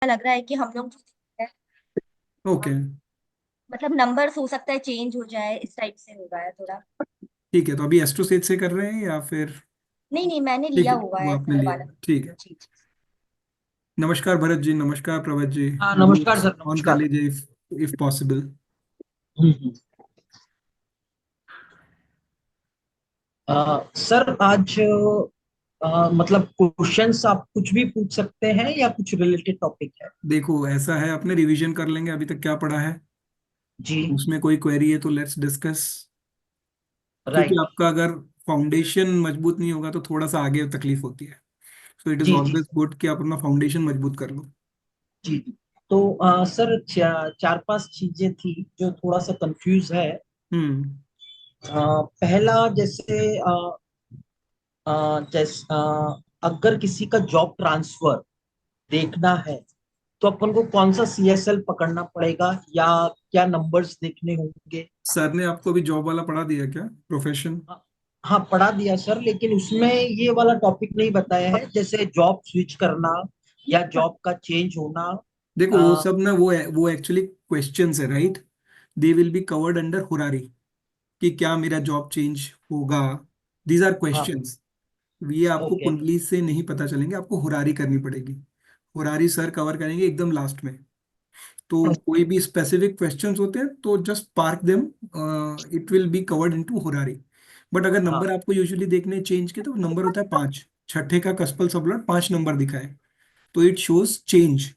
लग रहा है कि हम लोग जो है, ओके। मतलब नंबर हो सकता है चेंज हो जाए, इस टाइप से हो रहा है थोड़ा। ठीक है, तो अभी एस्ट्रोसेट से कर रहे हैं या फिर? नहीं नहीं, मैंने ठीक लिया है, हुआ वो है आपने सर लिया वाला। है, ठीक है। जी जी। नमस्कार भरत जी, नमस्कार प्रभत जी। हाँ, नमस्कार म्यूट सर, ऑन कर नमस्कार। लीजिए इफ पॉसिबल। हम्म। सर आज मतलब क्वेश्चंस आप कुछ भी पूछ सकते हैं या कुछ रिलेटेड टॉपिक है? देखो ऐसा है, अपने रिवीजन कर लेंगे अभी तक क्या पढ़ा है। जी। उसमें कोई क्वेरी है तो लेट्स डिस्कस। क्योंकि राइट। आपका अगर फाउंडेशन मजबूत नहीं होगा तो थोड़ा सा आगे तकलीफ होती है। सो इट इज जी जी ऑलवेज गुड कि आप अपना फाउंडेशन मजबूत कर लो। जी जी। तो सर चार पांच चीजें थी जो थोड़ा सा कंफ्यूज है। हम्म। पहला जैसे अगर किसी का जॉब ट्रांसफर देखना है तो अपन को कौन सा सीएसएल पकड़ना पड़ेगा या क्या नंबर्स देखने होंगे? सर ने आपको अभी जॉब वाला पढ़ा दिया क्या, प्रोफेशन? हाँ। हाँ, पढ़ा दिया सर, लेकिन उसमें ये वाला टॉपिक नहीं बताया है, जैसे जॉब स्विच करना या जॉब का चेंज होना। देखो वो आ, सब ना, वो एक्चुअली क्वेश्चंस है, right? They will be covered under horary, कि क्या मेरा जॉब चेंज होगा। दीज आर हाँ। क्वेश्चंस। ये आपको ओके। कुंडली से नहीं पता चलेंगे, आपको हुरारी करनी पड़ेगी। हुरारी सर कवर करेंगे एकदम लास्ट में। तो कोई भी स्पेसिफिक क्वेश्चंस होते हैं तो just park them, it will be covered into horary. But अगर हाँ नंबर आपको यूजुअली देखने चेंज के, तो नंबर होता है 5। छठे का कस्पल सबलॉट 5 नंबर दिखाए तो इट शोज चेंज।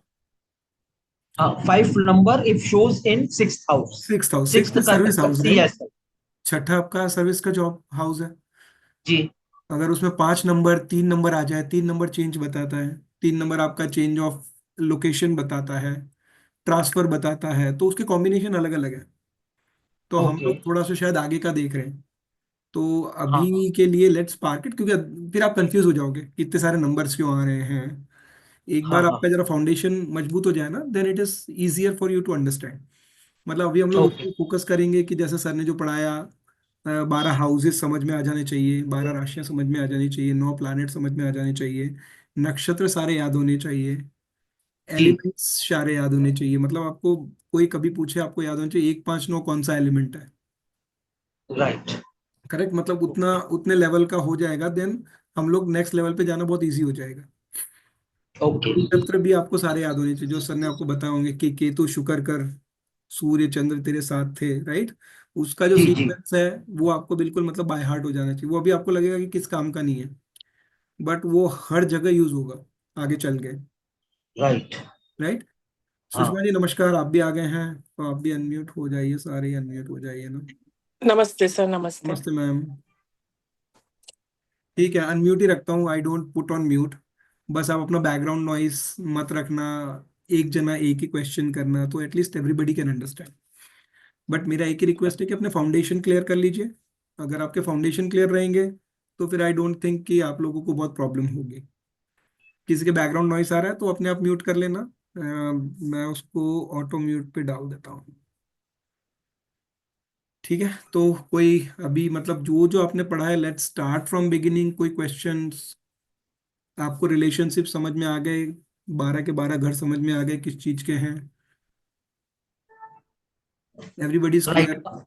हाँ, 5 number if shows in six house. 6th house, six 6th का सर्विस मतलब हाउस, सी राइट? S L. छठा आपका सर्विस का जॉब हाउस है। जी अगर उसमें 5 नंबर, 3 नंबर आ जाए, 3 नंबर चेंज बताता है, 3 नंबर आपका चेंज ऑफ लोकेशन बताता है, ट्रांसफर बताता है, तो उसके कॉम्बिनेशन अलग अलग है। तो हम ओके। लोग थोड़ा सा शायद आगे का देख रहे हैं। तो हाँ अभी हाँ। के लिए लेट्स पार्क इट, क्योंकि फिर आप कंफ्यूज हो जाओगे कि इतने सारे नंबर्स क्यों आ रहे हैं। एक हाँ बार हाँ। आपका जरा फाउंडेशन मजबूत हो जाए ना, then it is easier for you to understand. मतलब अभी हम लोग उस ओके। पर फोकस करेंगे कि जैसे सर ने जो पढ़ाया, 12 हाउसेस समझ में आ जाने चाहिए, 12 राशियां समझ में आ जानी चाहिए, 9 प्लैनेट समझ में आ जाने चाहिए, नक्षत्र सारे याद होने चाहिए, जी। एलिमेंट्स सारे याद होने चाहिए। मतलब आपको कोई कभी पूछे, आपको याद होना चाहिए 1 5 9 कौन सा एलिमेंट है। राइट। करेक्ट, मतलब उतना ओके। उतने लेवल का हो जाएगा, देन हम लोग नेक्स्ट लेवल पे जाना बहुत इजी हो जाएगा। ओके। नक्षत्र भी आपको सारे याद होने चाहिए, जो सर ने आपको बताए होंगे कि केतु शुक्र कर सूर्य चंद्र तेरे साथ थे, राइट? उसका जो जी जी। सीक्वेंस है वो आपको बिल्कुल मतलब बाय हार्ट हो जाना चाहिए। वो अभी आपको लगेगा कि किस काम का नहीं है, बट वो हर जगह यूज होगा आगे चल के, राइट। राइट? हाँ। सुषमा जी नमस्कार, आप भी आ गए हैं तो आप भी अनम्यूट हो जाइए, सारे अनम्यूट हो जाइए ना। नमस्ते सर, नमस्ते। नमस्ते मैम। ठीक है, अनम्यूट ही रखता हूँ, I don't put on mute. बस आप अपना बैकग्राउंड नॉइस मत रखना। एक जना एक ही क्वेश्चन करना, तो at least everybody can understand. But मेरा एक ही रिक्वेस्ट है कि अपने फाउंडेशन क्लियर कर लीजिए। अगर आपके फाउंडेशन क्लियर रहेंगे तो फिर आई डोंट थिंक कि आप लोगों को बहुत प्रॉब्लम होगी। किसी के बैकग्राउंड नॉइस आ रहा है तो अपने आप म्यूट कर लेना। मैं उसको ऑटो म्यूट पे डाल देता हूँ। ठीक है, तो कोई अभी मतलब जो जो आपने पढ़ा है, लेट्स स्टार्ट फ्रॉम बिगिनिंग। कोई क्वेश्चंस? आपको रिलेशनशिप समझ में आ गए? 12 के 12 घर समझ में आ गए किस चीज के हैं? Everybody is right. क्लियर?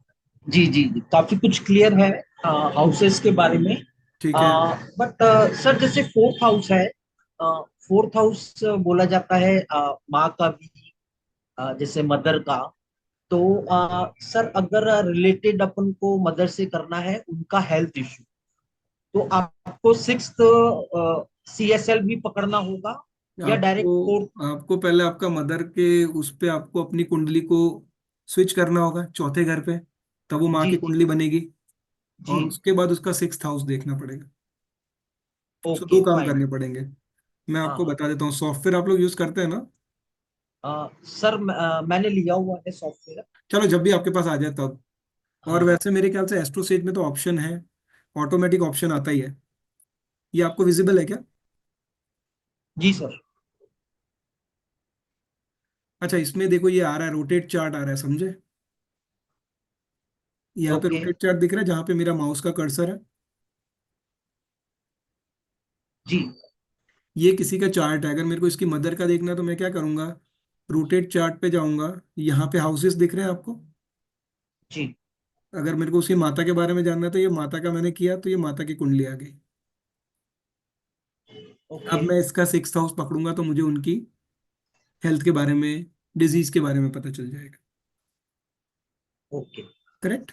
जी जी जी, काफी कुछ क्लियर है हाउसेस के बारे में। ठीक है। बट सर, जैसे फोर्थ हाउस है, फोर्थ हाउस बोला जाता है माँ का भी, जैसे मदर का। तो सर, अगर रिलेटेड अपन को मदर से करना है, उनका हेल्थ इश्यू, तो आपको सिक्स्थ सीएसएल भी पकड़ना होगा या आपको डायरेक्ट फोर्थ? आपको पहले आपका मदर के उस पे आपको अपनी कुंडली को स्विच करना होगा चौथे घर पे, तब वो माँ जी की जी कुंडली बनेगी। जी। और उसके बाद उसका 6th हाउस देखना पड़ेगा। सो ओके, 2 काम फाइन। करने पड़ेंगे। मैं हाँ आपको हाँ। बता देता हूँ, सॉफ्टवेयर आप लोग यूज करते हैं ना? सर, मैंने लिया हुआ है सॉफ्टवेयर। चलो, जब भी आपके पास आ जाए तब। हाँ और हाँ। वैसे मेरे ख्याल से एस्ट्रोसेज में तो ऑप्शन है, ऑटोमेटिक ऑप्शन आता ही है। ये आपको विजिबल है क्या? जी सर। अच्छा, इसमें देखो ये आ रहा है, रोटेट चार्ट आ रहा है, समझे? यहाँ पे ओके। रोटेट चार्ट दिख रहा है जहाँ पे मेरा माउस का कर्सर है। जी। ये किसी का चार्ट है, अगर मेरे को इसकी मदर का देखना है तो मैं क्या करूंगा, रोटेट चार्ट पे जाऊंगा, यहाँ पे हाउसेस दिख रहे हैं आपको। जी। अगर मेरे को उसकी माता के बारे में जानना है तो ये माता का मैंने किया, तो ये माता की कुंडली आ गई। अब ओके। मैं इसका 6th हाउस पकड़ूंगा तो मुझे उनकी हेल्थ के बारे में, डिजीज के बारे में पता चल जाएगा। Okay. Correct.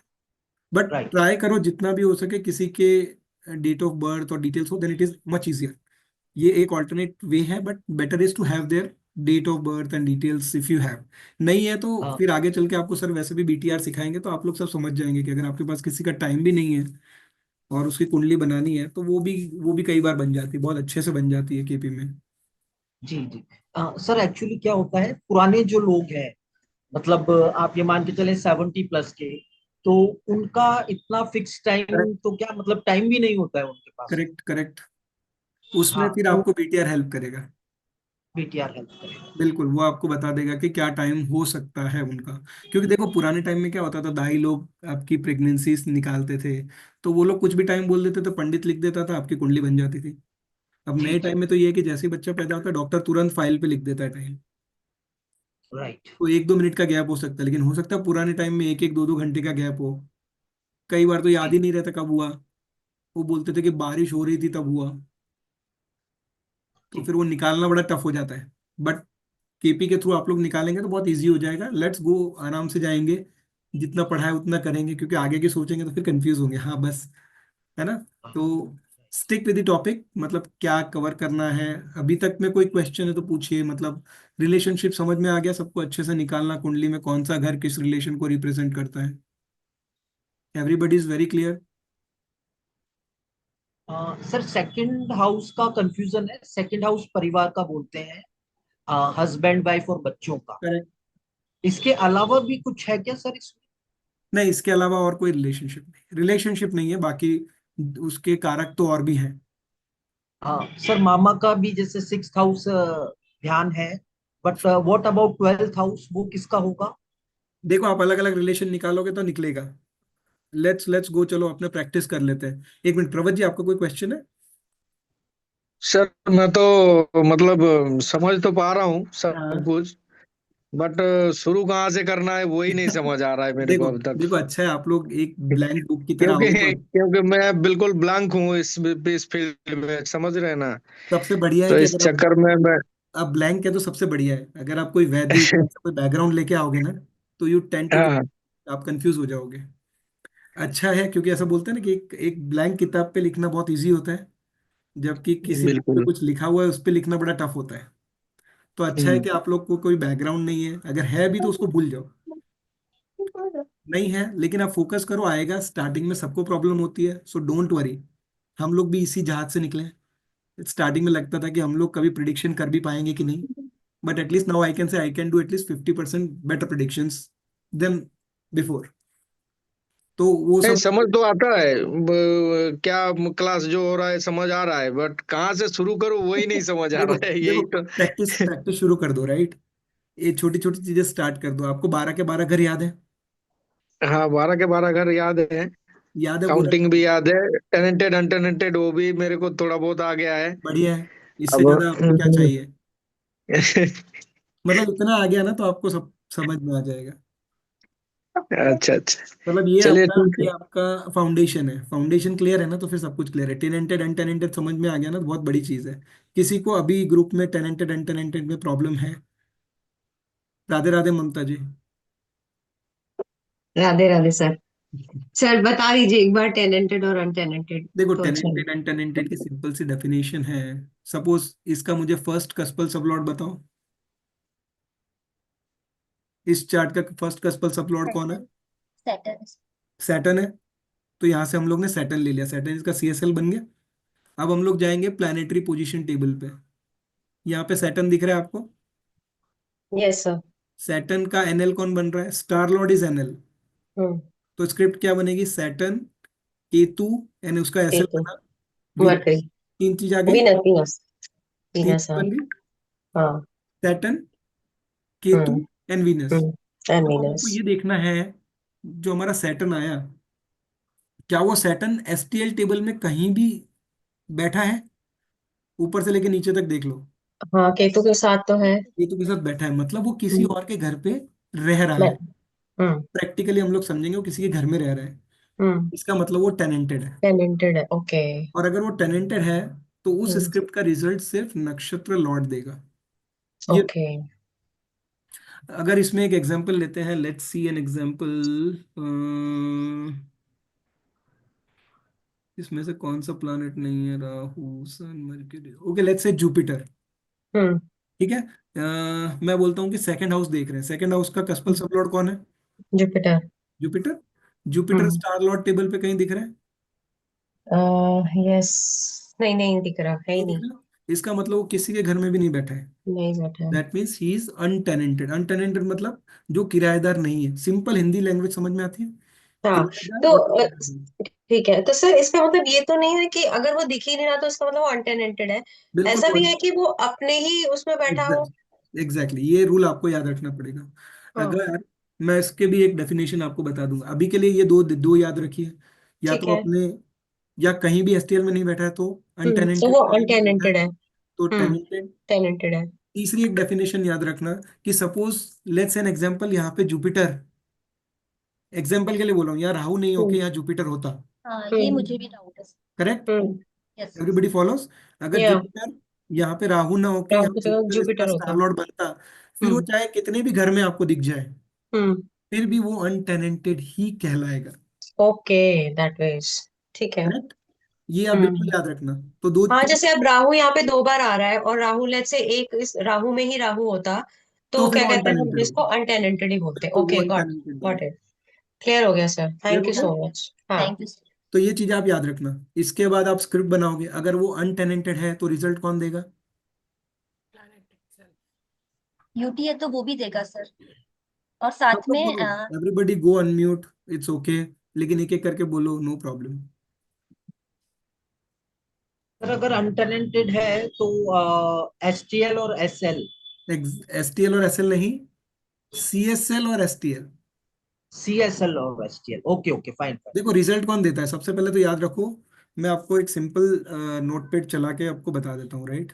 But right. Try करो जितना भी हो सके किसी के डेट ऑफ बर्थ और डिटेल्स हो, then it is much easier. ये एक ऑल्टरनेट वे है, but better is to have their date of birth and details if you have. नहीं है तो हाँ। फिर आगे चल के आपको सर वैसे भी बीटीआर सिखाएंगे तो आप लोग सब समझ जाएंगे कि अगर आपके पास किसी का टाइम भी नहीं है और उसकी कुंडली बनानी है तो वो भी कई बार बन जाती है, बहुत अच्छे से बन जाती है केपी में। जी जी। सर एक्चुअली क्या होता है, पुराने जो लोग हैं, मतलब आप ये मान के चले 70 प्लस के, तो उनका इतना फिक्स टाइम, करेक्ट, तो क्या मतलब टाइम भी नहीं होता है उनके पास। Correct, correct. उसमें हाँ, फिर तो आपको बीटीआर हेल्प करेगा। बीटीआर हेल्प करेगा। बिल्कुल, वो आपको बता देगा कि क्या टाइम हो सकता है उनका। क्योंकि देखो पुराने टाइम में क्या होता था, दाई लोग आपकी प्रेगनेंसी निकालते थे, तो वो लोग कुछ भी टाइम बोल देते तो पंडित लिख देता था, आपकी कुंडली बन जाती थी। अब जी नए जी। टाइम में तो ये है कि जैसे ही बच्चा पैदा होता है डॉक्टर तुरंत फाइल पे लिख देता है टाइम। राइट। तो 1-2 मिनट का गैप हो सकता है, लेकिन हो सकता है पुराने टाइम में 1-1 2-2 घंटे का गैप हो। कई बार तो याद जी ही नहीं रहता कब हुआ। वो बोलते थे कि बारिश हो रही थी तब हुआ। तो जी। फिर वो निकालना बड़ा टफ हो जाता है। बट केपी के थ्रू आप लोग निकालेंगे तो बहुत इजी हो जाएगा। लेट्स गो, आराम से जाएंगे, जितना पढ़ा है उतना करेंगे, क्योंकि आगे की सोचेंगे तो फिर कंफ्यूज होंगे। हाँ बस, है ना। हाँ। तो स्टिक विद द टॉपिक, मतलब क्या कवर करना है। अभी तक में कोई क्वेश्चन है तो पूछिए। मतलब रिलेशनशिप समझ में आ गया सबको अच्छे से निकालना, कुंडली में कौन सा घर किस रिलेशन को रिप्रेजेंट करता है। Everybody is very clear. Sir second house का कंफ्यूजन है, सेकंड हाउस परिवार का बोलते हैं, हस्बैंड वाइफ और बच्चों का। करेक्ट। इसके अलावा भी कुछ है क्या सर इसमें? नहीं, इसके अलावा और कोई रिलेशनशिप नहीं है, बाकी उसके कारक तो और भी हैं। सर मामा का भी जैसे सिक्स हाउस ध्यान है, but what about 12th house, वो किसका होगा? देखो आप अलग अलग रिलेशन निकालोगे तो निकलेगा। लेट्स गो, चलो अपने प्रैक्टिस कर लेते हैं। 1 मिनट, प्रवत जी आपका कोई क्वेश्चन है? सर मैं तो मतलब समझ तो पा रहा हूँ सब हाँ। कुछ, बट शुरू कहाँ से करना है वही नहीं समझ आ रहा है मेरे को देखो, अब तक। देखो अच्छा है आप लोग एक ब्लैंक बुक की तरह क्योंकि हो तो क्योंकि मैं बिल्कुल ब्लैंक हूँ इस फील्ड में, समझ रहे हैं ना। सबसे बढ़िया है तो कि इस अगर चक्कर में मैं आप ब्लैंक है तो सबसे बढ़िया है। अगर आप कोई वैदिक या ऐसा कोई बैकग्राउंड लेके आओगे ना तो यू टेंड टू, हाँ, आप कंफ्यूज हो जाओगे। अच्छा है, क्योंकि ऐसा बोलते हैं ना कि एक ब्लैंक किताब पे लिखना बहुत इजी होता है, जबकि किसी बुक पे बिल्कुल। कुछ लिखा हुआ है उस पे लिखना बड़ा टफ होता है। तो अच्छा है हम्म। कि आप लोग को कोई बैकग्राउंड नहीं है, अगर है भी तो उसको भूल जाओ। नहीं है लेकिन आप फोकस करो, आएगा। स्टार्टिंग में सबको प्रॉब्लम होती है, सो डोंट वरी। हम लोग भी इसी जहाज से निकले हैं। स्टार्टिंग में लगता था कि हम लोग कभी प्रिडिक्शन कर भी पाएंगे कि नहीं, but at least now I can say I can do at least 50% better predictions than before. तो वो नहीं, समझ। समझ तो आता है। क्या क्लास जो हो रहा है समझ आ रहा है, बट कहाँ से शुरू करूँ वही नहीं समझ आ देखो, रहा है, देखो यही तो। प्रैक्टिस प्रैक्टिस शुरू कर दो, राइट। ये छोटी छोटी चीजें स्टार्ट कर दो। आपको 12 के 12 घर याद है? हाँ, 12 के 12 घर याद है। याद है पूरा? काउंटिंग भी याद है। टेनेंटेड अनटेनेंटेड वो भी मेरे को थोड़ा बहुत आ गया है। बढ़िया है। इससे अब ज्यादा आपको क्या चाहिए? मतलब इतना आ गया ना तो आपको सब समझ में आ जाएगा। अच्छा अच्छा। मतलब ये चलिए आपका ठीक ये है। आपका फाउंडेशन है। फाउंडेशन क्लियर है ना तो फिर सब कुछ क्लियर है। टेनेंटेड अनटेनेंटेड समझ में आ गया ना तो बहुत बड़ी चीज है। किसी को अभी ग्रुप में टेनेंटेड अनटेनेंटेड में प्रॉब्लम है? राधे राधे ममता जी। राधे राधे सर। सर बता दीजिए एक बार टेनेंटेड और अनटेनेंटेड देखो, तो अच्छा है। टेनेंटेड अनटेनेंटेड की सिंपल सी डेफिनेशन है। सपोज इसका मुझे फर्स्ट कस्पल सबलॉर्ड बताओ। इस चार्ट का फर्स्ट कस्पल सबलॉर्ड कौन है? सैटर्न। सैटर्न है। तो यहाँ से हम लोग ने सैटर्न ले लिया, सैटर्न इसका सीएसएल बन गया। अब हम लोग जाएंगे प्लानिटरी पोजीशन टेबल पे। यहाँ पे सैटर्न दिख रहा है आपको? Yes sir. सैटर्न का एनएल कौन बन रहा है? Star lord is NL. Hmm. तो स्क्रिप्ट क्या बनेगी? सैटर्न, केतु, यानी उसका एसएल ठीक है। बना, वीनस। मरकरी। 3 चीज आ गई। Venus Venus. 3 चीज वीनस हाँ। बन गई। हाँ। Saturn, Ketu hmm. And Venus. Hmm. And अब हमको वीनस। ये देखना है, जो हमारा सैटर्न आया, क्या वो सैटर्न एसटीएल टेबल में कहीं भी बैठा है? ऊपर से लेके नीचे तक देख लो, हाँ, केतु के साथ तो है। केतु के साथ बैठा है, मतलब वो किसी हम्म, और के घर पे रह रहा है। मैं- हम्म। प्रैक्टिकली हम लोग समझेंगे वो किसी के घर में रह रहा है, हम्म। इसका मतलब वो टेनेंटेड है। टेनेंटेड है, ओके। और अगर वो टेनेंटेड है तो उस हम्म। स्क्रिप्ट का रिजल्ट सिर्फ नक्षत्र लॉर्ड देगा। ये, ओके। अगर इसमें एक एग्जांपल लेते हैं, लेट्स सी एन एग्जांपल, इसमें से कौन सा प्लैनेट नहीं है, Rahu sun Mercury, okay let's say Jupiter. Hmm. ठीक है, मैं बोलता हूँ कि सेकंड हाउस देख रहे हैं, सेकंड हाउस का कस्पल सब लॉर्ड कौन है? जुपिटर। जुपिटर। जुपिटर हम्म। स्टार लॉर्ड टेबल पे कहीं दिख रहा है? यस। नहीं, नहीं दिख रहा है ही नहीं दिख नहीं। रहा। इसका मतलब वो किसी के घर में भी नहीं बैठा है। नहीं बैठा है। That means he is untenanted. Untenanted मतलब जो किराएदार नहीं है, सिंपल हिंदी लैंग्वेज समझ में आती है? हाँ। किराएदार तो और किराएदार नहीं। ठीक है, तो सर इसका मतलब ये तो नहीं है कि अगर वो दिख ही नहीं रहा तो इसका मतलब वो अनटेनेंटेड है। बिल्कुल ऐसा वो, भी है कि वो अपने ही उसमें बैठा हो। एग्जैक्टली ये रूल आपको याद रखना पड़ेगा। हाँ। अगर मैं इसके भी एक डेफिनेशन आपको बता दूंगा, अभी के लिए ये दो दो याद रखिए, या ठीक तो है। अपने, या कहीं भी एसटीएल में नहीं बैठा है तो तो अनटेनेंटेड, वो कहीं भी बैठा है अनटेनेंटेड है। तो हम्म। टेनेंटेड। टेनेंटेड है। तीसरी एक डेफिनेशन याद रखना कि सपोज, लेट्स एन एग्जांपल, यहाँ पे जुपिटर, एग्जांपल के लिए बोल रहा हूँ, यहाँ राहु नहीं होके हम्म। यहाँ जुपिटर होता। हाँ, ये हम्म। मुझे भी डाउट है। करेक्ट? हम्म। यस। Everybody follows? अगर या जुपिटर, यहाँ पे राहु ना होके राहु यहाँ की जगह जुपिटर इसका जुपिटर स्टार होता। लॉर्ड बनता, फिर वो हम्म। चाहे कितने भी घर में आपको दिख जाए, हम्म। फिर भी वो अनटेनेंटेड ही कहलाएगा। ओके। दैट मीन्स ठीक है। करेक्ट? ये आप बिल्कुल हम्म। याद रखना। तो दो हाँ, तीन, जैसे अब राहु यहाँ पे 2 बार आ रहा है और राहु लेट से एक इस राहु में ही राहु होता तो तो फिर क्या वो कहते हैं, हम अनटेनेंटेड इसको होगा। अनटेनेंटेड ही बोलते हैं। बिल्कुल वो ओके, गॉट अनटेनेंटेड गॉट बनेगा। इट। क्लियर हो गया सर, क्लियर थैंक हो यू गया? So much. हाँ। Thank you. तो ये चीज आप याद रखना। इसके बाद आप स्क्रिप्ट बनाओगे, अगर वो अनटेनेंटेड है तो रिजल्ट कौन देगा? यूटी है तो वो भी देगा सर। और साथ मतलब में बोलो, everybody go unmute, it's okay, लेकिन एक एक करके बोलो, नो प्रॉब्लम। सर अगर अनटेलेंटेड है तो एसटीएल और एसएल। एसटीएल और एसएल नहीं, सीएसएल और एसटीएल। सीएसएल और STL, okay okay fine fine. देखो रिजल्ट कौन देता है सबसे पहले तो याद रखो, मैं आपको एक सिंपल नोटपैड चला के आपको बता देता हूँ, राइट?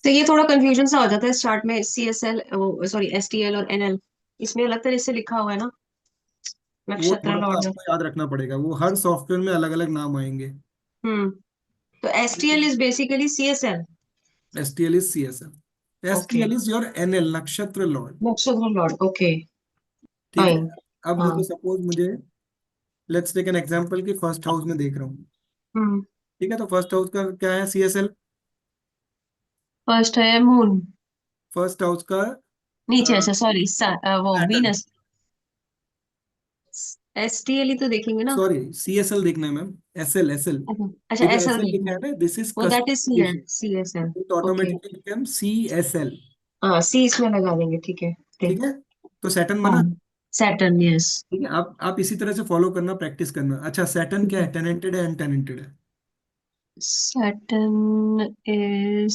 तो ये थोड़ा कंफ्यूजन सा हो जाता है स्टार्ट में, CSL, सॉरी STL और NL, इसमें अलग तरह से लिखा हुआ है ना, वो नक्षत्र थोड़ा सा लॉर्ड में। आपको याद रखना पड़ेगा, वो हर सॉफ्टवेयर में अलग अलग नाम आएंगे। हम्म। तो STL is basically CSL। STL is CSL, okay. STL is your NL, नक्षत्र लॉर्ड। नक्षत्र लॉर्ड, ओके। ठीक है। फाइन। अब हाँ। देखो सपोज मुझे, लेट्स टेक एन एग्जांपल कि फर्स्ट हाउस में देख रहा हूँ। हम्म। ठीक है, तो फर्स्ट हाउस का क्या है? सीएसएल। फर्स्ट है मून। फर्स्ट हाउस का नीचे से, सॉरी, वो पैटर्न, वीनस। STL ही तो देखेंगे ना। सॉरी सीएसएल देखना है मैम, एसएल एसएल। अच्छा, ये जो SL एसएल लिखा देखना है है। ना, दिस इज वो that is customization, CSL। It okay. Automatically become CSL. हाँ, C इसमें लगा देंगे, ठीक है। ठीक ठीक। है, तो सैटर्न हाँ। बना। Saturn, yes. ठीक है, आप इसी तरह से फॉलो करना, प्रैक्टिस करना। अच्छा सैटर्न क्या है, टेनेंटेड है अनटेनेंटेड है? Saturn is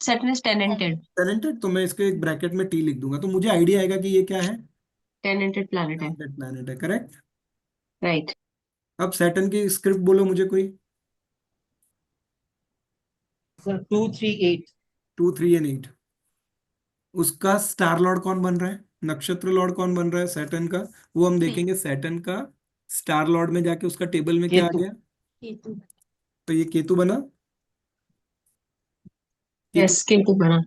Saturn is tenanted. टेनेंटेड, तो मैं इसके एक ब्रैकेट में टी लिख दूंगा, तो मुझे आइडिया आएगा कि ये क्या है, Tenanted planet है। टेनेंटेड प्लैनेट है। करेक्ट? राइट। अब सैटर्न की स्क्रिप्ट बोलो मुझे कोई। सर 238। 2 3 and 8। उसका स्टार लॉर्ड कौन बन रहा है, नक्षत्र लॉर्ड कौन बन रहा है सैटर्न का? वो हम थ्री। देखेंगे सैटर्न का स्टार लॉर्ड में जाके उसका टेबल में क्या आ केतु। गया। केतु। तो ये केतु बना। केतु, यस, केतु बना।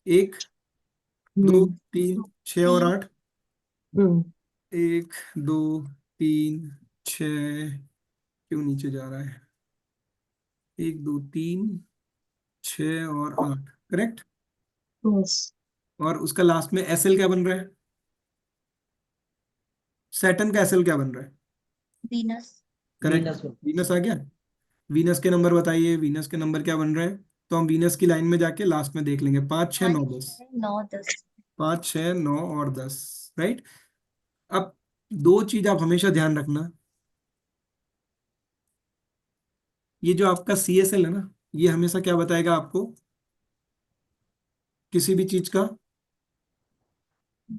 एक, दो, हम्म। तीन, छह और तीन। आठ। हम्म। एक, दो, तीन, छ, क्यों नीचे जा रहा है? एक, दो, तीन, छ और आठ। करेक्ट? यस। और उसका लास्ट में एसएल क्या बन रहा है? सैटर्न का एसएल क्या बन रहा है? वीनस। करेक्ट, वीनस में। वीनस आ गया। वीनस के नंबर बताइए, वीनस के नंबर क्या बन रहे हैं? तो हम वीनस की लाइन में जाके लास्ट में देख लेंगे, 5 6 9 10। 5 6 9 10। 5 6 9 और 10। राइट? अब दो चीज आप हमेशा ध्यान रखना, ये जो आपका सीएसएल है ना, ये हमेशा क्या बताएगा आपको, किसी भी चीज का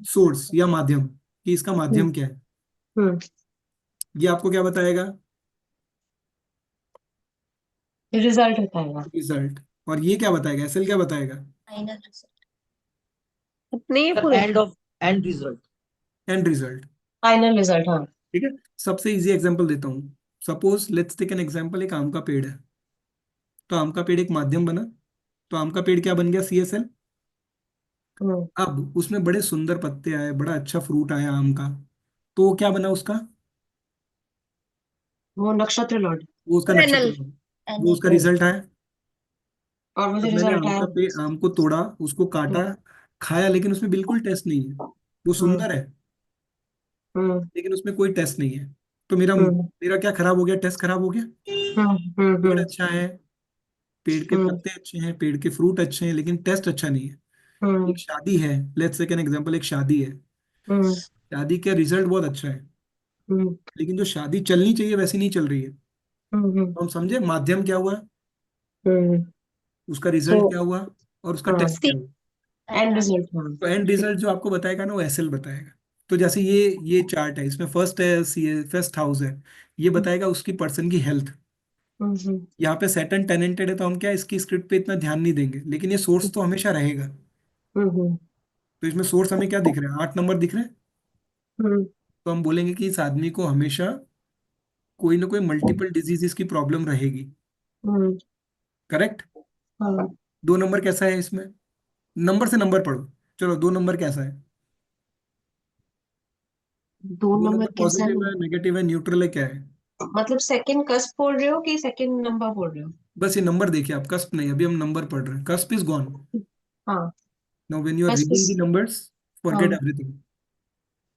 सोर्स या माध्यम, कि इसका हम्म। माध्यम क्या है। हम्म। ये आपको क्या बताएगा? रिजल्ट बताएगा। रिजल्ट। और ये क्या बताएगा, एसएल क्या बताएगा? Final result. नहीं सर पूरे end result. End result. Final result, हाँ। ठीक है। सबसे इजी एग्जांपल देता हूँ। Suppose let's take an example, एक आम का पेड़ है। तो आम का पेड़ एक माध्यम बना। तो आम का पेड़ क्या बन गया, सीएसएल। हम्म, अब उसमें बड़े सुंदर पत्ते आए, बड़ा अच्छा फ्रूट आया आम का। तो वो क्या बना उसका? वो नक्षत्र लॉर्ड। वो उसका सर नक्षत्र एनएल। बना। वो एनएल। उसका रिजल्ट आया। और मुझे अब मैंने रिजल्ट आम आया। का पे आम को तोड़ा, उसको काटा, हम्म, खाया, लेकिन उसमें बिल्कुल टेस्ट नहीं है। वो हम्म, सुंदर है, हम्म, लेकिन उसमें कोई टेस्ट नहीं है। तो मेरा हम्म, मेरा क्या खराब हो गया, टेस्ट खराब हो गया। हम्म, पेड़ अच्छा है, पेड़ के हम्म, पत्ते अच्छे हैं, पेड़ के फ्रूट अच्छे हैं, लेकिन टेस्ट अच्छा नहीं है। हम्म, एक शादी है, लेट्स टेक एन एग्जांपल, एक शादी है। हम्म, शादी का रिजल्ट बहुत अच्छा है, हम्म, लेकिन जो शादी चलनी चाहिए वैसी नहीं चल रही है। हम्म, तो हम समझे माध्यम क्या हुआ, हम्म। उसका तो रिजल्ट क्या हुआ, और उसका हाँ, टेस्ट क्या हुआ। एंड रिजल्ट, हाँ। तो एंड ठीक। रिजल्ट जो आपको बताएगा ना, वो एसएल बताएगा। तो जैसे ये चार्ट है, इसमें फर्स्ट है, सी फर्स्ट हाउस है। ये बताएगा उसकी पर्सन की हेल्थ। हम्म, हम्म, यहाँ पे सैटर्न टेनेंटेड है, तो हम क्या इसकी स्क्रिप्ट पे इतना ध्यान नहीं देंगे, लेकिन ये सोर्स तो हमेशा रहेगा। हम्म, तो इसमें सोर्स हमें क्या दिख रहा है, 8 नंबर दिख रहे हैं। हम्म, तो हम बोलेंगे कि इस आदमी को हमेशा कोई ना कोई मल्टीपल डिजीजेस की प्रॉब्लम रहेगी। हम्म, करेक्ट। हाँ। 2 नंबर कैसा है इसमें? नंबर से नंबर पढ़ो। चलो 2 नंबर कैसा है? दो दो नंबर नंबर कैसा पॉजिटिव है? है, नेगेटिव है, न्यूट्रल है, क्या है? मतलब सेकंड कस्प बोल रहे हो कि सेकंड नंबर बोल रहे हो? बस ये नंबर देखिए आप, कस्प नहीं, अभी हम नंबर पढ़ रहे हैं, कस्प इज गॉन। हाँ। Now when you are cusp. Reading the numbers, forget हाँ। एवरीथिंग।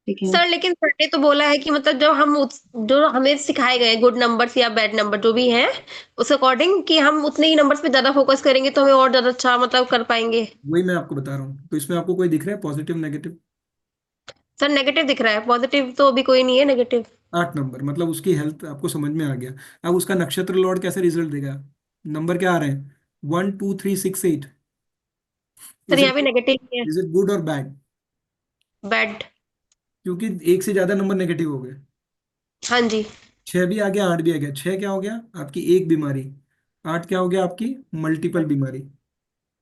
ठीक है। सर लेकिन सर ने तो बोला है कि मतलब जो हमें सिखाए गए गुड नंबर्स या बैड नंबर जो भी हैं उस अकॉर्डिंग कि हम उतने ही नंबर्स पे ज्यादा फोकस करेंगे तो हमें और ज्यादा अच्छा मतलब कर पाएंगे। वही मैं आपको बता रहा हूँ। तो इसमें आपको कोई दिख रहा है पॉजिटिव नेगेटिव? सर नेगेटिव दिख रहा है, पॉजिटिव तो अभी कोई नहीं है नेगेटिव। 8 नंबर, मतलब उसकी हेल्थ आपको समझ में आ गया। अब उसका नक्षत्र लॉर्ड कैसे रिजल्ट देगा? नंबर क्या आ रहे हैं, 1 2 3 6 8। सर इज यहाँ इट भी नेगेटिव ही है। इज इट गुड और बैड? बैड। क्योंकि एक से ज्यादा नंबर नेगेटिव हो गए। हाँ जी। 6 भी आ गया, 8 भी आ गया। 6 क्या हो गया, आपकी एक बीमारी। 8 क्या हो गया, आपकी मल्टीपल बीमारी।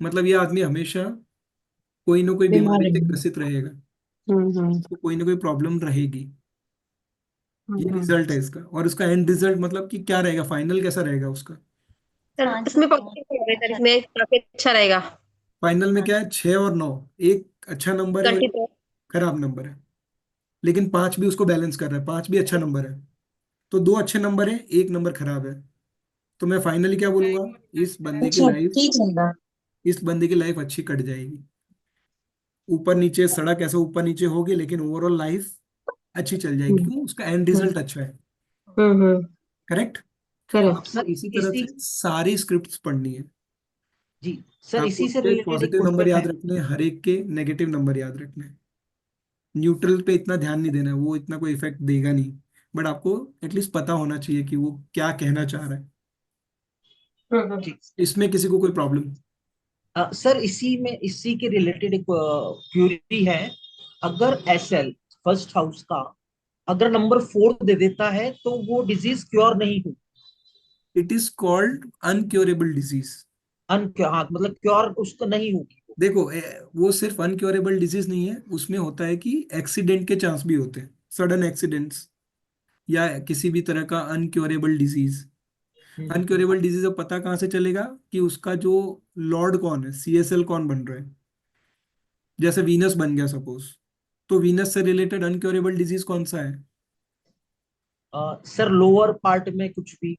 मतलब ये आदमी हमेशा कोई ना कोई बीमार बीमारी है। से ग्रसित रहेगा। हम्म, तो कोई ना कोई प्रॉब्लम रहेगी। ये हम्म। रिजल्ट है इसका। और इसका एंड रिजल्ट मतलब कि क्या रहेगा, फाइनल कैसा रहेगा उसका? सर 5 और इसमें 9 पॉजिटिव हो रहा है सर, अच्छा इसमें काफी अच्छा रहेगा। फाइनल में हाँ। क्या है, 6 और 9। एक अच्छा नंबर है, एक 22। खराब नंबर है। लेकिन 5 भी उसको बैलेंस कर रहा है, 5 भी अच्छा नंबर है। तो 2 अच्छे नंबर है, एक नंबर खराब है। तो मैं फाइनली क्या बोलूंगा, इस बंदे की अच्छा, लाइफ ठीक है ना। इस बंदे की लाइफ अच्छी कट जाएगी। ऊपर नीचे सड़क ऐसे ऊपर नीचे होगी, लेकिन ओवरऑल लाइफ अच्छी चल जाएगी, हम्म, क्यों, उसका एंड हम्म, रिजल्ट अच्छा है। हम्म। करेक्ट। तो करेक्ट। आपको सर इसी तरह इसी से सारी स्क्रिप्ट्स पढ़नी है। जी सर आपको इसी से उसके रिलेटेड एक पॉजिटिव नंबर क्वेश्चन याद है। रखने हैं, हर एक के नेगेटिव नंबर याद रखने हैं। न्यूट्रल पे इतना ध्यान नहीं देना है, वो इतना कोई इफेक्ट देगा नहीं। बट आपको एटलीस्ट पता होना चाहिए कि वो क्या कहना चाह रहा है। ठीक। इसमें किसी को कोई प्रॉब्लम? सर इसी के रिलेटेड एक क्यूरी है। अगर एसएल फर्स्ट हाउस का अगर नंबर 4 दे देता है तो वो डिजीज क्योर नहीं हुई। It is called uncurable disease. हाँ मतलब क्योर उसको नहीं होगी। देखो वो सिर्फ अनक्योरेबल डिजीज नहीं है, उसमें होता है कि एक्सीडेंट के चांस भी होते हैं, सडन एक्सीडेंट्स, या किसी भी तरह का अनक्योरेबल डिजीज। अनक्योरेबल डिजीज अब पता कहाँ से चलेगा कि उसका जो लॉर्ड कौन है, सीएसएल कौन बन रहा है। जैसे वीनस बन गया सपोज, तो वीनस से रिलेटेड अनक्योरेबल डिजीज कौन सा है? सर लोअर पार्ट में कुछ भी।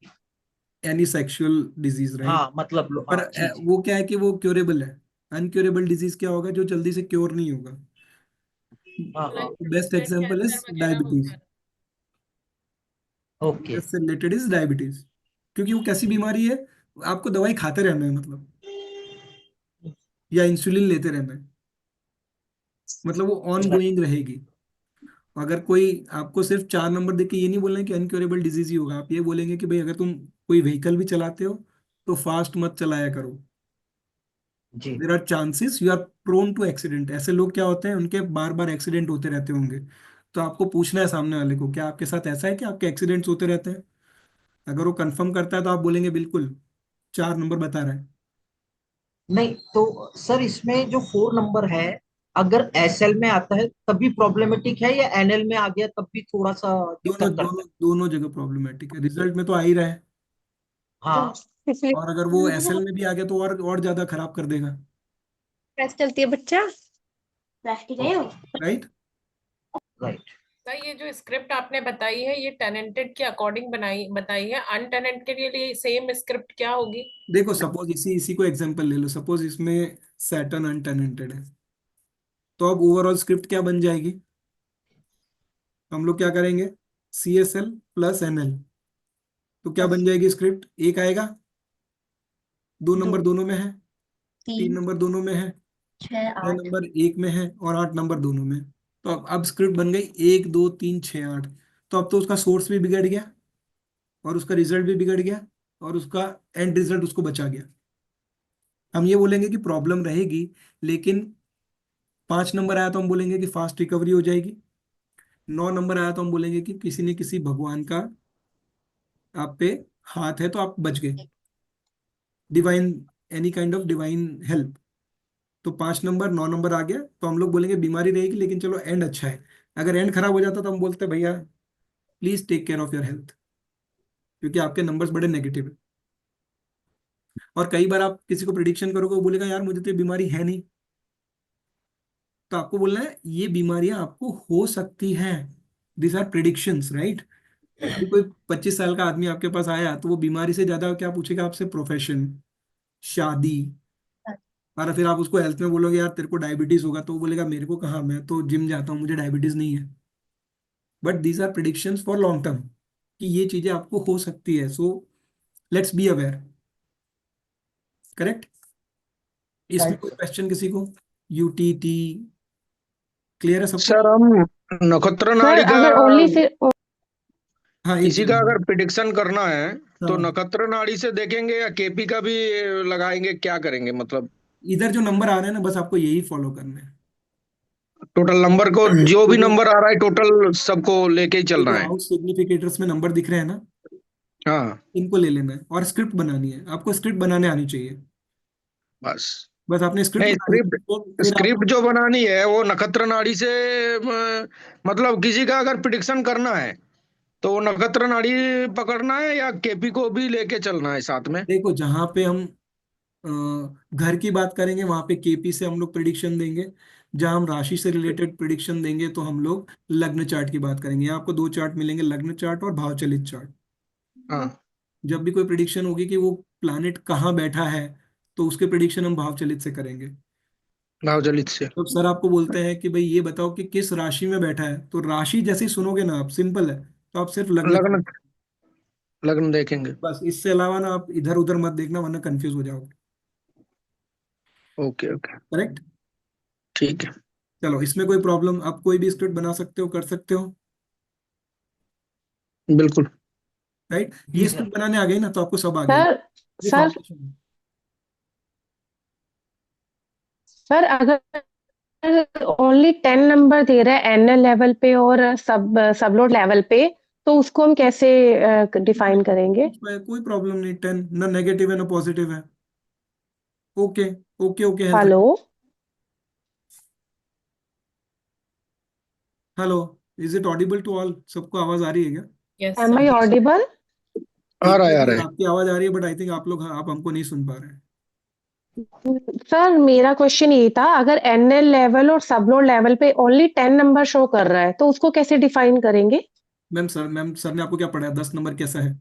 Any sexual disease, right. हाँ मतलब पर हाँ जी जी। वो क्या है कि वो क्योरेबल है। अनक्योरेबल डिजीज क्या होगा, जो जल्दी से क्योर नहीं होगा। हाँ हाँ। Best example is diabetes. Okay. से रिलेटेड इज डायबिटीज। क्योंकि वो कैसी बीमारी है, आपको दवाई खाते रहना है, मतलब, या इंसुलिन लेते रहना है। मतलब वो ऑन गोइंग रहेगी। अगर कोई आपको सिर्फ 4 नंबर देख के ये नहीं बोलना है कि अनक्योरेबल डिजीज ही होगा, आप ये बोलेंगे कि भाई अगर तुम कोई व्हीकल भी चलाते हो तो फास्ट मत चलाया करो। जी there are chances you are prone to accident. ऐसे लोग क्या होते हैं, उनके बार बार एक्सीडेंट होते रहते होंगे। तो आपको पूछना है सामने वाले को, क्या आपके साथ ऐसा है कि आपके एक्सीडेंट्स होते रहते हैं? अगर वो कंफर्म करता है तो आप बोलेंगे बिल्कुल। 4 नंबर बता रहा है। नहीं तो सर इसमें जो 4 नंबर है, अगर एसएल में आता है तभी प्रॉब्लमेटिक है, या एनएल में आ गया तब भी थोड़ा सा दोनों दिक्कत करता दोनों है? दोनों जगह प्रॉब्लमेटिक है, रिजल्ट में तो आ ही रहा है, हाँ। इसलिए और अगर वो एसएल में भी आ गया तो और ज्यादा खराब कर देगा, प्रेस चलती है बच्चा। राइट। राइट। सर ये जो स्क्रिप्ट आपने बताई है ये टेनेंटेड के अकॉर्डिंग बताई है, अनटेनेंट के लिए सेम स्क्रिप्ट क्या होगी? देखो सपोज इसी इसी को एग्जांपल ले लो, सपोज इसमें सैटर्न अनटेनेंटेड है, तो अब ओवरऑल स्क्रिप्ट क्या बन जाएगी? हम लोग क्या करेंगे, C S L plus N L, तो क्या बन जाएगी स्क्रिप्ट? एक आएगा, 2 नंबर दो, दोनों में है, 3 तीन, नंबर दोनों में है, 6, 6 8। नंबर एक में है, और 8 नंबर दोनों में। तो अब स्क्रिप्ट बन गई 1 2 3 6 8। तो अब तो उसका सोर्स भी बिगड़ गया, और उसका रिजल्ट भी बिगड़ गया, और उसका एंड रिजल्ट उसको बचा गया। हम ये बोलेंगे कि प्रॉब्लम रहेगी, लेकिन 5 नंबर आया तो हम बोलेंगे कि फास्ट रिकवरी हो जाएगी, 9 नंबर आया तो हम बोलेंगे कि किसी ने किसी भगवान का आप पे हाथ है तो आप बच गए, divine, any kind of divine help. तो 5 नंबर 9 नंबर आ गया तो हम लोग बोलेंगे बीमारी रहेगी, लेकिन चलो एंड अच्छा है। अगर एंड खराब हो जाता तो हम बोलते भैया please take care of your health, क्योंकि आपके नंबर्स बड़े नेगेटिव है। और कई बार आप किसी को प्रिडिक्शन करोगे, वो बोलेगा यार मुझे तो ये बीमारी है नहीं, तो आपको बोलना है ये बीमारियां आपको हो सकती हैं, दिस आर प्रिडिक्शंस, राइट। अभी कोई 25 साल का आदमी आपके पास आया तो वो बीमारी से ज्यादा क्या पूछेगा आपसे? प्रोफेशन, शादी। और फिर आप उसको हेल्थ में बोलोगे यार तेरे को डायबिटीज होगा, तो वो बोलेगा मेरे को कहाँ, मैं तो जिम जाता हूँ, मुझे डायबिटीज नहीं है। But these are predictions for long term, कि ये चीजें आपको हो सकती है, so let's be aware, correct. इसमें कोई क्वेश्चन किसी को? यूटीटी क्लियर है सबको? सर हम नक्षत्र सर नाड़ी का, अगर ओनली सिर्फ हाँ एक किसी का चीज। अगर प्रिडिक्शन करना है तो हाँ, नक्षत्र नाड़ी से देखेंगे या केपी का भी लगाएंगे, क्या करेंगे मतलब? इधर जो नंबर आ रहे हैं ना, बस आपको यही फॉलो करना है। टोटल नंबर को, जो ये भी जो नंबर आ रहा है टोटल सबको लेके ही ये चलना जो है। आउट सिग्निफिकेटर्स में नंबर दिख रहे हैं ना, हाँ इनको ले लेना है, और स्क्रिप्ट बनानी है, आपको स्क्रिप्ट बनाने आनी चाहिए। बस। बस आपने स्क्रिप्ट नहीं, बना ली, स्क्रिप्ट फिर स्क्रिप्ट आपको जो बनानी है वो नक्षत्र नाड़ी से मतलब किसी का अगर प्रिडिक्शन करना है तो नक्षत्र नाड़ी पकड़ना है या केपी को भी लेके चलना है साथ में? देखो, जहां पे हम घर की बात करेंगे वहां पे केपी से हम लोग प्रिडिक्शन देंगे, जहां हम राशि से रिलेटेड प्रिडिक्शन देंगे तो हम लोग लग्न चार्ट की बात करेंगे। यहाँ आपको 2 चार्ट मिलेंगे, लग्न चार्ट और भाव चलित चार्ट। हाँ, जब भी कोई प्रिडिक्शन होगी कि वो प्लैनेट कहाँ बैठा है, तो उसके प्रिडिक्शन हम भाव चलित से करेंगे। भाव चलित से। तो सर आपको बोलते हैं कि भाई ये बताओ कि किस राशि में बैठा है, तो राशि जैसे ही सुनोगे ना आप, सिंपल है, तो आप सिर्फ लग्न लग्न, चुनो। लग्न देखेंगे। बस इससे अलावा ना आप इधर उधर मत देखना, वरना कंफ्यूज हो जाओगे। Okay okay, correct. ठीक है। चलो, इसमें कोई प्रॉब्लम? आप कोई भी स्क्रिप्ट बना सकते हो, कर सकते हो, बिल्कुल। राइट। जी ये सर। स्क्रिप्ट बनाने आ गई ना तो आपको सब आ गई, सर ये सर फाउंडेशन है। सर अगर ओनली 10 नंबर दे रहा है एनएल लेवल पे और सब लोड लेवल पे, तो उसको हम कैसे डिफाइन करेंगे? कोई प्रॉब्लम नहीं, 10 ना नेगेटिव है ना पॉजिटिव है। Okay, okay okay health. Hello, hello, is it audible to all? सबको आवाज आ रही है क्या? Yes am sir. I audible? आ रहा है, आ एग्जैक्टली, रहा है। आपकी आवाज आ रही है, बट आई थिंक आप हमको नहीं सुन पा रहे हैं। सर मेरा क्वेश्चन ये था, अगर एनएल लेवल और सब लोड लेवल पे ओनली 10 नंबर शो कर रहा है तो उसको कैसे डिफाइन करेंगे? मैम सर ने आपको क्या पढ़ाया? 10 नंबर कैसा है?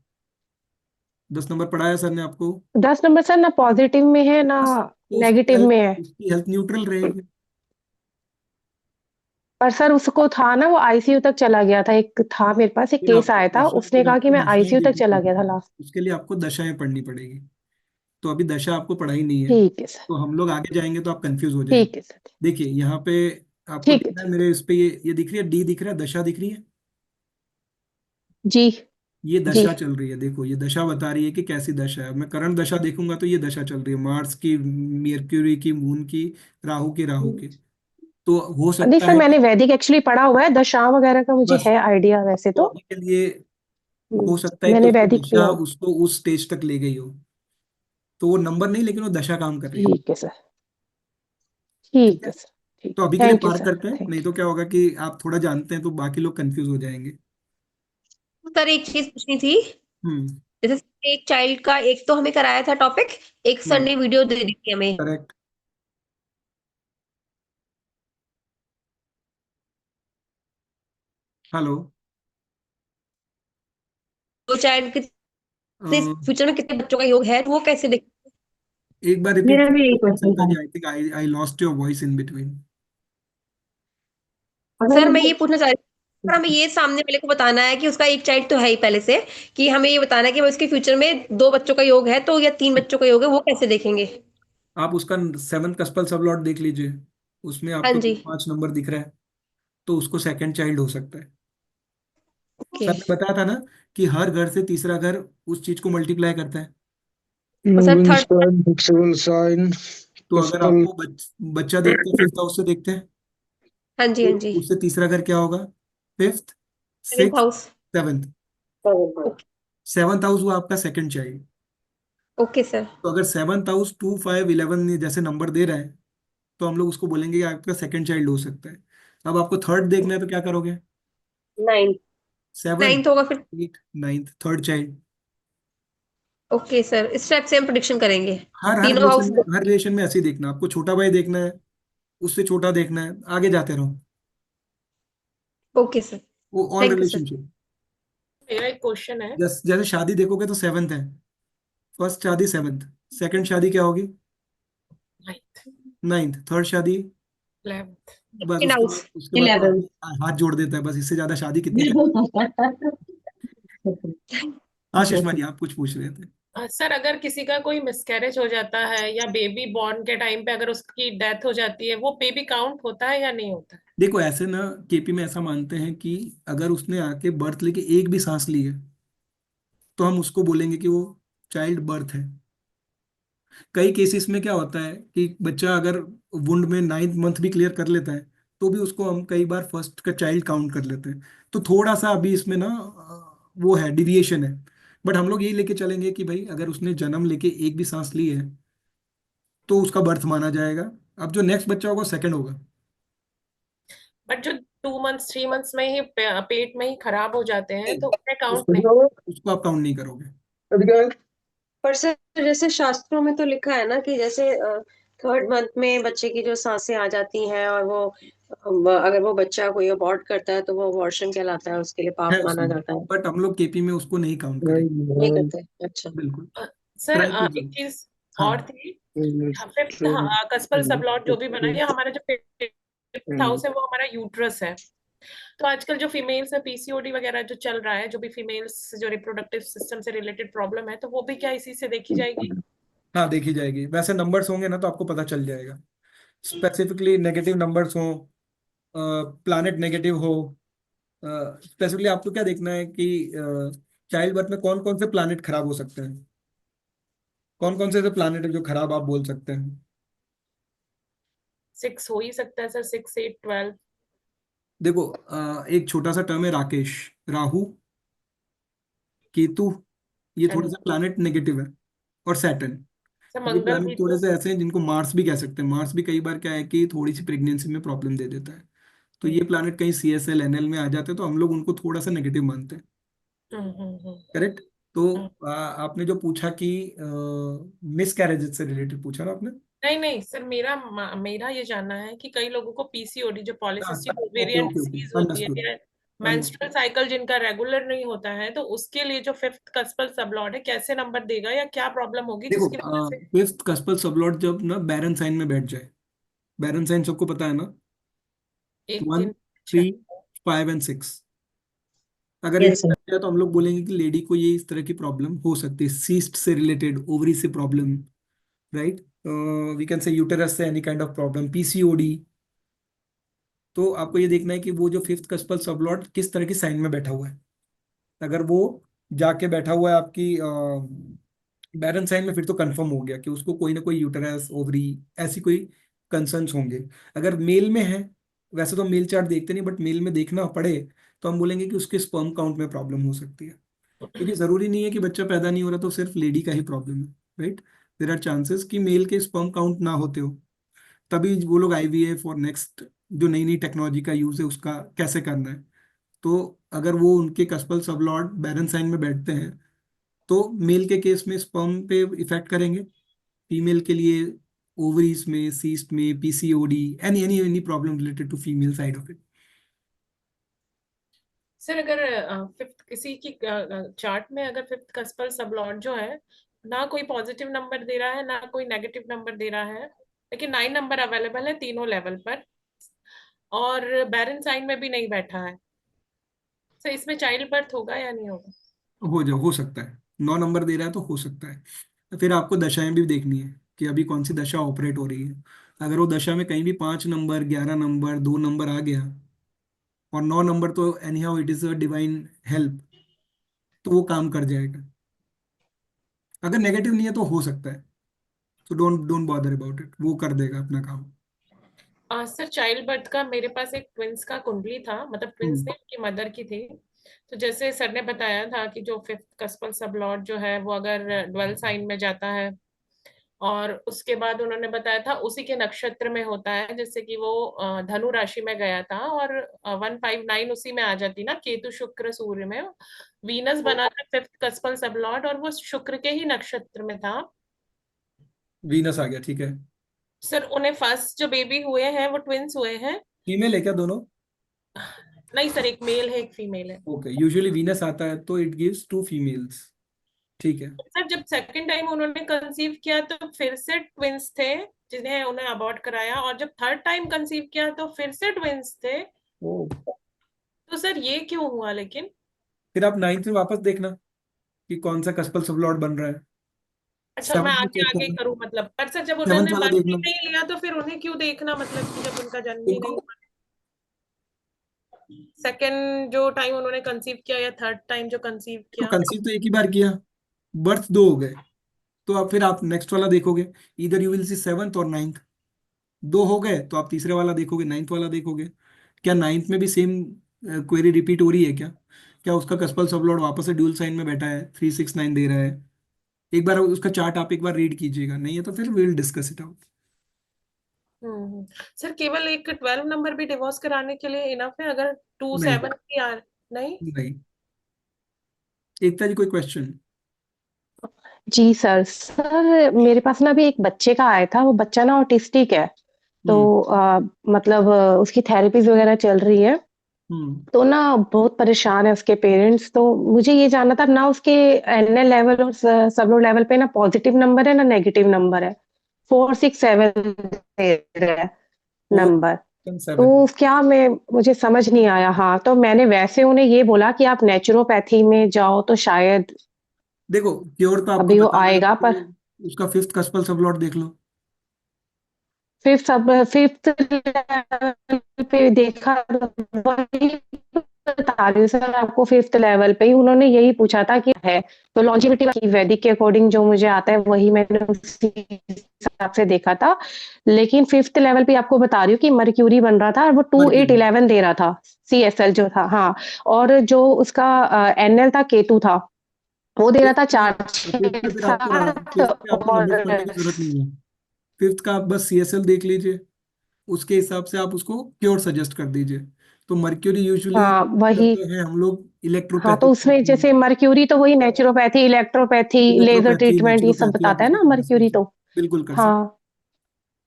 10 नंबर पढ़ाया सर ने आपको? 10 नंबर सर ना पॉजिटिव में है ना बस, तो नेगेटिव में है। उसकी हेल्थ न्यूट्रल रहेगी। पर सर उसको था ना, वो आईसीयू तक चला गया था, एक था मेरे पास एक फिर केस आपको आया था, दशा उसने फिर कहा कि आपको मैं दशाएं आईसीयू तक देखनी चला गया था पड़ेगी। लास्ट। उसके लिए आपको दशाएं पढ़नी पड़ेगी। तो अभी दशा आपको पढ़ाई नहीं है, ठीक है सर। तो हम लोग आगे जाएंगे तो आप कंफ्यूज हो जाएंगे। ठीक है सर। देखिए यहाँ पे आपको ठीक दिख है रहा है, सर। मेरे इस पे ये दिख रही है, डी दिख रहा है, दशा दिख रही है। जी। ये जी। दशा चल रही है, देखो ये दशा बता रही है कि कैसी दशा है। मैं करंट दशा देखूंगा तो ये दशा चल रही है, मार्स की, मर्क्यूरी की, मून की, राहु की। तो हो नहीं सकता सर, है मैंने कि वैदिक एक्चुअली पढ़ा हुआ है, दशाओं वगैरह का मुझे बस, है आइडिया वैसे तो तो। अभी के लिए हो सकता है कि मैंने उसकी वैदिक दशा किया। उसको उस स्टेज तक ले गई हो। तो वो नंबर नहीं, लेकिन वो दशा काम कर रही है। ठीक है सर, ठीक ठीक है, है सर, ठीक तो है, अभी के लिए थैंक यू पार सर, करते हैं, नहीं थैंक तो क्या होगा कि आप थोड़ा जानते हैं तो बाकी लोग कंफ्यूज हो जाएंगे। सर एक चीज पूछनी थी। हम्म। जैसे एक चाइल्ड का एक तो हमें कराया था टॉपिक, एक सर ने वीडियो दे दी थी हमें। करेक्ट। हेलो। दो चाइल्ड कितने फ्यूचर में कितने बच्चों का योग है, तो वो कैसे देख। एक बार रिपीट मेरा भी यही करिए क्वेश्चन संता था। जी, I think I lost your voice in between. अगर सर मैं वो ये पूछना चाह रही थी, सर हमें ये सामने वाले को बताना है कि उसका एक चाइल्ड तो है ही पहले से, कि हमें ये बताना है कि वो उसके फ्यूचर में दो बच्चों का योग है तो या तीन बच्चों का योग है, वो कैसे देखेंगे। आप उसका 7 कस्पल सबलॉट देख लीजिए, उसमें हाँ आपको जी। 5 नंबर दिख रहा है, तो उसको सेकंड चाइल्ड हो सकता है। ओके। सर ने बताया था ना कि हर घर से तीसरा घर उस चीज को मल्टीप्लाई करता है। और sir moving third. Sign, fixable sign, तो अगर कस्पल। आपको बच्चा देखते हैं, 5th हाउस से देखते हैं, हाँ जी, तो हाँ जी। उससे तीसरा घर क्या होगा? 5th, seventh 6th, house. 7th। Okay. 7th house वो आपका सेकंड चाइल्ड। Okay sir. तो अगर 7th हाउस 2, 5, 11 जैसे नंबर दे रहा है, तो हम लोग उसको बोलेंगे कि आपका सेकंड चाइल्ड हो सकता है। अब आपको थर्ड देखना है तो क्या करोगे? नाइन्थ। 7, नाइन्थ होगा फिर। 8, 9th, third child. Okay sir, इस टाइप से हम प्रिडिक्शन करेंगे। हर तीनों रिलेशन हाउस। में, हर रिलेशन में ऐसे ही देखना, आपको छोटा भाई देखना है, उससे छोटा देखना है, आगे जाते रहो। Okay sir. वो all thank you sir. Relationship. मेरा एक क्वेश्चन है। जैसे शादी देखोगे तो 7th है, फर्स्ट शादी 7th, सेकंड शादी क्या होगी? 9th, 9th, थर्ड शादी, 11th। बस इन उसके हाउस। बाद तो 11। आदमी हाथ जोड़ देता है, बस इससे ज्यादा शादी कितनी कर। हाँ सुषमा जी, आप कुछ पूछ रहे थे। सर अगर किसी का कोई मिसकैरेज हो जाता है या बेबी बॉर्न के टाइम पे अगर उसकी डेथ हो जाती है, वो बेबी काउंट होता है या नहीं होता है? देखो ऐसे ना, केपी में ऐसा मानते हैं कि अगर उसने आके बर्थ लेके एक भी सांस ली है, तो हम उसको बोलेंगे कि वो चाइल्ड बर्थ है। कई केसेस में क्या होता है कि बच्चा अगर वुंड में 9th मंथ भी क्लियर कर लेता है, तो भी उसको हम कई बार फर्स्ट का चाइल्ड काउंट कर लेते हैं। तो थोड़ा सा अभी इसमें ना वो है, डिविएशन है। बट हम लोग यही लेके चलेंगे कि भाई अगर उसने जन्म लेके एक भी सांस ली है, तो उसका बर्थ माना जाएगा। अब जो नेक्स्ट बच्चा होगा सेकंड होगा। बट जो 2 मंथ्स 3 मंथ्स में ही पेट में ही खराब हो जाते हैं नहीं, तो उन्हें काउंट नहीं। उसको आप काउंट नहीं करोगे। पर सर जैसे शास्त्रों में तो लिखा है ना कि जैसे थर्ड मंथ में बच्चे की जो सांसें आ जाती हैं और वो अगर वो बच्चा कोई अबॉर्ट करता है तो वो अबॉर्शन कहलाता है, उसके लिए है पाप माना उसमें, जाता है। बट हम लोग केपी में उसको नहीं काउंट करेंगे। नहीं करते? अच्छा। बिल्कुल। अ, सर ट्राई कीजिए। एक चीज हाँ। और थी। फिफ्थ कस्पल सबलॉट जो भी बना है, हमारा जो फिफ्थ हाउस है वो हमारा यूट्रस है। तो आजकल जो फीमेल्स है पीसीओडी वगैरह जो चल रहा है, जो भी फीमेल्स जो रिप्रोडक्टिव सिस्टम से रिलेटेड प्रॉब्लम है, तो वो भी क्या इसी से देखी जाएगी? हाँ देखी जाएगी, वैसे नंबर्स होंगे ना तो आपको पता चल जाएगा। स्पेसिफिकली नेगेटिव नंबर्स हो, प्लैनेट नेगेटिव हो। स्पेसिफिकली आपको क्या देखना है कि चाइल्ड बर्थ में कौन कौन से प्लैनेट खराब हो सकते हैं, कौन कौन से प्लैनेट है जो खराब आप बोल सकते हैं। 6 हो ही सकता है सर, 6 8 12। देखो एक छोटा सा टर्म है राकेश, राहु, केतु, ये थोड़े से प्लैनेट नेगेटिव है। और सैटर्न, सर ये मंगल भी प्लैनेट थोड़े तो। से ऐसे हैं जिनको मार्स भी कह सकते हैं। मार्स भी कई बार क्या है कि थोड़ी सी प्रेगनेंसी में प्रॉब्लम दे देता है। तो ये प्लैनेट कहीं CSL NL में आ जाते हैं, तो हम लोग उनको थोड़ा सा नेगेटिव मानते हैं। करेक्ट। तो हम्म। आपने जो पूछा कि मिस कैरेजेस से रिलेटेड पूछा ना आपने। नहीं नहीं सर, मेरा ये जानना है कि कई लोगों को पीसीओडी जो polycystic okay ovarian okay okay, disease होती है अंडरस्टूड। या मेंस्ट्रुअल साइकिल जिनका रेगुलर नहीं होता है, तो उसके लिए जो फिफ्थ कस्पल सबलॉट है कैसे नंबर देगा या क्या प्रॉब्लम होगी देखो जिसकी वजह से? फिफ्थ कस्पल सबलॉट जब ना बैरन साइन में बैठ जाए, बैरन साइन सबको पता है ना, एक 1, दिन। अच्छा। 3, 5 एंड 6। अगर यस इनमें सर। बैठ जाए तो हम लोग बोलेंगे कि लेडी को ये इस तरह की प्रॉब्लम हो सकती है, सीस्ट से रिलेटेड, ओवरी से problem, right. We can say uterus से any kind of problem, PCOD। तो आपको ये देखना है कि वो जो फिफ्थ कस्पल सबलॉट किस तरह की साइन में बैठा हुआ है। अगर वो जाके बैठा हुआ है आपकी बैरन साइन में, फिर तो कंफर्म हो गया कि उसको कोई ना कोई यूटेरस, ओवरी, ऐसी कोई कंसर्न्स होंगे। अगर मेल में है, वैसे तो मेल चार्ट देखते नहीं, बट मेल में देखना पड़े, तो हम बोलेंगे कि उसके स्पर्म काउंट में प्रॉब्लम हो सकती है। क्योंकि जरूरी नहीं है कि बच्चा पैदा नहीं हो रहा तो सिर्फ लेडी का ही प्रॉब्लम है, राइट। देयर आर चांसेस कि मेल के स्पर्म काउंट ना होते हो, तभी वो लोग आईवीएफ और नेक्स्ट जो नई नई टेक्नोलॉजी का यूज है उसका कैसे करना है। तो अगर वो उनके कस्पल सबलॉट बैरन साइन में बैठते हैं तो मेल के केस में स्पर्म पे इफेक्ट करेंगे, फीमेल के लिए ओवरीज में, सीस्ट में, PCOD, any problem related to female side of it. Sir अगर फिफ्थ किसी की चार्ट में अगर फिफ्थ कस्पल सबलॉट जो है ना कोई पॉजिटिव नंबर दे रहा है ना कोई नेगेटिव नंबर दे रहा है, लेकिन 9 नंबर अवेलेबल है तीनों लेवल पर, और बैरन साइन में भी नहीं बैठा है, सर इसमें चाइल्ड बर्थ होगा या नहीं होगा? हो सकता है, 9 नंबर दे रहा है तो हो सकता है। तो फिर आपको दशाएं भी देखनी है कि अभी कौन सी दशा ऑपरेट हो रही है। अगर वो दशा में कहीं भी 5 नंबर, 11 नंबर, 2 नंबर आ गया, और 9 नंबर तो any how it is a divine help, तो वो काम कर जाएगा। अगर नेगेटिव नहीं है तो हो सकता है, तो don't don't bother about it, वो कर देगा अपना काम। सर चाइल्ड बर्थ का मेरे पास एक ट्विंस का कुंडली था, मतलब ट्विंस हम्म। ने उनकी मदर की थी। तो जैसे सर ने बताया था कि जो फिफ्थ कस्पल सबलॉट जो है वो अगर ड्वेल साइन में जाता है, और उसके बाद उन्होंने बताया था उसी के नक्षत्र में होता है, जैसे कि वो धनु राशि में गया था और 159 उसी में आ जाती ना, केतु शुक्र सूर्य में वीनस बना था फिफ्थ कस्पल सबलॉट, और वो शुक्र के ही नक्षत्र में था। वीनस आ गया, ठीक है। सर उन्हें फर्स्ट जो बेबी हुए हैं वो ट्विंस हुए हैं? फीमेल है क्या दोनों? नहीं सर, एक मेल है एक फीमेल है। ओके, यूजुअली वीनस आता है तो इट गिव्स 2 फीमेल्स, ठीक है। सर जब सेकंड टाइम उन्होंने कंसीव किया तो फिर से ट्विंस थे, जिन्हें उन्हें अबॉर्ट कराया, और जब थर्ड टाइम कंसीव किया तो फिर से ट्विंस थे। ओ, तो सर ये क्यों हुआ लेकिन? फिर आप 9th में वापस देखना कि कौन सा कस्पल सबलॉट बन रहा है। अच्छा मैं 7th में आगे चेक आगे करना, करूं मतलब, पर सर जब 7th उन्होंने वाला बर्थ ही देखना नहीं लिया तो फिर उन्हें क्यों देखना, मतलब कि जब उनका जन्म ही नहीं उनको। हुआ? सेकंड जो टाइम उन्होंने कंसीव किया या थर्ड टाइम जो कंसीव तो किया? कंसीव तो एक ही बार किया, बर्थ 2 हो गए, तो अब फिर आप नेक्स्ट वाला देखोगे, इधर यू विल सी 7th और 9th। 2 हो गए तो आप तीसरे वाला देखोगे, 9th वाला देखोगे। क्या 9th में भी सेम क्वेरी रिपीट हो रही है क्या? क्या उसका कस्पल सबलॉट वापस से ड्यूल साइन में बैठा है, 369 दे रहा है? एक बार उसका चार्ट आप एक बार रीड कीजिएगा, नहीं है तो फिर will discuss it out. Hmm. Sir केवल एक 12 नंबर भी डिवोर्स कराने के लिए इनफ है, अगर टू नहीं, सेवन की आर नहीं? नहीं। एकता जी, कोई क्वेश्चन? जी सर। सर मेरे पास ना अभी एक बच्चे का आया था, वो बच्चा ना ऑटिस्टिक है। तो हम्म। मतलब उसकी थेरेपीज वगैरह चल रही है। हम्म। तो ना बहुत परेशान है उसके पेरेंट्स। तो मुझे ये जानना था ना, उसके एनएल लेवल और सबलोड लेवल पे ना पॉजिटिव नंबर है ना नेगेटिव नंबर है। 467 दे रहा है फोर नंबर। तो 7। क्या मैं मुझे समझ नहीं आया। हाँ, तो मैंने वैसे उन्हें ये बोला कि आप नेचुरोपैथी में जाओ तो शायद देखो, क्योर तो आपको अभी वो बताना है आएगा। पर तो उसका 5th कस्पल सबलॉट देख लो। फिफ्थ लेवल पे देखा तो वही बता रही हूँ सर आपको। फिफ्थ लेवल पे ही उन्होंने यही पूछा था कि है। तो लॉन्जिविटी की वैदिक के अकॉर्डिंग जो मुझे आता है वही मैंने उसी हिसाब से देखा था। लेकिन फिफ्थ लेवल पे आपको बता रही हूँ कि मर्क्यूरी बन रहा था और वो मर्क्यूरी 2811 दे रहा था। CSL जो था, हाँ। और जो उसका एनएल था केतु था, वो दे रहा था 467। फिफ्थ पे आपको नंबर पढ़ने की और जरूरत नहीं है। 5th का आप बस सीएसएल देख लीजिए, उसके हिसाब से आप उसको क्योर सजेस्ट कर दीजिए। तो मर्क्यूरी यूजुअली हाँ वही। करते हैं हम लोग हाँ, तो इलेक्ट्रोपैथिक उसमें जैसे मर्क्यूरी तो वही naturopathy, electropathy, laser electropathy treatment ये सब नेचुरोपैथी आप बताता है उसको ना सजेस्ट मर्क्यूरी कीजिए, तो। बिल्कुल कर सकते। हाँ,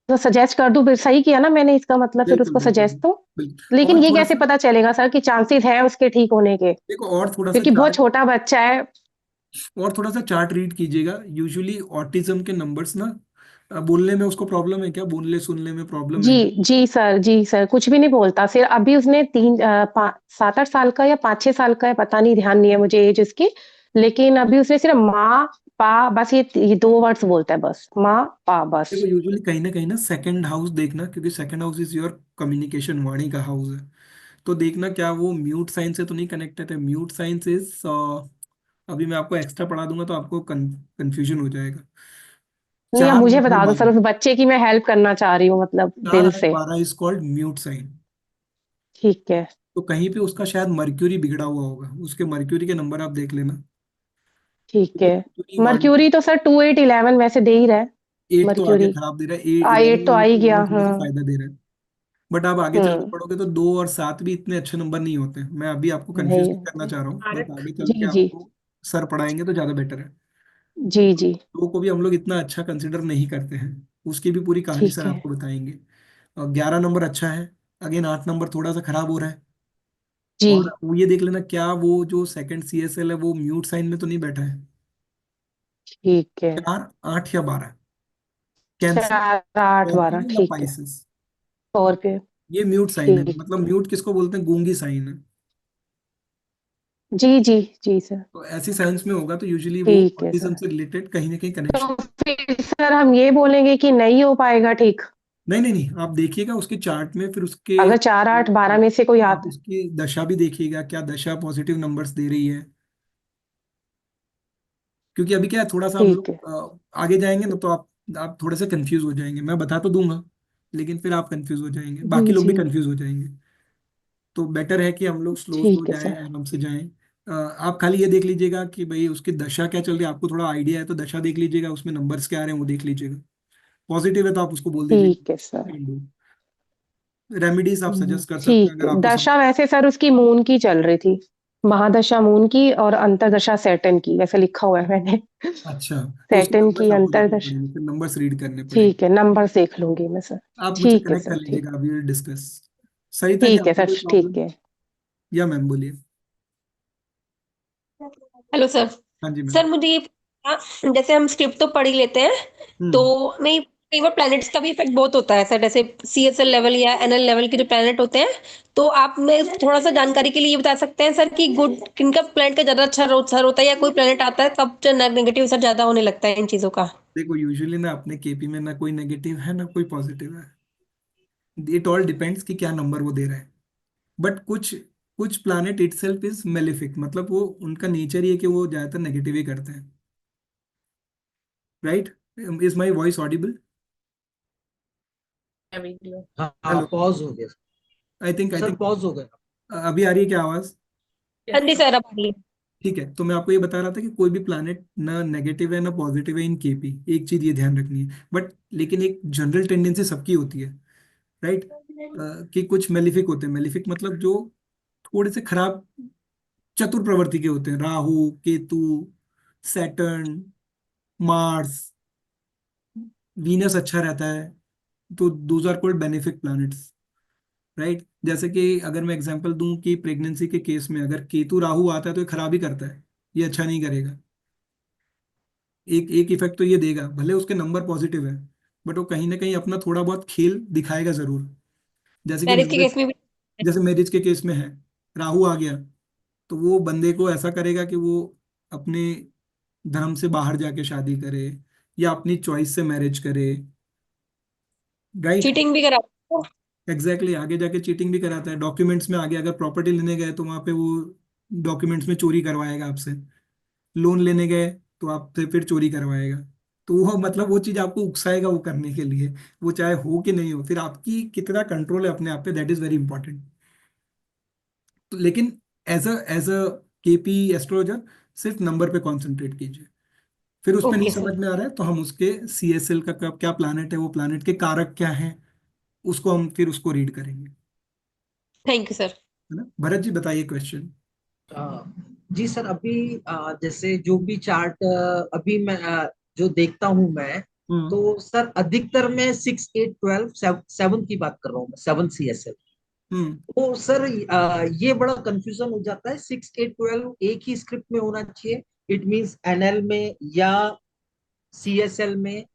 तो सजेस्ट कर दूं? सही किया ना मैंने, इसका मतलब फिर बिल्कुल, उसको बिल्कुल, सजेस्ट तो। बिल्कुल। लेकिन और ये थोड़ा कैसे सा पता चलेगा सर कि चांसेस है उसके ठीक होने के? देखो, और थोड़ा सा क्योंकि बहुत चार्ट, छोटा बच्चा है। रीड कीजिएगा। यूजुअली ऑटिज्म के नंबर्स ना, बोलने में उसको प्रॉब्लम है क्या, बोलने सुनने में प्रॉब्लम है जी क्या? जी सर, जी सर, कुछ भी नहीं बोलता। सिर्फ अभी उसने 7-8 साल का या 5-6 साल का है, पता नहीं, ध्यान नहीं है मुझे एज उसकी। लेकिन अभी उसने सिर्फ माँ पा बस ये 2 वर्ड्स बोलता है, बस माँ पा बस। देखो, यूजुअली कहीं ना सेकंड हाउस देखना, क्योंकि second house is your communication, वाणी का हाउस है। तो देखना क्या वो म्यूट साइन से तो नहीं कनेक्टेड है। म्यूट साइन इज, अभी मैं आपको एक्स्ट्रा पढ़ा दूंगा तो आपको कंफ्यूजन हो जाएगा। नहीं, अब 4 मुझे 8 बता दो सर, 12, उस बच्चे की मैं हेल्प करना चाह रही हूँ, मतलब 4 दिल 8 से। 12 इज कॉल्ड म्यूट साइन। ठीक है। तो कहीं पे उसका शायद मर्क्यूरी बिगड़ा हुआ होगा, उसके मर्क्यूरी के नंबर आप देख लेना। ठीक क्योंकि है। मर्क्यूरी वाणी, मर्क्यूरी तो सर 2811 वैसे दे ही रहा है। 8 तो आगे मर्क्यूरी खराब दे रहा है, 11 एट तो में आ ही तो गया। 11 थोड़ा सा फायदा दे रहा है। बट आप आगे चल के हम्म। पढ़ोगे तो 2 और 7 भी इतने अच्छे नंबर नहीं होते। मैं अभी आपको कंफ्यूज नहीं नहीं करना होते। चाह रहा हूँ, बट भारत। आगे चल के जी जी। आपको सर पढ़ाएंगे तो ज्यादा बेटर है। जी जी। 2 को भी हम लोग इतना अच्छा कंसिडर नहीं करते हैं, उसकी भी पूरी कहानी ठीक सर है। आपको बताएंगे। और 11 नंबर अच्छा है, अगेन 8 नंबर थोड़ा सा खराब हो रहा है। जी। और वो ये देख लेना, क्या वो जो सेकंड सीएसएल है वो म्यूट साइन में तो नहीं बैठा है। ठीक है। 4, 8 या 12, कैंसर, 4, 8, 12 स्कॉर्पियो या ठीक है। पाइसेस, और फिर ये म्यूट साइन है। ठीक मतलब है। म्यूट किसको बोलते हैं, गूंगी साइन है। जी जी। जी सर। तो ऐसी साइंस में होगा तो यूजुअली वो ठीक है ऑटिज्म सर। से रिलेटेड कहीं ना कहीं कनेक्शन। तो फिर सर हम ये बोलेंगे कि नहीं हो पाएगा ठीक? नहीं नहीं नहीं, आप देखिएगा उसके चार्ट में, फिर उसके अगर 4, 8, 12 में से कोई आप आता। उसकी दशा भी देखिएगा, क्या दशा पॉजिटिव नंबर्स दे रही है। क्योंकि अभी क्या है, थोड़ा सा हम ठीक लोग है। आगे जाएंगे ना तो आप थोड़े से कंफ्यूज हो जाएंगे। मैं बता तो दूंगा, लेकिन फिर आप कंफ्यूज हो जाएंगे, जी बाकी लोग भी जी। कंफ्यूज हो जाएंगे। तो बेटर है कि हम लोग स्लो स्लो ठीक है जाएं, सर। आराम से जाएं। आप खाली ये देख लीजिएगा कि भाई उसकी दशा क्या चल रही है, आपको थोड़ा आइडिया है तो दशा देख लीजिएगा, उसमें नंबर्स क्या आ रहे हैं वो देख लीजिएगा। पॉजिटिव है तो आप उसको बोल ठीक है दीजिएगा। सर। रेमेडीज आप सजेस्ट कर सकते हैं ठीक अगर है। आपको दशा वैसे सर उसकी मून की चल रही थी। महादशा मून की और अंतरदशा सैटर्न की, वैसे लिखा हुआ है मैंने। अच्छा, तो उसके सैटर्न नंबर्स की आपको देखने अंतरदशा। पड़ेंगे, फिर नंबर्स रीड करने पड़ेंगे। ठीक है, नंबर देख लूंगी मैं सर। आप मुझसे ठीक है कनेक्ट कर सर। ठीक। लीजिएगा, अभी विल डिस्कस। सही था, क्या ठीक है आपको सर। कोई ठीक प्रॉब्लम? है। या मैम बोलिए। Hello sir. हाँ जी मैम। सर मुझे ये जैसे हम स्क्रिप्ट तो पढ़ ही लेते हैं, तो हम्म। मैं कई बार प्लैनेट्स का भी इफेक्ट बहुत होता है सर, जैसे सीएसएल लेवल या एनएल लेवल के जो प्लैनेट होते हैं। तो आप में थोड़ा सा जानकारी के लिए ये बता सकते हैं सर कि गुड किनका प्लैनेट का ज्यादा अच्छा असर होता है, या कोई प्लैनेट आता है तब नेगेटिव असर ज्यादा होने लगता है इन चीजों का? देखो यूजुअली ना अपने केपी में ना कोई नेगेटिव है ना कोई पॉजिटिव है। इट ऑल डिपेंड्स कि क्या नंबर वो दे रहा है। बट कुछ कुछ प्लानिट इटसेल्फ इज मेलिफिक, मतलब वो उनका नेचर ही है कि वो ज्यादातर नेगेटिव ही करते हैं। Right? Is my voice Audible? Video. हाँ, हेलो? पॉज हो गया। आई सर थिंक पॉज हो गया। अभी आ रही है क्या आवाज? हाँ यस जी सर। सर, अब आ रही है। ठीक है, तो मैं आपको ये बता रहा था कि कोई भी प्लानिट ना नेगेटिव है ना पॉजिटिव है इन केपी। एक चीज ये ध्यान रखनी है, बट लेकिन एक जनरल टेंडेंसी सबकी होती है। राइट? कि कुछ मेलिफिक होते हैं। मेलिफिक मतलब जो थोड़े से खराब चतुर प्रवृत्ति के होते हैं। Rahu, Ketu, Saturn, Mars, Venus अच्छा रहता है। तो those are called benefic planets. Right? जैसे कि अगर मैं एग्जांपल दूं कि प्रेगनेंसी के केस में अगर केतु राहु आता है तो ये खराब ही करता है, ये अच्छा नहीं करेगा। एक एक इफेक्ट तो ये देगा, भले उसके नंबर पॉजिटिव है, बट वो कहीं ना कहीं अपना थोड़ा बहुत खेल दिखाएगा जरूर। जैसे कि मैरिज के मैरिज, केस में भी। जैसे मैरिज के केस में है, राहु आ गया तो वो बंदे को ऐसा करेगा कि वो अपने धर्म से बाहर जाके शादी करे या अपनी चॉइस से मैरिज करे। राइट? चीटिंग भी करा। एग्जैक्टली, आगे जाके चीटिंग भी कराता है। डॉक्यूमेंट्स में आगे अगर प्रॉपर्टी लेने गए तो वहां पे वो डॉक्यूमेंट्स में चोरी करवाएगा आपसे। लोन लेने गए तो आपसे फिर चोरी करवाएगा। तो वो मतलब वो चीज आपको उकसाएगा वो करने के लिए, वो चाहे हो कि नहीं हो। फिर आपकी कितना कंट्रोल है अपने आप पे, दैट इज वेरी इंपॉर्टेंट। तो लेकिन एज अ केपी एस्ट्रोलॉजर सिर्फ नंबर पे कॉन्सेंट्रेट कीजिए। फिर उसमें नहीं ओके समझ सर। में आ रहा है तो हम उसके सीएसएल का क्या प्लानट है, वो प्लानट के कारक क्या है, उसको हम फिर उसको रीड करेंगे। Thank you sir. है ना? भरत जी बताइए क्वेश्चन। जी सर, अभी जैसे जो भी चार्ट अभी मैं जो देखता हूँ मैं, हम्म। तो सर अधिकतर मैं 6, 8, 12 7 की बात कर रहा हूँ, 7 CSL। हम्म। तो सर ये बड़ा कंफ्यूजन हो जाता है, 6, 8, 12 एक ही स्क्रिप्ट में होना चाहिए, इट मींस एनएल में या सीएसएल में?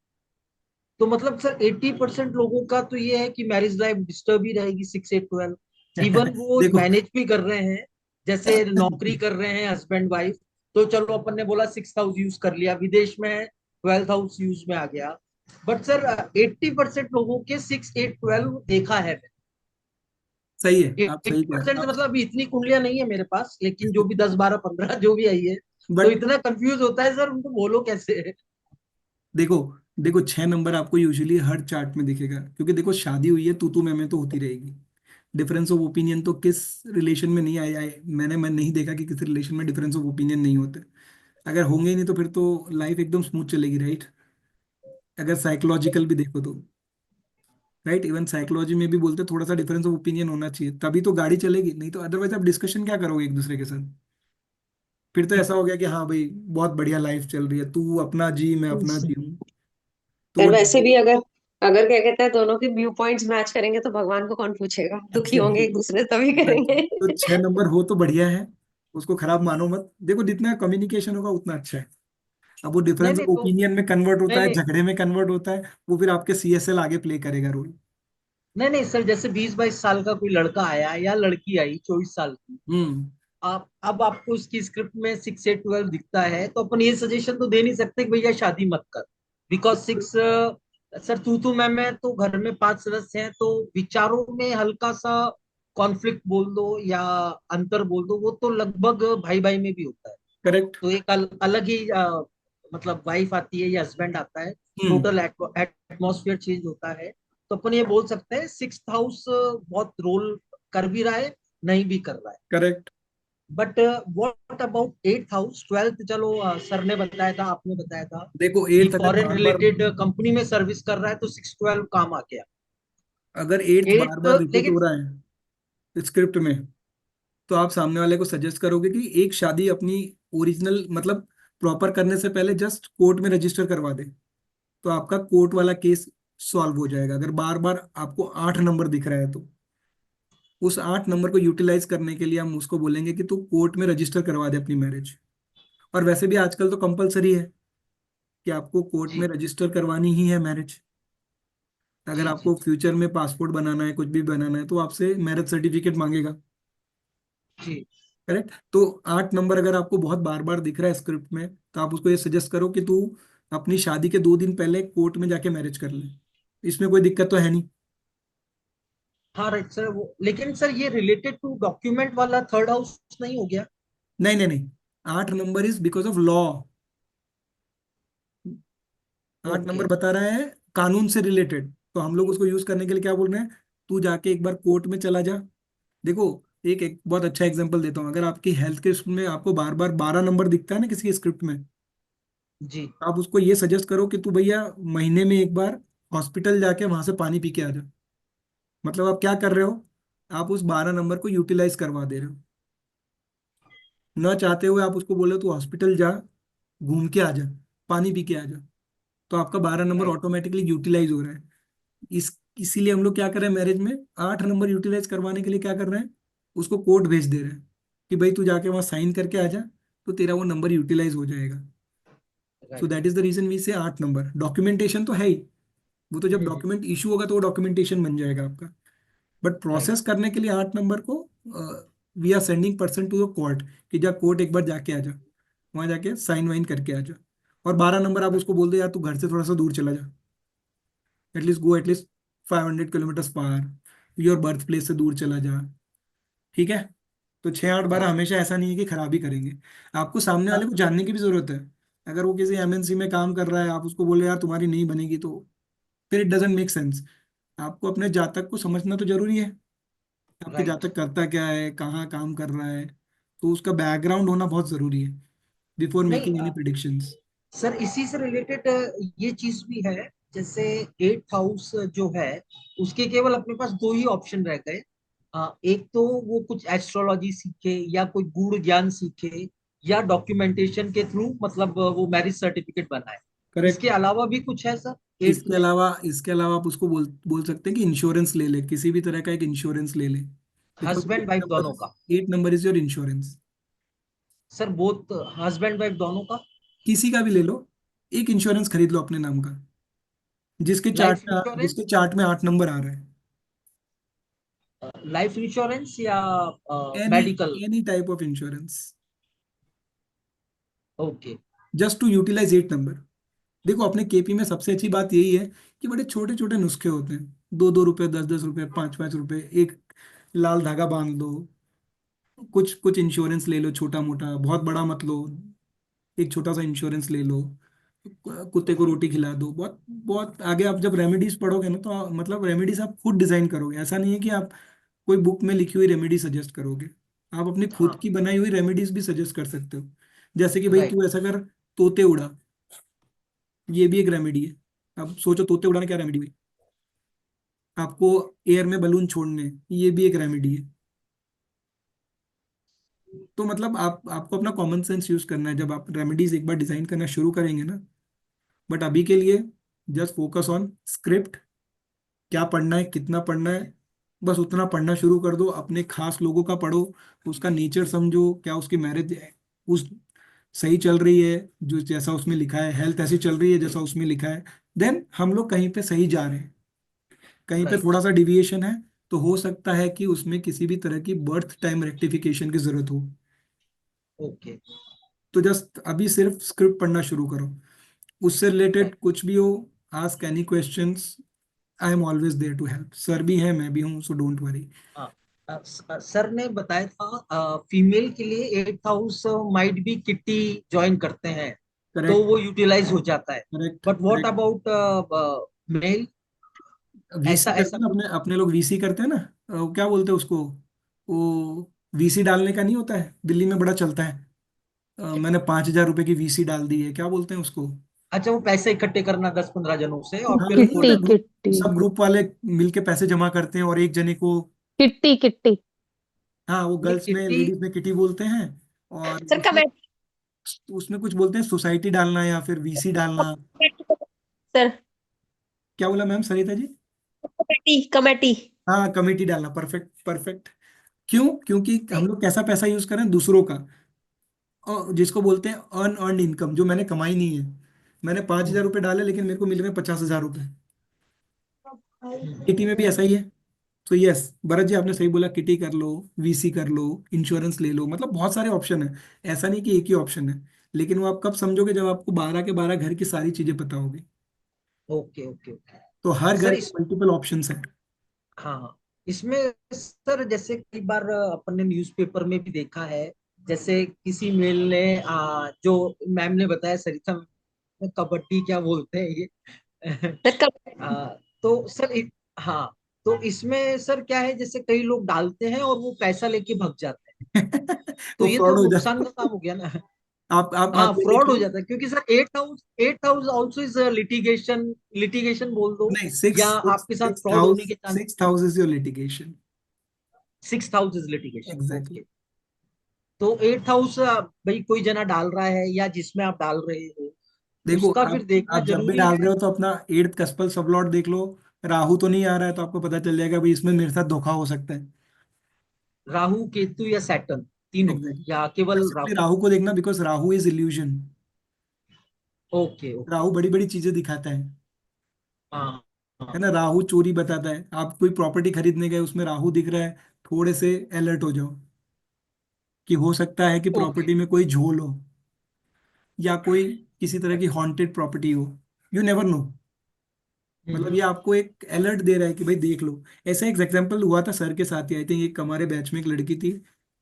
तो मतलब सर 80% लोगों का तो ये है कि मैरिज लाइफ डिस्टर्ब ही रहेगी 6, 8, 12। इवन वो देखो। मैनेज भी कर रहे हैं, जैसे नौकरी कर रहे हैं हस्बैंड वाइफ, तो चलो अपन ने बोला 6 हाउस यूज कर लिया, विदेश में है 12th हाउस यूज में आ गया। बट सर 80% लोगों के 6, 8, 12 देखा है। सही है, आप सही एट्टी कह रहे परसेंट हैं आप। मतलब अभी इतनी कुंडलियां नहीं है मेरे पास, लेकिन जो भी 10, 12, 15 जो भी आई है, तो बट इतना कंफ्यूज होता है सर, उनको बोलो कैसे? देखो, देखो 6 नंबर आपको यूजुअली हर चार्ट में दिखेगा, क्योंकि देखो शादी हुई है, तू मैं तो होती रहेगी। डिफरेंस ऑफ ओपिनियन तो किस रिलेशन में नहीं आया है, मैं नहीं देखा कि किसी रिलेशन में डिफरेंस ऑफ ओपिनियन नहीं होते। अगर होंगे ही नहीं तो फिर तो लाइफ एकदम स्मूथ चलेगी। राइट? अगर साइकोलॉजिकल भी देखो तो, राइट, इवन साइकोलॉजी में भी बोलते हैं थोड़ा सा डिफरेंस ऑफ ओपिनियन होना चाहिए, तभी तो गाड़ी चलेगी, नहीं तो अदरवाइज आप डिस्कशन क्या करोगे एक दूसरे के साथ। फिर तो ऐसा हो गया कि हाँ भाई बहुत बढ़िया लाइफ चल रही है, तू अपना जी मैं अपना जी हूँ, तो और वो वैसे भी अगर अगर क्या कहते हैं दोनों के व्यू पॉइंट्स मैच करेंगे तो भगवान को कौन पूछेगा, दुखी होंगे एग्जैक्टली, एक दूसरे से तभी एग्जैक्टली। करेंगे। तो 6 नंबर हो तो बढ़िया है, उसको खराब मानो मत, देखो जितना कम्युनिकेशन होगा उतना अच्छा है। अब वो नहीं डिफरेंस नहीं ऑफ तो ओपिनियन में कन्वर्ट होता नहीं है, नहीं झगड़े में कन्वर्ट होता है, वो फिर आपके CSL आगे प्ले करेगा रोल। नहीं नहीं सर, जैसे 20-22 साल का कोई लड़का आया या लड़की आई 24 साल की, हम्म। आप अब आपको उसकी स्क्रिप्ट में 6 8 12 दिखता है, तो अपन ये सजेशन तो दे नहीं सकते कि भैया शादी मत कर, बिकॉज 6, सर तू मैं तो घर में 5 सदस्य हैं, तो विचारों में हल्का सा कॉन्फ्लिक्ट बोल दो या अंतर बोल दो, वो तो लगभग भाई भाई में भी होता है। करेक्ट। तो एक अलग ही मतलब वाइफ आती है या हस्बैंड आता है, हम्म। टोटल एटमॉस्फेयर चेंज होता है। तो अपन ये बोल सकते हैं 6th हाउस बहुत रोल कर भी रहा है, नहीं भी कर रहा है। Correct. But what about 8th house, 12th, चलो सर ने बताया था, आपने बताया था देखो कि 8th अगर फॉरेन बार बार, रिलेटेड कंपनी में सर्विस कर रहा है, तो 6 12 काम आ गया। अगर 8th बार 8th बार रिपीट हो लेकिन रहा है स्क्रिप्ट में, तो आप सामने वाले को सजेस्ट करोगे कि एक शादी अपनी ओरिजिनल मतलब प्रॉपर करने से पहले जस्ट कोर्ट में रजिस्टर करवा दे, तो आपका कोर्ट वाला केस सॉल्व हो जाएगा। अगर बार बार आपको 8 नंबर दिख रहा है, तो उस 8 नंबर को यूटिलाइज करने के लिए हम उसको बोलेंगे कि तू कोर्ट में रजिस्टर करवा दे अपनी मैरिज। और वैसे भी आजकल तो कंपलसरी है कि आपको कोर्ट में जी रजिस्टर करवानी ही है मैरिज। अगर जी जी आपको फ्यूचर में पासपोर्ट बनाना है, कुछ भी बनाना है, तो आपसे मैरिज सर्टिफिकेट मांगेगा। जी। करेक्ट। तो 8 नंबर अगर आपको बहुत बार बार दिख रहा है स्क्रिप्ट में, तो आप उसको ये सजेस्ट करो कि तू अपनी शादी के 2 दिन पहले कोर्ट में जाके मैरिज कर ले, इसमें कोई दिक्कत तो है नहीं। हाँ राइट सर, वो लेकिन सर ये रिलेटेड टू डॉक्यूमेंट वाला 3rd हाउस नहीं हो गया? नहीं नहीं नहीं, 8 number is because of law. 8 number okay. बता रहा है कानून से रिलेटेड, तो हम लोग उसको यूज करने के लिए क्या बोल रहे हैं, तू जाके एक बार कोर्ट में चला जा। देखो, एक बहुत अच्छा एग्जांपल देता हूँ, अगर आपकी हेल्थ के स्कूल में आपको बार बार 12 नंबर दिखता है ना किसी स्क्रिप्ट में, जी। आप उसको ये सजेस्ट करो कि तू भैया महीने में एक बार हॉस्पिटल जाके वहां से पानी पी के आ जा। मतलब आप क्या कर रहे हो, आप उस 12 नंबर को यूटिलाइज करवा दे रहे हो। न चाहते हुए आप उसको बोले तू हॉस्पिटल जा, घूम के आ जा, पानी पी के आ जा, तो आपका 12 नंबर राइट ऑटोमेटिकली यूटिलाइज हो रहा है। इस इसीलिए हम लोग क्या कर रहे हैं मैरिज में, 8 नंबर यूटिलाइज करवाने के लिए क्या कर रहे हैं, उसको कोर्ट भेज दे रहे हैं कि भाई तू जाके वहां साइन करके आ जा, तो तेरा वो नंबर यूटिलाइज हो जाएगा। So right. That is the reason we say 8 number. Documentation तो है ही, वो तो जब हम्म। डॉक्यूमेंट इशू होगा तो वो डॉक्यूमेंटेशन बन जाएगा आपका। बट राइट प्रोसेस करने के लिए 8 नंबर को we are sending person to the court, कि जा कोर्ट एक बार जाके आ जा, वहां जाके साइन वाइन करके आ जा। और 12 नंबर आप उसको बोल दो यार तू घर से थोड़ा सा दूर चला जा, एटलीस्ट गो एटलीस्ट 500 किलोमीटर पार, योर बर्थ प्लेस से दूर चला जा। ठीक है। तो 6 8 12 राइट। हमेशा ऐसा नहीं है कि खराब ही करेंगे, आपको सामने वाले को जानने की भी जरूरत है। अगर वो किसी MNC में काम कर रहा है, आप उसको बोले यार तुम्हारी नहीं बनेगी, तो फिर इट डजेंट मेक सेंस। आपको अपने जातक को समझना तो जरूरी है, आपके राइट। जातक करता क्या है, कहाँ काम कर रहा है, तो उसका बैकग्राउंड होना बहुत जरूरी है बिफोर नहीं मेकिंग एनी प्रिडिक्शंस। सर, इसी से रिलेटेड ये चीज भी है, जैसे 8th हाउस जो है, उसके केवल अपने पास दो ही ऑप्शन रह गए। एक तो वो कुछ एस्ट्रोलॉजी सीखे या कोई गूढ़ ज्ञान सीखे, या डॉक्यूमेंटेशन के थ्रू मतलब वो मैरिज सर्टिफिकेट बनाए। करेक्ट। इसके अलावा भी कुछ है सर 8th में? इसके अलावा आप उसको बोल सकते हैं कि इंश्योरेंस ले ले, किसी भी तरह का एक इंश्योरेंस ले ले, बिकॉज हस्बैंड वाइफ दोनों का? 8 number is your insurance. Sir both, husband wife दोनों का? किसी का भी ले लो, एक इंश्योरेंस खरीद लो अपने नाम का, लाइफ इंश्योरेंस? जिसके चार्ट में 8 नंबर आ रहा है। लाइफ इंश्योरेंस या any medical? Any type of insurance, okay. Just to utilize 8 number. देखो अपने KP में सबसे अच्छी बात यही है कि बड़े छोटे छोटे नुस्खे होते हैं, 2 2 रुपए, 10 10 रुपए, 5 5 रुपए, एक लाल धागा बांध दो, कुछ कुछ इंश्योरेंस ले लो, छोटा मोटा, बहुत बड़ा मत लो, एक छोटा सा इंश्योरेंस ले लो, कुत्ते को रोटी खिला दो। बहुत बहुत आगे आप जब रेमेडीज पढ़ोगे ना, तो मतलब रेमेडीज आप खुद डिजाइन करोगे, ऐसा नहीं है कि आप कोई बुक में लिखी हुई रेमेडी सजेस्ट करोगे, आप अपनी खुद हाँ। की बनाई हुई रेमेडीज भी सजेस्ट कर सकते हो। जैसे कि भाई राइट। तू ऐसा कर, तोते उड़ा, ये भी एक रेमेडी है। अब सोचो तोते उड़ाने क्या रेमेडी हुई, आपको एयर में बलून छोड़ने, ये भी एक रेमेडी है। तो मतलब आपको अपना कॉमन सेंस यूज करना है जब आप रेमेडीज एक बार डिजाइन करना शुरू करेंगे ना। बट अभी के लिए जस्ट फोकस ऑन स्क्रिप्ट, क्या पढ़ना है, कितना पढ़ना है, बस उतना पढ़ना शुरू कर दो। अपने खास लोगों का पढ़ो, उसका नेचर समझो, क्या उसकी मैरिज उस सही चल रही है जो जैसा उसमें लिखा है, हेल्थ ऐसी चल रही है जैसा उसमें लिखा है, देन हम लोग कहीं पे सही जा रहे हैं। कहीं पे राइट। थोड़ा सा डिविएशन है तो हो सकता है कि उसमें किसी भी तरह की बर्थ टाइम रेक्टिफिकेशन की जरूरत हो। ओके। तो जस्ट अभी सिर्फ स्क्रिप्ट पढ़ना शुरू करो, उससे रिलेटेड कुछ भी हो, ask any questions, I am always there to help. Sir भी है, मैं भी हूँ, सो डोंट वरी। हाँ, सर ने बताया था फीमेल के लिए 8 house might be kitty join करते हैं तो करेक्ट, वो यूटिलाइज हो जाता है। Correct, but what correct. About male? वीसी ऐसा करते ऐसा हैं ना, कुछ? अपने अपने लोग वीसी करते हैं ना। वो क्या बोलते हैं उसको, वो वीसी डालने का नहीं होता है, दिल्ली में बड़ा चलता है। मैंने 5,000 रुपए की वीसी डाल दी है, क्या बोलते हैं उसको। अच्छा, वो पैसे इकट्ठे करना 10-15 जनों से और हाँ फिर नहीं होता, किट्टी वो। ग्रुप, किट्टी सब ग्रुप वाले मिलके पैसे जमा करते हैं और एक जने को, किट्टी किट्टी। हाँ वो नहीं, गर्ल्स में, किट्टी। लेडीज में किटी बोलते हैं। और सर उसमें कमेटी। उसमें कुछ बोलते हैं सोसाइटी डालना या फिर वीसी डालना। सर क्या बोला ma'am Sarita ji? Committee committee. हाँ कमेटी डालना, परफेक्ट परफेक्ट। क्यों? क्योंकि हम लोग कैसा पैसा यूज करें, दूसरों का, और जिसको बोलते हैं अर्न अर्न इनकम, जो मैंने कमाई नहीं है। मैंने 5,000 रुपये डाले लेकिन मेरे को मिल रहे हैं 50,000 रुपये। किटी में भी ऐसा ही है। तो यस भरत जी, आपने सही बोला, किटी कर लो, वीसी कर लो, इंश्योरेंस ले लो, मतलब बहुत सारे ऑप्शन है। ऐसा नहीं कि एक ही ऑप्शन है, लेकिन वो आप कब समझोगे जब आपको 12 के 12 घर की सारी चीजें पता होगी। Okay okay okay. तो हर सर घर के मल्टीपल ऑप्शंस है। हाँ हाँ, इसमें सर जैसे कई बार अपन ने न्यूज़पेपर में भी देखा है, जैसे किसी मेल ने जो मैम ने बताया सरिता में, कबड्डी क्या बोलते हैं ये? सर आ, तो सर हाँ, तो इसमें सर क्या है, जैसे कई लोग डालते हैं और वो पैसा लेके भग जाते हैं, तो वो ये तो फ्रॉड हो नुकसान जाता का काम हो गया ना। है। आप हाँ, ये देख फ्रॉड हो लो। जाता है क्योंकि sir 8 house also is litigation, litigation बोल दो, नहीं, सिक्स या सिक्स आपके साथ सिक्स फ्रॉड होने हाउस के chance. 6th house is your litigation. 6 house is litigation, exactly. Okay. तो 8 हाउस भाई कोई जना डाल रहा है या जिसमें आप डाल रहे हो, देखो उसका फिर देखना आप जब भी जरूरी डाल है। रहे हो तो अपना 8th कस्पल सब लॉट देख लो। राहु तो नहीं आ रहा है तो आपको पता चल जाएगा भाई इसमें मेरे साथ धोखा हो सकता है। राहु, केतु या सैटर्न, तीनों, एग्जैक्टली। या केवल सिंपली राहु? राहु को देखना, because Rahu is illusion. Okay okay. Rahu बड़ी बड़ी चीजें दिखाता हाँ है हाँ। ना। राहु चोरी बताता है। आप कोई प्रॉपर्टी खरीदने गए, उसमें राहु दिख रहा है, थोड़े से अलर्ट हो जाओ कि हो सकता है कि ओके। प्रॉपर्टी में कोई झोल हो या कोई किसी तरह की हॉन्टेड प्रॉपर्टी हो। You never know. मतलब ये आपको एक अलर्ट दे रहा है कि भाई देख लो। ऐसा एक एग्जांपल हुआ था सर के साथ ही, आई थिंक एक हमारे बैच में एक लड़की थी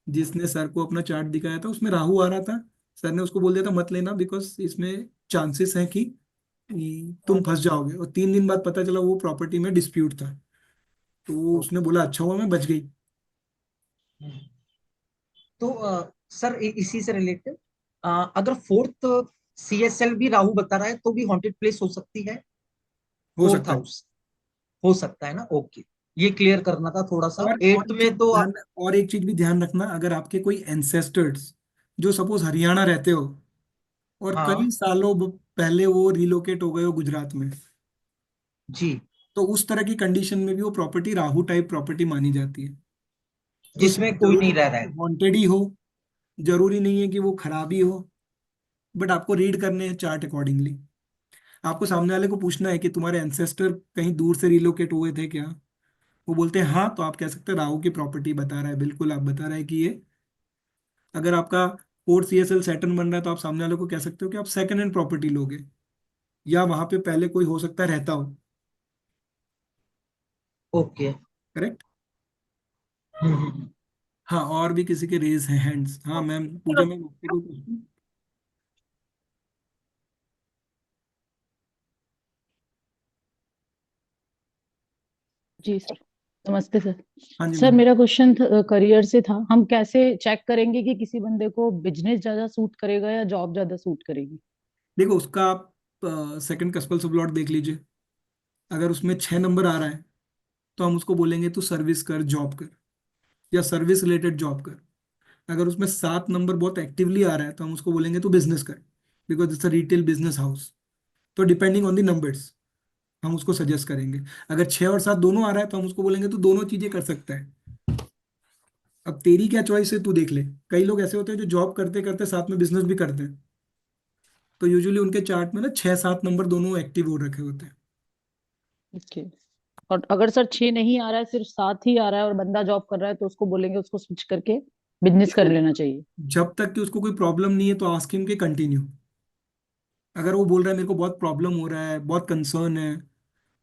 जिसने सर को अपना चार्ट दिखाया था, उसमें राहु आ रहा था। सर ने उसको बोल दिया था मत लेना, बिकॉज इसमें चांसेस है कि तुम फंस जाओगे। और 3 दिन बाद पता चला वो प्रॉपर्टी में डिस्प्यूट था। तो उसने बोला अच्छा हुआ मैं बच गई। हम्म। तो सर इसी से रिलेटेड, अगर फोर्थ CSL भी राहु बता रहा है तो भी हॉन्टेड प्लेस हो सकती है? हो फोर्थ सकता है। हाउस हो सकता है ना, ओके। ये क्लियर करना था थोड़ा सा, और एट्थ एक चीज में तो ध्यान, और एक चीज भी ध्यान रखना, अगर आपके कोई एंसेस्टर्स जो सपोज हरियाणा रहते हो और हाँ कई सालों पहले वो रिलोकेट हो गए हो गुजरात में, जी, तो उस तरह की कंडीशन में भी वो प्रॉपर्टी राहु टाइप प्रॉपर्टी मानी जाती है। तो सिर्फ जिसमें कोई जरूरी नहीं रह नहीं रहा कि है। वांटेड ही हो, जरूरी नहीं है कि वो खराबी हो, बट आपको रीड करने हैं चार्ट अकॉर्डिंगली। आपको सामने वाले को पूछना है कि तुम्हारे एंसेस्टर कहीं दूर से रिलोकेट हुए थे क्या। वो बोलते हैं हाँ, तो आप कह सकते हैं राहु की प्रॉपर्टी बता रहा है, बिल्कुल आप बता रहा है कि ये। अगर आपका 4th CSL सैटर्न बन रहा है तो आप सामने वाले को कह सकते हो कि आप सेकंड हैंड प्रॉपर्टी लोगे, या वहां पे पहले कोई हो सकता है रहता हो। ओके। करेक्ट। हम्म। हाँ, और भी किसी के रेज हैं हैंड्स? हाँ मैम, पूजा मैम आपके कोई क्वेश्चन? जी सर, नमस्ते सर। हाँ जी सर मैम। मेरा क्वेश्चन करियर से था, हम कैसे चेक करेंगे कि किसी बंदे को बिजनेस ज्यादा सूट करेगा या जॉब ज्यादा सूट करेगी? देखो उसका आप सेकंड कस्पल सब लॉट देख लीजिए। अगर उसमें 6 नंबर आ रहा है तो हम उसको बोलेंगे तू सर्विस कर, जॉब कर, या सर्विस रिलेटेड जॉब कर। अगर उसमें 7 नंबर बहुत एक्टिवली आ रहा है तो हम उसको बोलेंगे तू बिजनेस कर, because it's a retail business house. तो डिपेंडिंग ऑन द नंबर्स हम उसको सजेस्ट करेंगे। अगर 6 और 7 दोनों आ रहा है तो हम उसको बोलेंगे तू दोनों चीजें कर सकता है। अब तेरी क्या चॉइस है, तू देख ले। कई लोग ऐसे होते हैं जो जॉब करते करते साथ में बिजनेस भी करते हैं, तो यूजुअली उनके चार्ट में ना 6 7 नंबर दोनों एक्टिव हो रखे होते हैं। ओके। और अगर सर 6 नहीं आ रहा है, सिर्फ 7 ही आ रहा है और बंदा जॉब कर रहा है, तो उसको बोलेंगे उसको स्विच करके बिजनेस कर देखो, लेना चाहिए। जब तक कि उसको कोई प्रॉब्लम नहीं है तो आस्क हिम के कंटिन्यू। अगर वो बोल रहा है मेरे को बहुत प्रॉब्लम हो रहा है, बहुत कंसर्न है,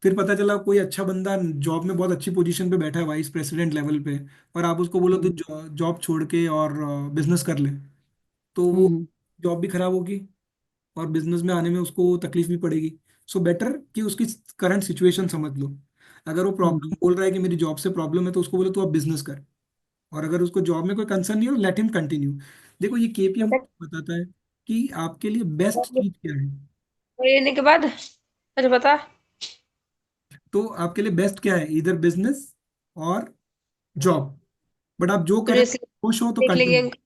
फिर पता चला कोई अच्छा बंदा जॉब में बहुत अच्छी पोजीशन पे बैठा है, वाइस प्रेसिडेंट लेवल पे, और आप उसको बोलो तो हम्म जॉब छोड़ के और बिजनेस कर ले, तो वो हम्म जॉब भी खराब होगी और बिजनेस में आने में उसको तकलीफ भी पड़ेगी। सो बेटर कि उसकी करंट सिचुएशन समझ लो। अगर वो हम्म प्रॉब्लम बोल रहा है कि मेरी जॉब से प्रॉब्लम है तो उसको बोलो तू अब बिजनेस कर। और अगर उसको जॉब में कोई कंसर्न नहीं हो, लेट हिम कंटिन्यू। देखो ये केपी हमको बताता है कि आपके लिए बेस्ट चीज क्या है। लेने के बाद मुझे बता। तो आपके लिए बेस्ट क्या है, इधर बिजनेस और जॉब। बट आप जो तुझे करें इसलिए खुश हो तो देख लेंगे कंटिन्यू।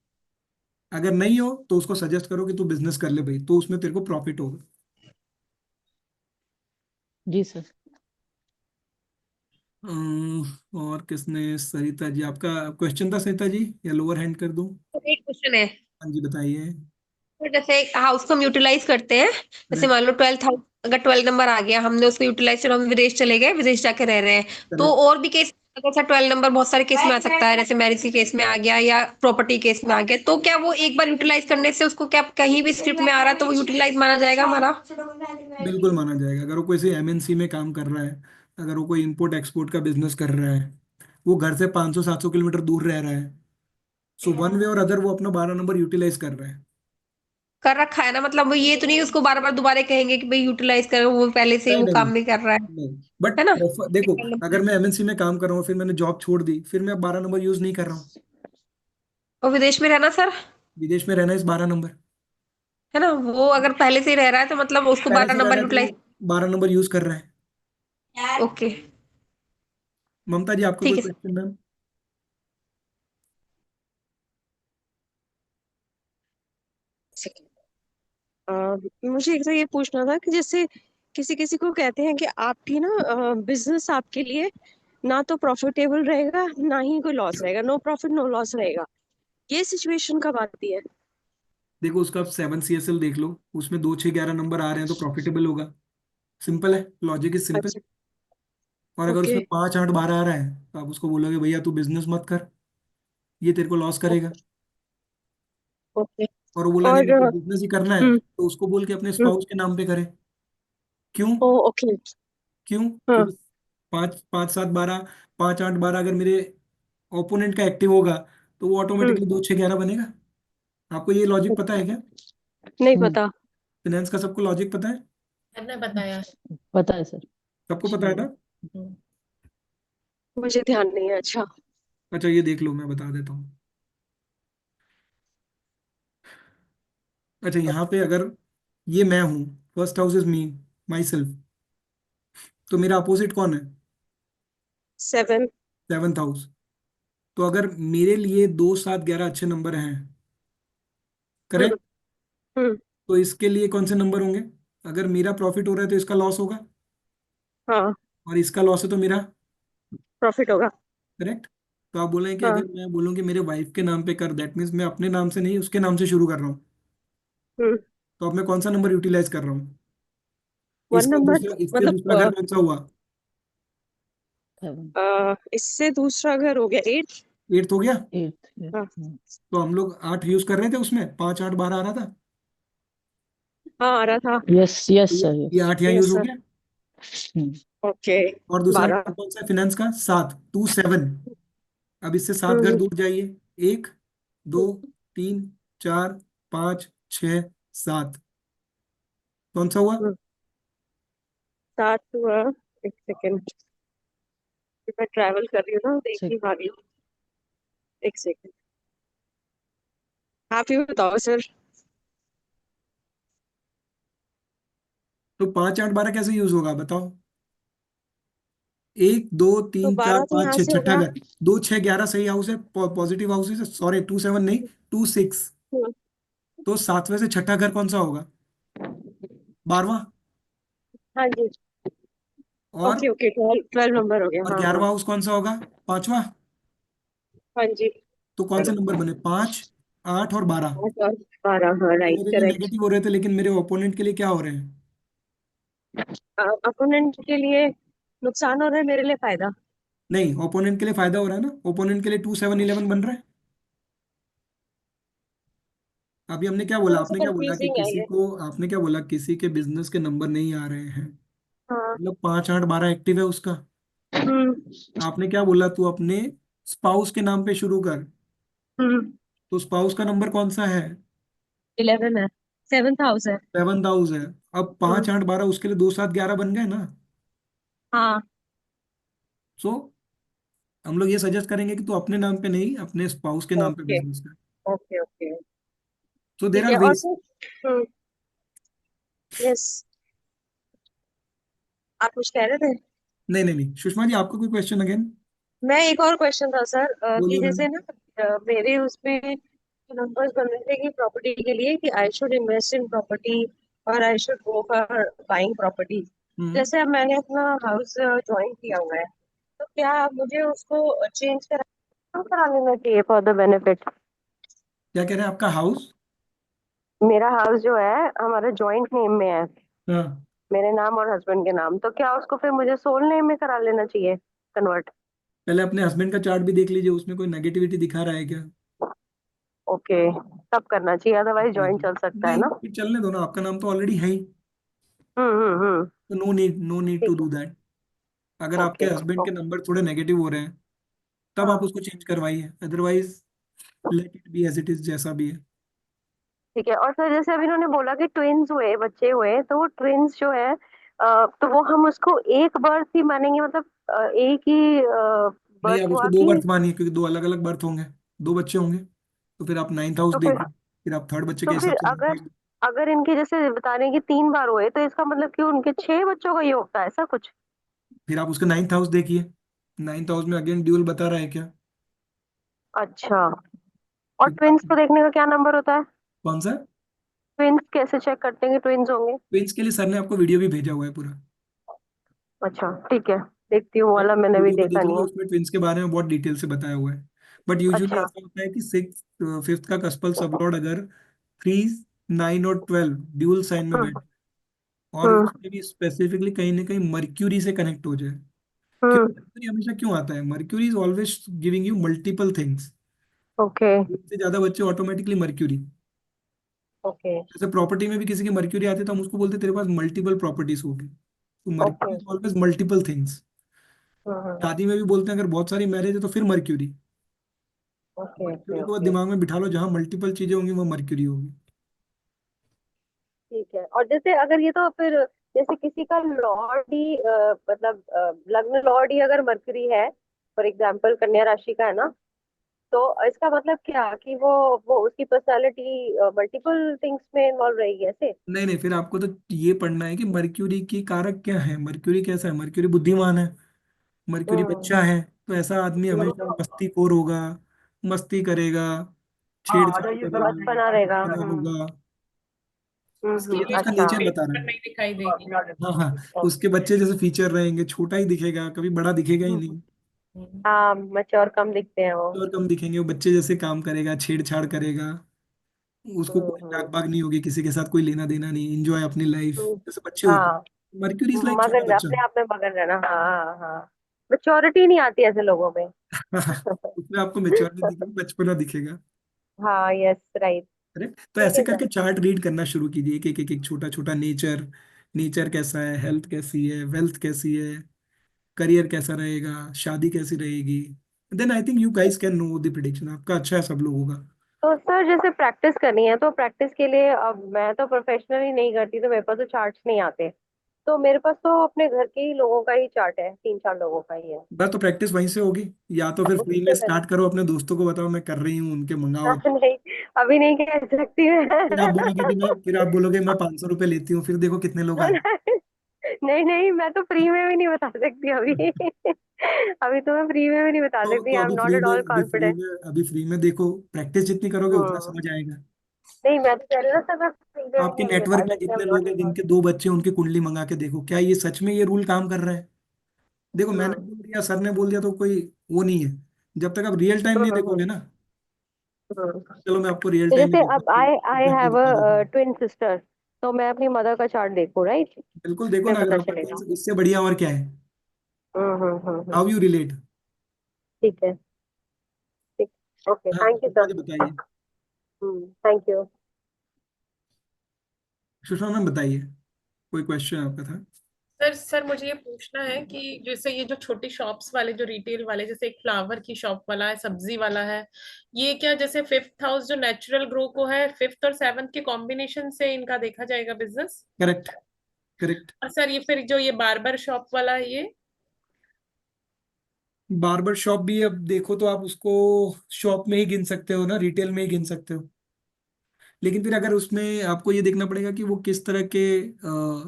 अगर नहीं हो तो उसको सजेस्ट करो कि तू बिजनेस कर ले भाई, तो उसमें तेरे को प्रॉफिट होगा। जी सर। और किसने, सरिता जी आपका क्वेश्चन था सरिता जी, या लोअर हैंड कर दूं? तो एक क्वेश्चन है। हाँ जी बताइए। तो जैसे हाउस को हम यूटिलाइज करते हैं, जैसे करेक्ट। मान लो 12th हाउस, अगर 12 नंबर आ गया, हमने उसको यूटिलाइज किया, हम विदेश चले गए, विदेश जाके रह रहे हैं, तो करेक्ट। और भी केस, अगर सर 12 नंबर बहुत सारे केस में आ सकता है, जैसे मैरिज के केस में आ गया या प्रॉपर्टी केस में आ गया, तो क्या वो एक बार यूटिलाइज करने से उसको क्या कहीं भी स्क्रिप्ट में आ रहा है तो वो यूटिलाइज माना जाएगा हमारा? बिल्कुल माना जाएगा। अगर वो कोई एमएनसी में काम कर रहा है, अगर वो कोई इंपोर्ट एक्सपोर्ट का बिजनेस कर रहा है, वो घर से 500 700 किलोमीटर दूर रह रहा है, सो वन वे और अदर वो अपना 12 नंबर यूटिलाइज कर रहा है। कर रखा है ना, मतलब वो ये तो नहीं उसको बार बार दोबारा कहेंगे कि भाई यूटिलाइज करो, वो पहले से ही नहीं वो नहीं काम भी कर रहा नहीं। बट है ना? देखो, अगर मैं एमएनसी में काम कर रहा हूँ फिर मैंने जॉब छोड़ दी, फिर मैं 12 नंबर यूज नहीं कर रहा हूँ। और विदेश में रहना सर, विदेश में रहना इस 12 नंबर। है ना, वो अगर पहले से ही रह रहा है तो मतलब उसको पहले 12 से रह नंबर रहा है तो यूटिलाइज। वो 12 नंबर यूज कर रहा है। ओके। ममता जी आपका कोई ठीक है क्वेश्चन मैम? सर। मुझे एक तो ये पूछना था कि जैसे किसी किसी को कहते हैं कि आपकी ना बिजनेस आपके लिए ना तो प्रॉफिटेबल रहेगा ना ही कोई लॉस रहेगा, नो प्रॉफिट नो लॉस रहेगा, ये सिचुएशन कब आती है? देखो उसका आप 7 CSL देख लो, उसमें 2 6 11 नंबर आ रहे हैं तो प्रॉफिटेबल होगा। सिंपल है, लॉजिक इज सिंपल। अच्छा। और अगर ओके। उसमें 5 8 12 आ रहा है तो आप उसको बोलोगे भैया तू बिजनेस मत कर, ये तेरे को लॉस करेगा। ओके। और वो बोला नहीं और मेरे को बिजनेस ही करना है, हम्म तो उसको बोल के अपने हम्म स्पाउस के नाम पे करे। क्यों? ओ ओके। क्यों? हाँ। क्योंकि 5 5 7 12, 5 8 12 अगर मेरे ओपोनेंट का एक्टिव होगा तो वो हम्म ऑटोमेटिकली 2 6 11 बनेगा। आपको ये लॉजिक पता है क्या? नहीं हम्म पता। फाइनेंस का सबको लॉजिक पता है? मैंने बताया। पता है सर। सबको पता है ना? हम्म। मुझे ध्यान नहीं है। अच्छा। अच्छा ये देख लो, मैं बता देता हूँ। अच्छा यहाँ पे अगर ये मैं हूँ, first house is me, my self, तो मेरा अपोजिट कौन है? 7। 7th house. तो अगर मेरे लिए 2 7 11 अच्छे नंबर हैं, हम्म करेक्ट, हम्म तो इसके लिए कौन से नंबर होंगे? अगर मेरा प्रॉफिट हो रहा है तो इसका लॉस होगा, हाँ। और इसका लॉस है तो मेरा प्रॉफिट होगा। करेक्ट। तो आप बोलें कि हाँ। अगर मैं बोलूँ कि मेरे वाइफ के नाम पे कर, दैट मीन्स मैं अपने नाम से नहीं उसके नाम से शुरू कर रहा हूँ, हम्म तो अब मैं कौन सा नंबर यूटिलाइज कर रहा हूँ? 1 नंबर इससे मतलब दूसरा घर कौन सा हुआ? 7 इससे दूसरा घर हो गया 8। 8th हो गया। 8। हाँ। तो हम लोग 8 यूज कर रहे थे, उसमें 5 8 12 आ रहा था, हाँ आ रहा था। यस तो यस ये सर ये यस। 8 यहाँ यूज यस हो सर। गया। ओके। और दूसरा 12। नंबर कौन सा है फाइनेंस का? 7 2 7। अब इससे 7 घर हम्म दूर जाइए, 1 2 3 4 5 6 7, कौन सा हुआ? 7 हुआ। एक सेकेंड, मैं ट्रैवल कर रही हूँ ना, देख सर नहीं पा रही हूँ। एक सेकेंड, आप ही बताओ सर। तो 5 8 12 कैसे यूज होगा बताओ? 1 2 3 4 5 6 से छठा होगा। घर, 2 6 11 सही हाउस है, पॉजिटिव हाउस है, सॉरी 2 7 नहीं, 2 6। हम्म, तो 7वें से छठा घर कौन सा होगा? 12वां। हाँ जी। और ओके ओके, 12 नंबर हो गया, और हाँ हाँ। 11वां हाउस कौन सा होगा? 5वां। हाँ जी। तो कौन से नंबर बने? 5 8 और 12। 12, हाँ तो राइट, मेरे लिए करेक्ट। नेगेटिव हो रहे थे, लेकिन मेरे ओपोनेंट के लिए क्या हो रहे हैं? अपोनेंट के लिए नुकसान हो रहा है, मेरे लिए फायदा। नहीं, ओपोनेंट के लिए फायदा हो रहा है ना, ओपोनेंट के लिए 2 7 11 बन रहा है। अभी हमने क्या बोला, थोड़ा सा आपने क्या बोला कि कंफ्यूजिंग है किसी ये। को, आपने क्या बोला, किसी के बिजनेस के नंबर नहीं आ रहे हैं, हाँ। मतलब 5 8 12 एक्टिव है उसका। हम्म। आपने क्या बोला, तू अपने स्पाउस के नाम पे शुरू कर। हम्म। तो स्पाउस का नंबर कौन सा है? 11 है, 7th हाउस है। 7th हाउस है। अब हम्म। 5 8 12 उसके लिए 2 7 11 बन गए ना। हाँ। सो हम लोग ये सजेस्ट करेंगे कि तू अपने नाम पे नहीं, अपने स्पाउस के नाम पे ओके बिजनेस कर। Okay okay. सो देर ठीक आर है, और वेज। सर। हम्म। यस। आप कुछ कह रहे थे? नहीं नहीं नहीं, सुषमा जी आपका कोई क्वेश्चन अगेन? मैं एक और क्वेश्चन था सर, कि बोलिए जैसे मैडम। ना, मेरे उसमें नंबर्स बन रहे थे कि प्रॉपर्टी के लिए, कि I should invest in property और I should go for buying property. Hmm. जैसे अब मैंने अपना हाउस ज्वाइन किया हुआ है, तो क्या मुझे उसको चेंज करा लेना चाहिए फॉर द बेनिफिट? क्या कह रहे हैं, आपका हाउस? मेरा हाउस जो है हमारा जॉइंट नेम में है, हाँ। मेरे नाम और हस्बैंड के नाम, तो क्या उसको फिर मुझे सोल नेम में करा लेना चाहिए कन्वर्ट? पहले अपने हस्बैंड का चार्ट भी देख लीजिए, उसमें कोई नेगेटिविटी दिखा रहा है क्या? ओके, तब करना चाहिए, अदरवाइज जॉइंट देखिए, चल सकता है नहीं ना? फिर चलने दो ना, आपका नाम तो ऑलरेडी है ही। हम्म। तो नो नीड टू ठीक डू है। दैट। अगर आपके ओके हस्बैंड के ओके। नंबर थोड़े नेगेटिव हो रहे हैं, तब आप हाँ। उसको चेंज करवाइए, otherwise let it be as it is, जैसा भी है। ठीक है, और सर जैसे अभी इन्होंने बोला कि ट्विन्स हुए, बच्चे हुए, तो वो ट्विन्स जो है, तो वो हम उसको एक बर्थ ही मानेंगे, मतलब एक ही नहीं, बर्थ आप उसको हुआ दो कि? बर्थ मानिए, क्योंकि दो अलग अलग बर्थ होंगे, दो बच्चे होंगे। तो फिर आप 9th हाउस तो फिर देखिए, फिर आप थर्ड बच्चे के तो हिसाब फिर से 9th अगर हाउस। अगर इनके जैसे बता रहे हैं कि 3 बार हुए, तो इसका मतलब कि उनके 6 बच्चों का योग था, ऐसा कुछ? फिर आप उसका 9th हाउस देखिए, 9th हाउस में अगेन ड्यूल बता रहा है क्या? अच्छा। और क्योंकि आप, ट्विन्स को देखने का क्या नंबर होता है? कौन सा? ट्विन्स कैसे चेक करते हैं कि ट्विन्स होंगे? ट्विंस के लिए सर ने आपको वीडियो भी भेजा हुआ है पूरा। अच्छा ठीक है, देखती हूँ, वाला मैंने भी वीडियो को देखा देखोगे, नहीं है। उसमें ट्विंस के बारे में बहुत डिटेल से बताया हुआ है। बट यूजुअली अच्छा। ऐसा होता है कि 6 5th का कस्पल सबलॉर्ड अगर 3 9 और 12 ड्यूल साइन में हम्म। बैठे, और हम्म। उसमें भी स्पेसिफिकली कहीं ना कहीं मर्क्यूरी से कनेक्ट हो जाए। क्यों हम्म। मर्क्यूरी हमेशा क्यों आता है? Mercury is always giving you multiple things. Okay से ज्यादा बच्चे ऑटोमेटिकली मर्क्यूरी। ओके जैसे प्रॉपर्टी में भी किसी की मर्क्यूरी आती है, तो हम उसको बोलते हैं तेरे पास मल्टीपल प्रॉपर्टीज होगी। तो okay. Mercury is always multiple things. Hmm. शादी में भी बोलते हैं अगर बहुत सारी मैरिज है तो फिर मर्क्यूरी। ओके ओके मर्क्यूरी को बस ओके। दिमाग में बिठा लो, जहां मल्टीपल चीजें होंगी वो मर्क्यूरी होगी। ठीक है, और जैसे अगर ये तो फिर, जैसे किसी का लॉर्ड ही मतलब लग्न लॉर्ड ही अगर मरकरी है, फॉर एग्जाम्पल कन्या राशि का है ना, तो इसका मतलब क्या कि वो उसकी पर्सनालिटी मल्टीपल थिंग्स में इन्वॉल्व रहेगी ऐसे? नहीं नहीं, फिर आपको तो ये पढ़ना है कि मर्क्यूरी की कारक क्या है, मर्क्यूरी कैसा है। मर्क्यूरी बुद्धिमान है, मर्क्यूरी हम्म। बच्चा है, तो ऐसा आदमी हमेशा मस्तीखोर होगा, मस्ती करेगा, छेड़छाड़ करेगा, बचपना रहेगा। बड़ा होगा। ये तो उसका अच्छा। नेचर बता रहा पर है। नहीं दिखाई देगी। हाँ हाँ, उसके बच्चे जैसे फीचर रहेंगे, छोटा ही दिखेगा, कभी बड़ा दिखेगा ही नहीं। हम्म। हाँ, मच्योर कम दिखते हैं वो। और कम दिखेंगे, वो बच्चे जैसे काम करेगा, छेड़छाड़ करेगा, उसको कोई हम्म। लाग बाग नहीं होगी, किसी के साथ कोई लेना देना नहीं, एंजॉय अपनी लाइफ हम्म। जैसे बच्चे होते हाँ, हैं। मर्क्यूरी इज लाइक छोटा मगन बच्चा। अपने आप में मगन रहना, हाँ हाँ। मेच्योरिटी नहीं आती ऐसे लोगों में। उसमें आपको मेच्योरिटी दिखेगी, बचपना दिखेगा। हाँ, यस राइट। करेक्ट। तो ठीक ऐसे है सर। करके चार्ट रीड करना शुरू कीजिए, एक एक एक एक छोटा छोटा नेचर, नेचर कैसा है, हेल्थ कैसी है, वेल्थ कैसी है, करियर कैसा रहेगा, शादी कैसी रहेगी। Then I think you guys can know the prediction, आपका अच्छा है सब लोगों का। तो सर जैसे प्रैक्टिस करनी है, तो प्रैक्टिस के लिए, अब मैं तो प्रोफेशनली नहीं करती, तो मेरे पास तो चार्ट्स नहीं आते, तो मेरे पास तो अपने घर के ही लोगों का ही चार्ट है, 3 4 लोगों का ही है। बस तो प्रैक्टिस वहीं से होगी, या तो फिर उसी फ्री में से करें? स्टार्ट करो, अपने दोस्तों को बताओ मैं कर रही हूँ, उनके मंगाओ। नहीं, अभी नहीं कह सकती फिर आप मैं। बोलोगे कि मैं 500 रुपये लेती हूँ, फिर देखो कितने लोग आए। नहीं नहीं, मैं तो फ्री में भी नहीं बता सकती अभी। अभी तो मैं फ्री में भी नहीं बता सकती, तो आई एम अभी नॉट फ्री एट में ऑल अभी फ्री कॉन्फिडेंट। में अभी फ्री में देखो, प्रैक्टिस जितनी करोगे उतना हम्म। समझ आएगा। नहीं, मैं तो कह रही हूँ ना सर, मैं फ्री में भी आपके नहीं अभी बता नेटवर्क में सकती, आई जितने एम नॉट लोग हैं एट ऑल। जिनके 2 बच्चे हैं, उनकी कुंडली मंगा के देखो, क्या ये सच में ये रूल काम कर रहा है। देखो मैंने हम्म। बोल दिया, सर ने बोल दिया तो कोई वो नहीं है। जब तक आप रियल टाइम नहीं हम्म। देखोगे ना। हम्म। चलो मैं आपको रियल तो टाइम में जैसे दिखा अब के आई आई करके हैव दिखा देता अ हूँ। ट्विन सिस्टर, तो मैं अपनी मदर का चार्ट देखूँ, राइट? बिल्कुल देखो फिर ना, अगर पता आपका चलेगा। twins, इससे बढ़िया और क्या है। How you relate. ठीक है। ठीक। ओके, हाँ थैंक यू सुषमा सर। जी बताइए। Thank you. सुषमा मैम बताइए, कोई क्वेश्चन आपका था। सर मुझे ये पूछना है कि जैसे ये जो छोटी शॉप्स वाले, जो रिटेल वाले, जैसे एक फ्लावर की शॉप वाला है, सब्जी वाला है, ये क्या जैसे फिफ्थ हाउस जो नेचुरल ग्रो को है, फिफ्थ और सेवन्थ के कॉम्बिनेशन से इनका देखा जाएगा बिजनेस? Correct, correct. और सर ये फिर जो ये बार्बर शॉप वाला है, ये बार्बर शॉप भी अब देखो तो आप उसको शॉप में ही गिन सकते हो ना, रिटेल में ही गिन सकते हो। लेकिन फिर अगर उसमें आपको ये देखना पड़ेगा कि वो किस तरह के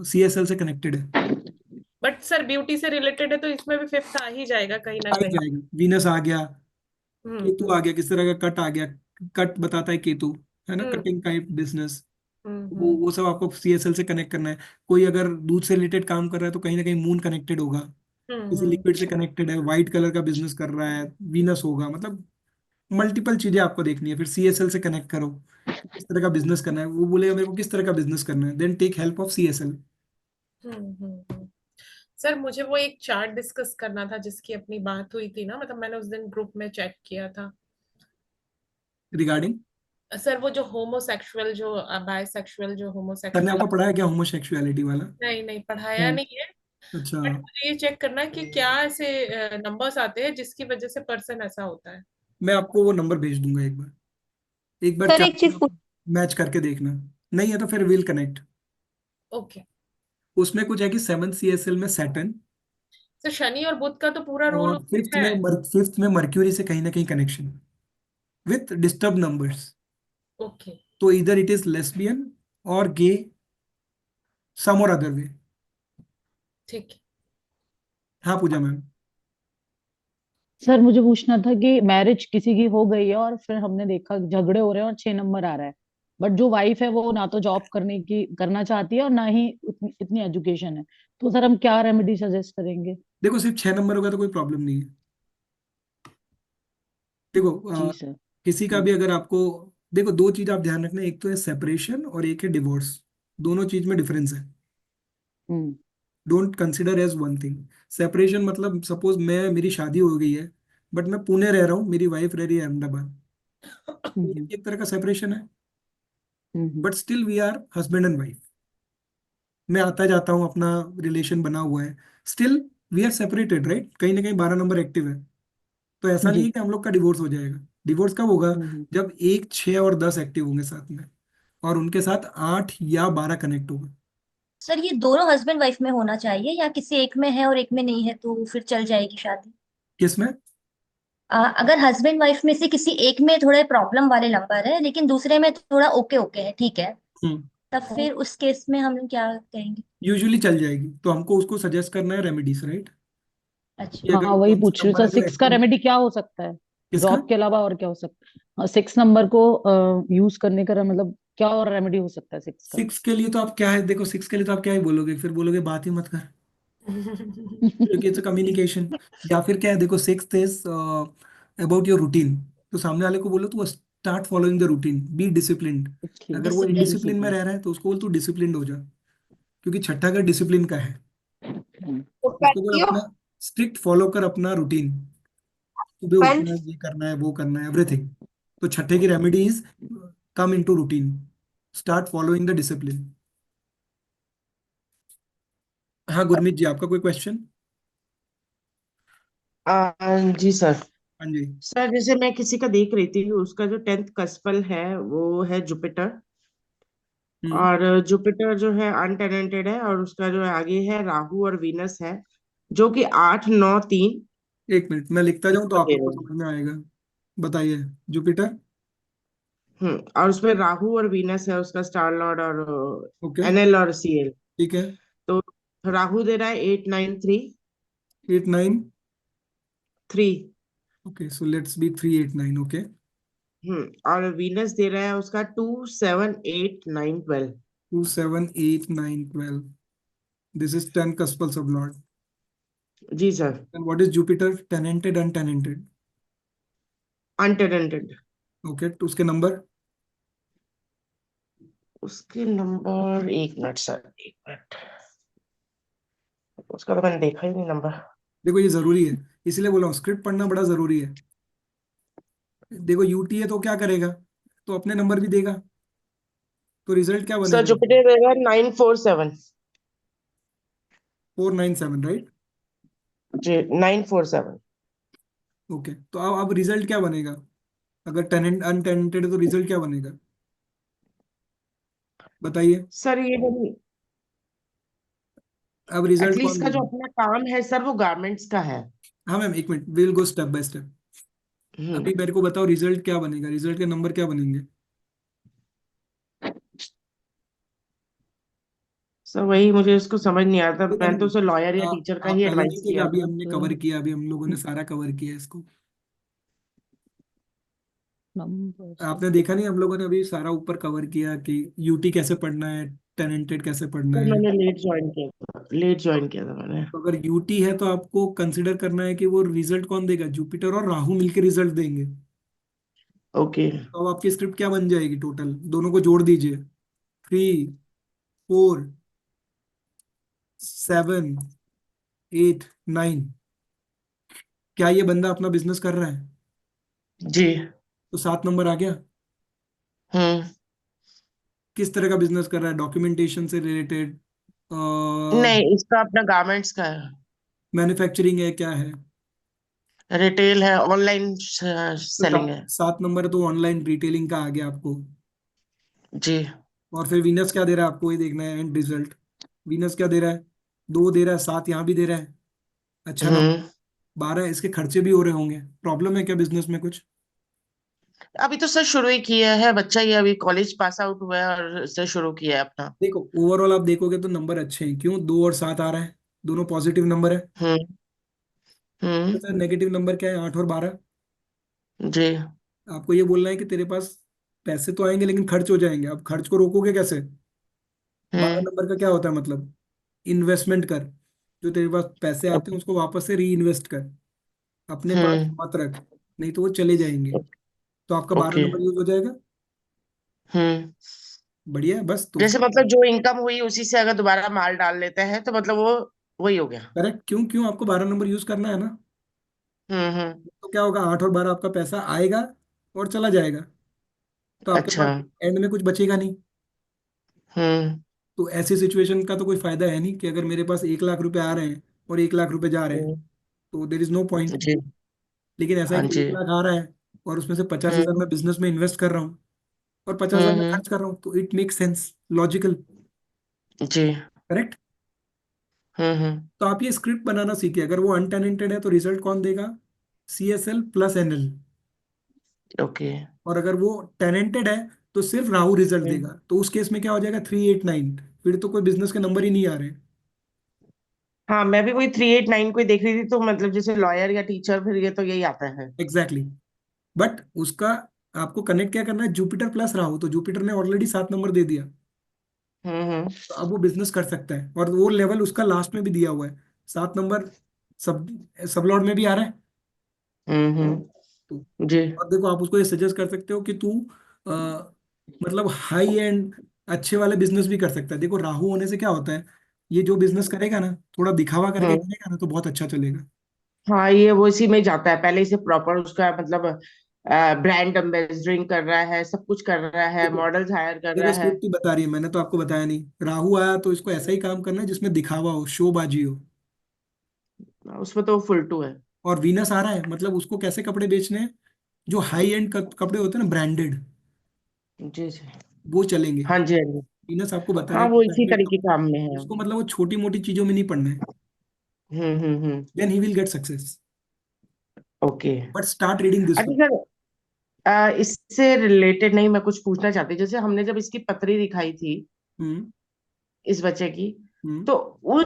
CSL से कनेक्टेड है। बट सर ब्यूटी से रिलेटेड है तो इसमें भी फिफ्थ आ ही जाएगा कहीं ना आ ही कहीं। जाएगा, वीनस आ गया, केतु आ हम्म। गया, किस तरह का कट आ गया। कट बताता है केतु, है ना, हम्म। Cutting type business. वो हम्म। वो सब आपको CSL से कनेक्ट करना है। कोई अगर दूध से रिलेटेड काम कर रहा है तो कहीं ना कहीं मून कनेक्टेड होगा। किसी हम्म। लिक्विड से कनेक्टेड है, व्हाइट कलर का बिजनेस कर रहा है, वीनस होगा। मतलब मल्टीपल चीजें आपको देखनी है, फिर CSL से कनेक्ट करो। किस तरह का बिजनेस करना है, वो बोलेगा मेरे को किस तरह का बिजनेस करना है, then take help of CSL। हम्म। सर मुझे वो एक चार्ट डिस्कस करना था जिसकी अपनी बात हुई थी ना, मतलब मैंने उस दिन ग्रुप में चेक किया था। रिगार्डिंग। सर वो जो होमोसेक्सुअल, जो बायसेक्सुअल, जो सर ने होमोसेक्सुअल, आपको पढ़ाया क्या होमोसेक्सुअलिटी वाला। नहीं नहीं पढ़ाया हम्म। नहीं है। अच्छा। बट मुझे ये चेक करना है कि क्या ऐसे नंबर्स आते हैं जिसकी वजह से पर्सन ऐसा होता है। मैं आपको वो नंबर भेज दूंगा एक बार। एक बार सर एक चार्ट चीज पूछ। मैच करके देखना। नहीं है तो फिर विल कनेक्ट। ओके। उसमें कुछ है कि 7 CSL में सैटर्न, सर शनि और बुध का तो पूरा रोल और उसमें है। फिफ्थ में मर्क्यूरी से कहीं ना कहीं connection with disturb numbers. Okay. तो इधर इट इज लेस्बियन और गे, सम और अदर वे। ठीक है। हाँ पूजा मैम। सर मुझे पूछना था कि मैरिज किसी की हो गई है और फिर हमने देखा झगड़े हो रहे हैं और 6 नंबर आ रहा है, बट जो वाइफ है वो ना तो जॉब करना चाहती है और ना ही इतनी एजुकेशन है, तो सर हम क्या रेमेडी सजेस्ट करेंगे? देखो सिर्फ 6 नंबर होगा तो कोई प्रॉब्लम नहीं है। देखो जी सर। किसी का भी अगर आपको, देखो 2 चीज आप ध्यान रखना, एक तो है सेपरेशन और एक है डिवोर्स। दोनों चीज में डिफरेंस है। Hmm. Don't consider as one thing. Separation मतलब सपोज मेरी शादी हो गई है, बट मैं पुणे रह रहा हूँ, मेरी वाइफ रह रही है अहमदाबाद। ये हम्म। भी एक तरह का सेपरेशन है, hmm. But still we are husband and wife. मैं आता जाता हूँ, अपना रिलेशन बना हुआ है, still we are separated, right. कहीं ना कहीं 12 नंबर एक्टिव है। तो ऐसा नहीं है जी। कि हम लोग का डिवोर्स हो जाएगा। डिवोर्स कब होगा, हम्म। जब 1, 6 और 10 एक्टिव होंगे साथ में, और उनके साथ 8 या 12 कनेक्ट होगा। सर ये दोनों हस्बैंड वाइफ में होना चाहिए या किसी एक में है और एक में नहीं है तो फिर चल जाएगी शादी? किसमें। अगर हस्बैंड वाइफ में से किसी एक में थोड़े प्रॉब्लम वाले नंबर है लेकिन दूसरे में थोड़ा ओके ओके है, ठीक है, हम्म। तब फिर उस केस में हम लोग क्या कहेंगे? यूजुअली चल जाएगी, तो हमको उसको सजेस्ट करना है रेमेडीज, राइट। अच्छा। कि अगर हाँ वही कौन सा पूछ रही हूँ नंबर सर, है जो 6 का एक्टिव। रेमेडी क्या हो सकता है? किसका। जॉब के अलावा और क्या हो सकता है 6 नंबर को यूज करने का, मतलब क्या और रेमेडी हो सकता है 6 का? 6 के लिए तो आप क्या है, देखो 6 के लिए तो आप क्या ही बोलोगे, फिर बोलोगे बात ही मत कर, क्योंकि इट्स कम्युनिकेशन। या फिर क्या है, देखो 6 इज अबाउट योर रूटीन। तो सामने वाले को बोलो तू start following the routine, be disciplined. Okay. अगर वो डिसिप्लिन। इनडिसिप्लिन में रह रहा है तो उसको बोल तू डिसिप्लिन्ड हो जा, क्योंकि छठा का डिसिप्लिन का है। उसको बोल अपना स्ट्रिक्ट फॉलो कर अपना रूटीन। सुबह उठना है, ये करना है, वो करना है, एवरीथिंग। तो छठे की remedy is come into routine, start following the discipline. हाँ गुरमीत जी, आपका कोई क्वेश्चन। जी सर। हाँ जी। सर जैसे मैं किसी का देख रही थी, उसका जो 10th कस्पल है वो है जुपिटर। हम्म। और जुपिटर जो है अनटेनेंटेड है, और उसका जो आगे है राहु और वीनस है, जो कि 8, 9, 3। 1 मिनट मैं लिखता जाऊं तो आप दे लोग को रहे हैं। समझ में आएगा। बताइए। जुपिटर। और उसमें राहु और वीनस है, उसका स्टार लॉर्ड और ओके। एनएल और सीएल। ठीक है। तो राहु दे रहा है 8933। 89, okay, so let's be 389, okay. और वीनस दे रहा है उसका 278912। 2, 7, 8, 9, 12. This is 10 cuspal sublord. जी sir. And what is Jupiter? Tenanted, untenanted. Untenanted. Okay, तो उसके नंबर? उसके नंबर, एक मिनट सर, एक मिनट, उसका तो मैंने देखा ही नहीं नंबर। देखो ये जरूरी है, इसलिए बोला हूँ स्क्रिप्ट पढ़ना बड़ा जरूरी है। देखो यूटी है तो क्या करेगा, तो अपने नंबर भी देगा, तो रिजल्ट क्या सर बनेगा? जुपिटर दे रहा है 947। 497, राइट? जी 947। ओके, तो अब रिजल्ट क्या बनेगा? अगर टेनेंट अनटेनेंटेड है तो रिजल्ट क्या बनेगा, बताइए। सर ये अब रिजल्ट कौन एटलीस्ट का जो देगा? अपना काम है सर वो गारमेंट्स का है। हाँ मैम, एक minute, will go step by step. अभी मेरे को बताओ रिजल्ट क्या बनेगा, रिजल्ट के नंबर क्या बनेंगे? सर वही मुझे इसको समझ नहीं आता, देखो मैंने तो मैम, उसे लॉयर या टीचर का ही पहले एडवाइस नहीं किया, किया अभी था हमने तो। कवर किया, अभी हम लोगों ने सारा कवर किया इसको। आपने देखा नहीं, हम लोगों ने अभी सारा ऊपर कवर किया कि यूटी कैसे पढ़ना है, टेनेंटेड कैसे पढ़ना सर है। मैंने लेट ज्वाइन किया था, लेट ज्वाइन किया था मैंने। तो अगर यूटी है तो आपको कंसिडर करना है कि वो रिजल्ट कौन देगा, जुपिटर और राहु मिलके रिजल्ट देंगे। ओके। तो अब आपकी स्क्रिप्ट क्या बन जाएगी, टोटल दोनों को जोड़ दीजिए। 3, 4, 7, 8, 9। क्या ये बंदा अपना बिजनेस कर रहा है? जी। तो 7 नंबर आ गया। हम्म। किस तरह का बिजनेस कर रहा है, डॉक्यूमेंटेशन से रिलेटेड, नहीं, इसका अपना गारमेंट्स का है। मैन्युफैक्चरिंग है, क्या है? रिटेल है, ऑनलाइन तो सेलिंग है। 7 नंबर तो ऑनलाइन रिटेलिंग का आ गया आपको। जी। और फिर वीनस क्या दे रहा है आपको, ये देखना है एंड रिजल्ट। वीनस क्या दे रहा है? 2 दे रहा है, 7 यहाँ भी दे रहा है। अच्छा नंबर। हम्म। 12, इसके खर्चे भी हो रहे होंगे। प्रॉब्लम है क्या बिजनेस में कुछ? अभी तो सर शुरू ही किया है बच्चा, ये अभी कॉलेज पास आउट हुआ है और इससे शुरू किया है अपना। देखो ओवरऑल आप देखोगे तो नंबर अच्छे हैं, क्यों? 2 और 7 आ रहा है, दोनों पॉजिटिव नंबर है। हम्म। हम्म। सर नेगेटिव नंबर क्या है, 8 और 12। जी। आपको ये बोलना है कि तेरे पास पैसे तो आएंगे लेकिन खर्च हो जाएंगे, अब खर्च को रोकोगे कैसे? 12 हम्म। नंबर का क्या होता है मतलब, इन्वेस्टमेंट कर। जो तेरे पास पैसे आते हैं उसको वापस से री इन्वेस्ट कर, अपने पास हम्म। मत रख, नहीं तो वो चले जाएंगे। तो आपका 12 ओके। नंबर यूज हो जाएगा। हम्म। बढ़िया है, बस तो जैसे मतलब जो इनकम हुई उसी से अगर दोबारा माल डाल लेते हैं तो मतलब वो वही हो गया। करेक्ट। क्यों क्यों आपको 12 नंबर यूज करना है ना। हम्म। तो क्या होगा, 8 और 12 आपका पैसा आएगा और चला जाएगा, तो आपके अच्छा। पास एंड में कुछ बचेगा नहीं। हम्म। तो ऐसी सिचुएशन का तो कोई फायदा है नहीं कि अगर मेरे पास 1 लाख रुपए आ रहे हैं और 1 लाख रुपए जा रहे हैं, हम्म। तो देर इज नो पॉइंट। जी। लेकिन ऐसा है हाँ कि जी। 1 लाख आ रहा है और उसमें से 50,000 हम्म। मैं बिजनेस में इन्वेस्ट कर रहा हूँ और 50,000 मैं हम्म। खर्च कर रहा हूँ, तो इट मेक सेंस, लॉजिकल। जी। करेक्ट। हम्म। तो आप ये स्क्रिप्ट बनाना सीखिए, अगर वो अनटेनेंटेड है तो रिजल्ट कौन देगा, CSL प्लस NL। ओके। और अगर वो टेनेंटेड है तो सिर्फ राहु रिजल्ट हम्म। देगा, तो उस केस में क्या हो जाएगा, 389। फिर तो कोई बिजनेस के नंबर ही नहीं आ रहे। हाँ मैं भी वही 389 को ही देख रही थी, तो मतलब जैसे लॉयर या टीचर फिर ये तो यही आता है। Exactly exactly. बट उसका आपको कनेक्ट क्या करना है, जुपिटर प्लस राहु, तो जुपिटर ने ऑलरेडी 7 नंबर दे दिया, हम्म। तो अब वो बिजनेस कर सकता है, और वो लेवल उसका लास्ट में भी दिया हुआ है। 7 नंबर सब सब लॉट में भी आ रहा है। तो जी। और देखो आप उसको ये सजेस्ट कर सकते हो कि तू अ, मतलब हाई एंड अच्छे वाले बिजनेस भी कर सकता है। देखो राहु होने से क्या होता है, ये जो बिजनेस करेगा ना, थोड़ा दिखावा करके हम्म। करेगा ना तो बहुत अच्छा चलेगा। हाँ ये वो इसी में जाता है, पहले इसे प्रॉपर उसका मतलब ब्रांड एम्बेसडरिंग कर रहा है, सब कुछ कर रहा है, देखो मॉडल्स हायर कर देखो रहा है। स्क्रिप्ट ही बता रही है, मैंने तो आपको बताया नहीं। राहु आया तो इसको ऐसा ही काम करना है जिसमें दिखावा हो, शोबाजी हो। उसमें तो फुल टू है। और वीनस आ रहा है, मतलब उसको कैसे कपड़े बेचने हैं, जो हाई एंड कपड़े होते हैं ना, ब्रांडेड, जी जी। वो चलेंगे। हाँ जी, हाँ जी। वीनस आपको बता रहा हाँ है वो कि इसी पहले तरह तो के काम में है। उसको मतलब वो छोटी मोटी चीजों में नहीं पड़ना है, then he will get success. Okay. But start reading this one. अच्छा सर, इससे रिलेटेड नहीं, मैं कुछ पूछना चाहती, जैसे हमने जब इसकी पत्री दिखाई थी हम्म। इस बच्चे की, तो उन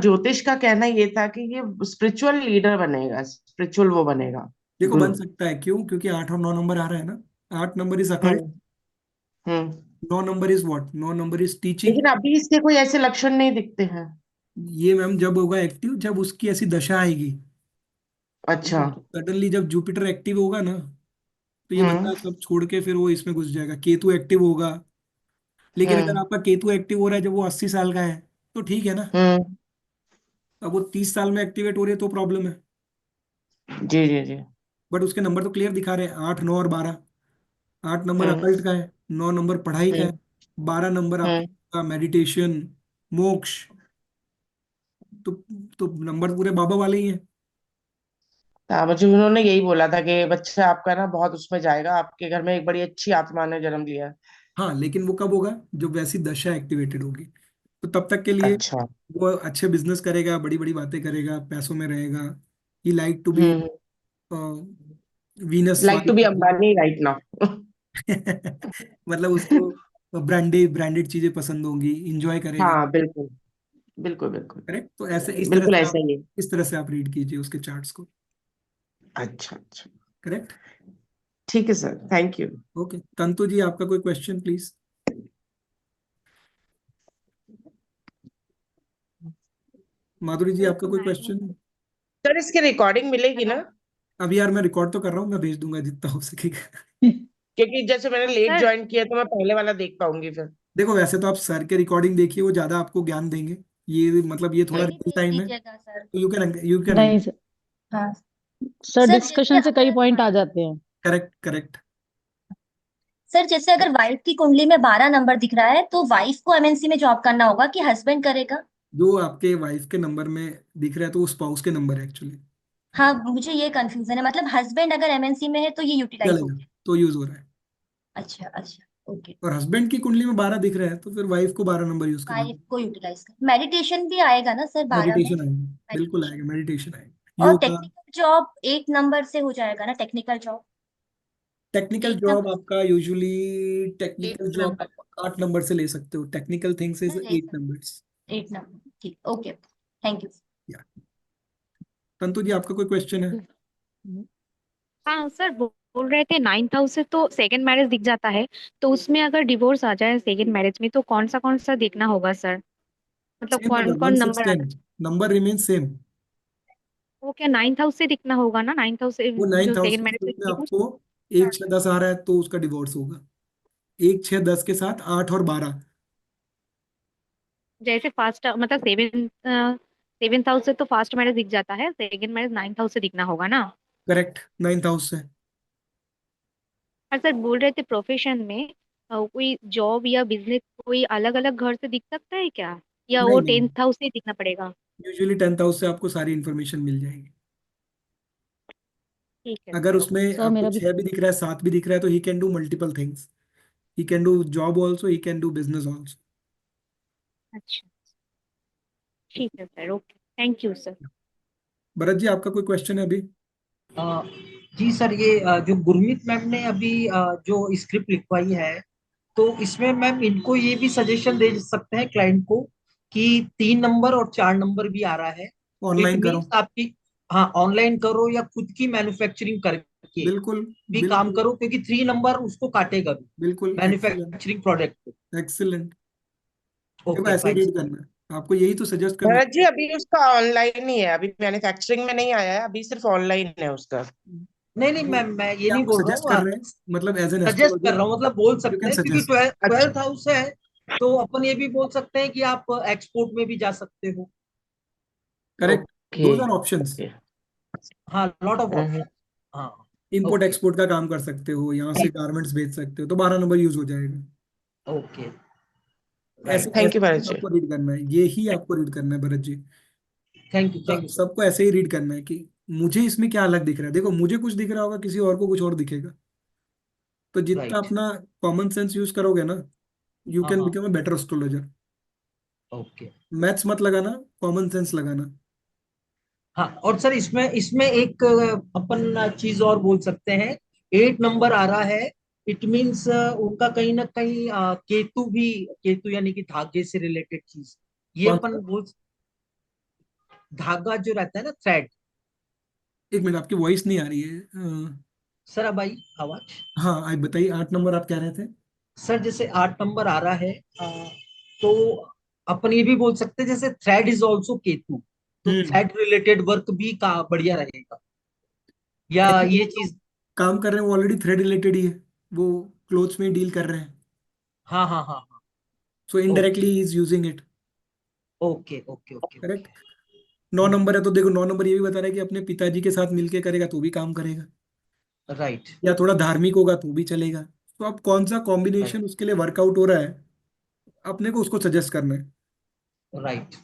ज्योतिष का कहना ये था कि ये स्पिरिचुअल लीडर बनेगा, स्पिरिचुअल वो बनेगा, देखो गुरु। बन सकता है, क्यों? क्योंकि 8 और 9 नंबर आ रहा है ना। 8 number is occult, hmm. Hmm. 9 number is what? 9 number is teaching. लेकिन अभी इसके कोई ऐसे लक्षण नहीं दिखते हैं। ये मैम जब होगा एक्टिव, जब उसकी ऐसी दशा आएगी। अच्छा। सडनली जब जुपिटर एक्टिव होगा ना, तो ये हम्म। बंदा सब छोड़ के फिर वो इसमें घुस जाएगा। केतु एक्टिव होगा, लेकिन अगर हम्म। आपका केतु एक्टिव हो रहा है जब वो 80 साल का है, तो ठीक है ना। हम्म। अब वो 30 साल में एक्टिवेट हो रही है तो प्रॉब्लम है। जी जी जी। बट उसके नंबर तो क्लियर दिखा रहे हैं, 8, 9 और 12। 8 नंबर हम्म। अकल्ट का है, 9 नंबर पढ़ाई का हम्म। है, 12 नंबर हम्म। आपका मेडिटेशन, मोक्ष। तो तो नंबर पूरे बाबा वाले ही हैं। हाँ, मुझे उन्होंने यही बोला था कि बच्चा आपका ना बहुत उसमें जाएगा, आपके घर में एक बड़ी अच्छी आत्मा ने जन्म लिया है। हाँ, लेकिन वो कब होगा? जब वैसी दशा एक्टिवेटेड होगी। तो तब तक के लिए अच्छा। वो अच्छे बिजनेस करेगा, बड़ी बड़ी बातें करेगा, पैसों में रहेगा। He like to be hmm. Venus like वाली टू बी चीजें। Ambani right now. मतलब उसको ब्रांडेड ब्रांडेड चीजें पसंद होंगी, इंजॉय करेगा। हाँ बिल्कुल, बिल्कुल बिल्कुल। करेक्ट। तो ऐसे इस तरह बिल्कुल से ऐसा आप ही है। इस तरह से आप रीड कीजिए उसके चार्ट्स को। अच्छा अच्छा। करेक्ट। ठीक है सर, थैंक यू। ओके, तंतु जी आपका कोई क्वेश्चन प्लीज। माधुरी जी आपका कोई क्वेश्चन। सर इसकी रिकॉर्डिंग मिलेगी ना? अब यार मैं रिकॉर्ड तो कर रहा हूँ, मैं भेज दूंगा जितना हो सकेगा। क्योंकि जैसे मैंने लेट सर ज्वाइन किया तो मैं पहले वाला देख पाऊंगी फिर। देखो वैसे तो आप सर के रिकॉर्डिंग देखिए, वो ज्यादा आपको ज्ञान देंगे। ये मतलब ये थोड़ा ये भी रियल देख टाइम है, लीजिएगा सर। तो यू कैन। नहीं हाँ सर, सर, जैसे डिस्कशन से कई अगर पॉइंट हाँ आ जाते हैं। Correct correct. सर, जैसे अगर वाइफ की कुंडली में 12 नंबर दिख रहा है तो वाइफ को एमएनसी में जॉब करना होगा कि हस्बैंड करेगा? जो आपके वाइफ के नंबर में दिख रहा है तो वो स्पाउस के नंबर है एक्चुअली। हाँ, मुझे ये कंफ्यूजन है, मतलब हस्बैंड अगर एमएनसी में है तो ये यूटिलाइज चलेगा, होगा। तो यूज हो रहा है। अच्छा अच्छा, ओके। और हस्बैंड की कुंडली में 12 दिख रहा है तो फिर वाइफ को 12 नंबर यूज करना वाइफ है। को यूटिलाइज कर, मेडिटेशन भी आएगा ना सर 12 में? मेडिटेशन आएगा, बिल्कुल मेडिटेशन। आएगा, मेडिटेशन आएगा, और योगा। टेक्निकल जॉब 1 नंबर से हो जाएगा ना, टेक्निकल जॉब? टेक्निकल एक जॉब नंबर आपका यूजुअली, एक टेक्निकल जॉब नंबर आप 8 नंबर से ले सकते हो, टेक्निकल थिंग्स इज से ले 8 नंबर्स। सकते, 1 नंबर, ठीक, ओके, थैंक यू। या तंतु जी आपका कोई क्वेश्चन है? हाँ सर, बोल रहे थे 9th हाउस से तो सेकंड मैरिज दिख जाता है। तो उसमें अगर डिवोर्स आ जाए सेकंड मैरिज में तो कौन सा देखना होगा सर? मतलब सेम कौन नंबर, वन कौन सिक्स नंबर टेन आता नंबर रिमेन सेम। वो क्या 9th हाउस से दिखना होगा ना? 9th हाउस से वो जो 9th हाउस सेकंड के मैरिज थ्रू में में डिवोर्स। आपको 1, 6, 10 आ रहा है तो उसका डिवोर्स होगा। 1, 6, 10 के साथ 8 और 12। जैसे फास्ट मतलब सेवेंथ हाउस से तो फास्ट मैरिज दिख जाता है, सेकंड मैरिज 9th हाउस से दिखना होगा ना? करेक्ट, 9th हाउस से। और सर बोल रहे थे प्रोफेशन में कोई जॉब या बिजनेस कोई अलग अलग घर से दिख सकता है क्या, या वो नहीं नहीं, 10th हाउस से ही दिखना पड़ेगा? यूजुअली 10th हाउस से आपको सारी इन्फॉर्मेशन मिल जाएगी। ठीक है अगर सर, उसमें ओके। सर आपको मेरा भी 6 भी दिख रहा है, 7 भी दिख रहा है, तो he can do multiple things. He can do job also, he can do business also. अच्छा, ठीक है सर, okay, thank you sir. Bharat ji आपका कोई क्वेश्चन है अभी? अ, जी सर, ये जो गुरमीत मैम ने अभी जो स्क्रिप्ट लिखवाई है, तो इसमें मैम इनको ये भी सजेशन दे सकते हैं क्लाइंट को कि 3 नंबर और 4 नंबर भी आ रहा है। इट ऑनलाइन करो। मीन्स आपकी, हाँ, ऑनलाइन करो या खुद की मैन्युफैक्चरिंग करके बिल्कुल भी काम बिल्कुल करो, क्योंकि 3 नंबर उसको काटेगा भी बिल्कुल, एक्सीलेंट मैन्युफैक्चरिंग प्रोडक्ट को। एक्सीलेंट। देखो ओके ऐसे ही फाइन रीड सर। करना है आपको, यही तो सजेस्ट करना भरत जी है। अभी उसका ऑनलाइन ही है, अभी मैन्युफैक्चरिंग में नहीं आया है, अभी सिर्फ ऑनलाइन है उसका। नहीं नहीं वो मैम, मैं ये ये नहीं आपको बोल रहा सजेस्ट कर हूँ, रहे हैं, मतलब एज एन सजेस्ट कर एस्ट्रोलॉजर रहा हूँ, मतलब बोल यू सकते कैन हैं क्योंकि सजेस्ट। अच्छा। 12th हाउस है, तो अपन ये भी बोल सकते हैं कि आप एक्सपोर्ट में भी जा सकते हो। Correct, okay. Those are options. Okay. हाँ, लॉट ऑफ हम्म। ऑप्शन। हाँ। इंपोर्ट ओके एक्सपोर्ट का काम कर सकते हो, यहाँ से गारमेंट्स भेज सकते हो, तो 12 नंबर यूज हो जाएगा। ओके, ऐसे राइट। थैंक यू ऐसे भरत ही जी। आपको रीड करना है, ये ही आपको रीड करना है Bharat ji. Thank you sir. सबको ऐसे ही रीड करना है कि मुझे इसमें क्या अलग दिख रहा है। देखो मुझे कुछ दिख रहा होगा, किसी और को कुछ और दिखेगा। तो जितना राइट। अपना कॉमन सेंस यूज करोगे ना, यू हाँ कैन हाँ। Become a better astrologer. Okay. Maths मत लगाना, कॉमन सेंस लगाना। हाँ, और सर इसमें इसमें एक अपन चीज और बोल सकते हैं। 8 नंबर आ रहा है, इट मीन्स उनका कहीं ना कहीं केतु भी, केतु यानी कि धागे से रिलेटेड चीज ये कौन अपन सा? बोल, धागा जो रहता है ना, थ्रेड। एक मिनट, आपकी वॉइस नहीं आ रही है। सर अब आई आवाज? हाँ, आप बताइए, 8 नंबर आप कह रहे थे। सर जैसे 8 नंबर आ रहा है, तो अपन ये भी बोल सकते हैं जैसे थ्रेड इज ऑल्सो केतु, तो हम्म। थ्रेड रिलेटेड वर्क भी का बढ़िया रहेगा, या ऐसे ये जो लोग चीज? काम कर रहे हैं वो ऑलरेडी थ्रेड रिलेटेड ही है, वो क्लोथ्स में डील कर रहे हैं, हाँ हाँ हाँ हाँ। So okay indirectly is using it. Okay okay okay correct. Okay. 9 number है तो देखो, 9 नंबर ये भी बता रहा है कि अपने पिताजी के साथ मिलके करेगा तो भी काम करेगा, राइट या थोड़ा धार्मिक होगा तो भी चलेगा। तो अब कौन सा राइट कॉम्बिनेशन उसके लिए वर्कआउट हो रहा है, अपने को उसको सजेस्ट करना है। राइट।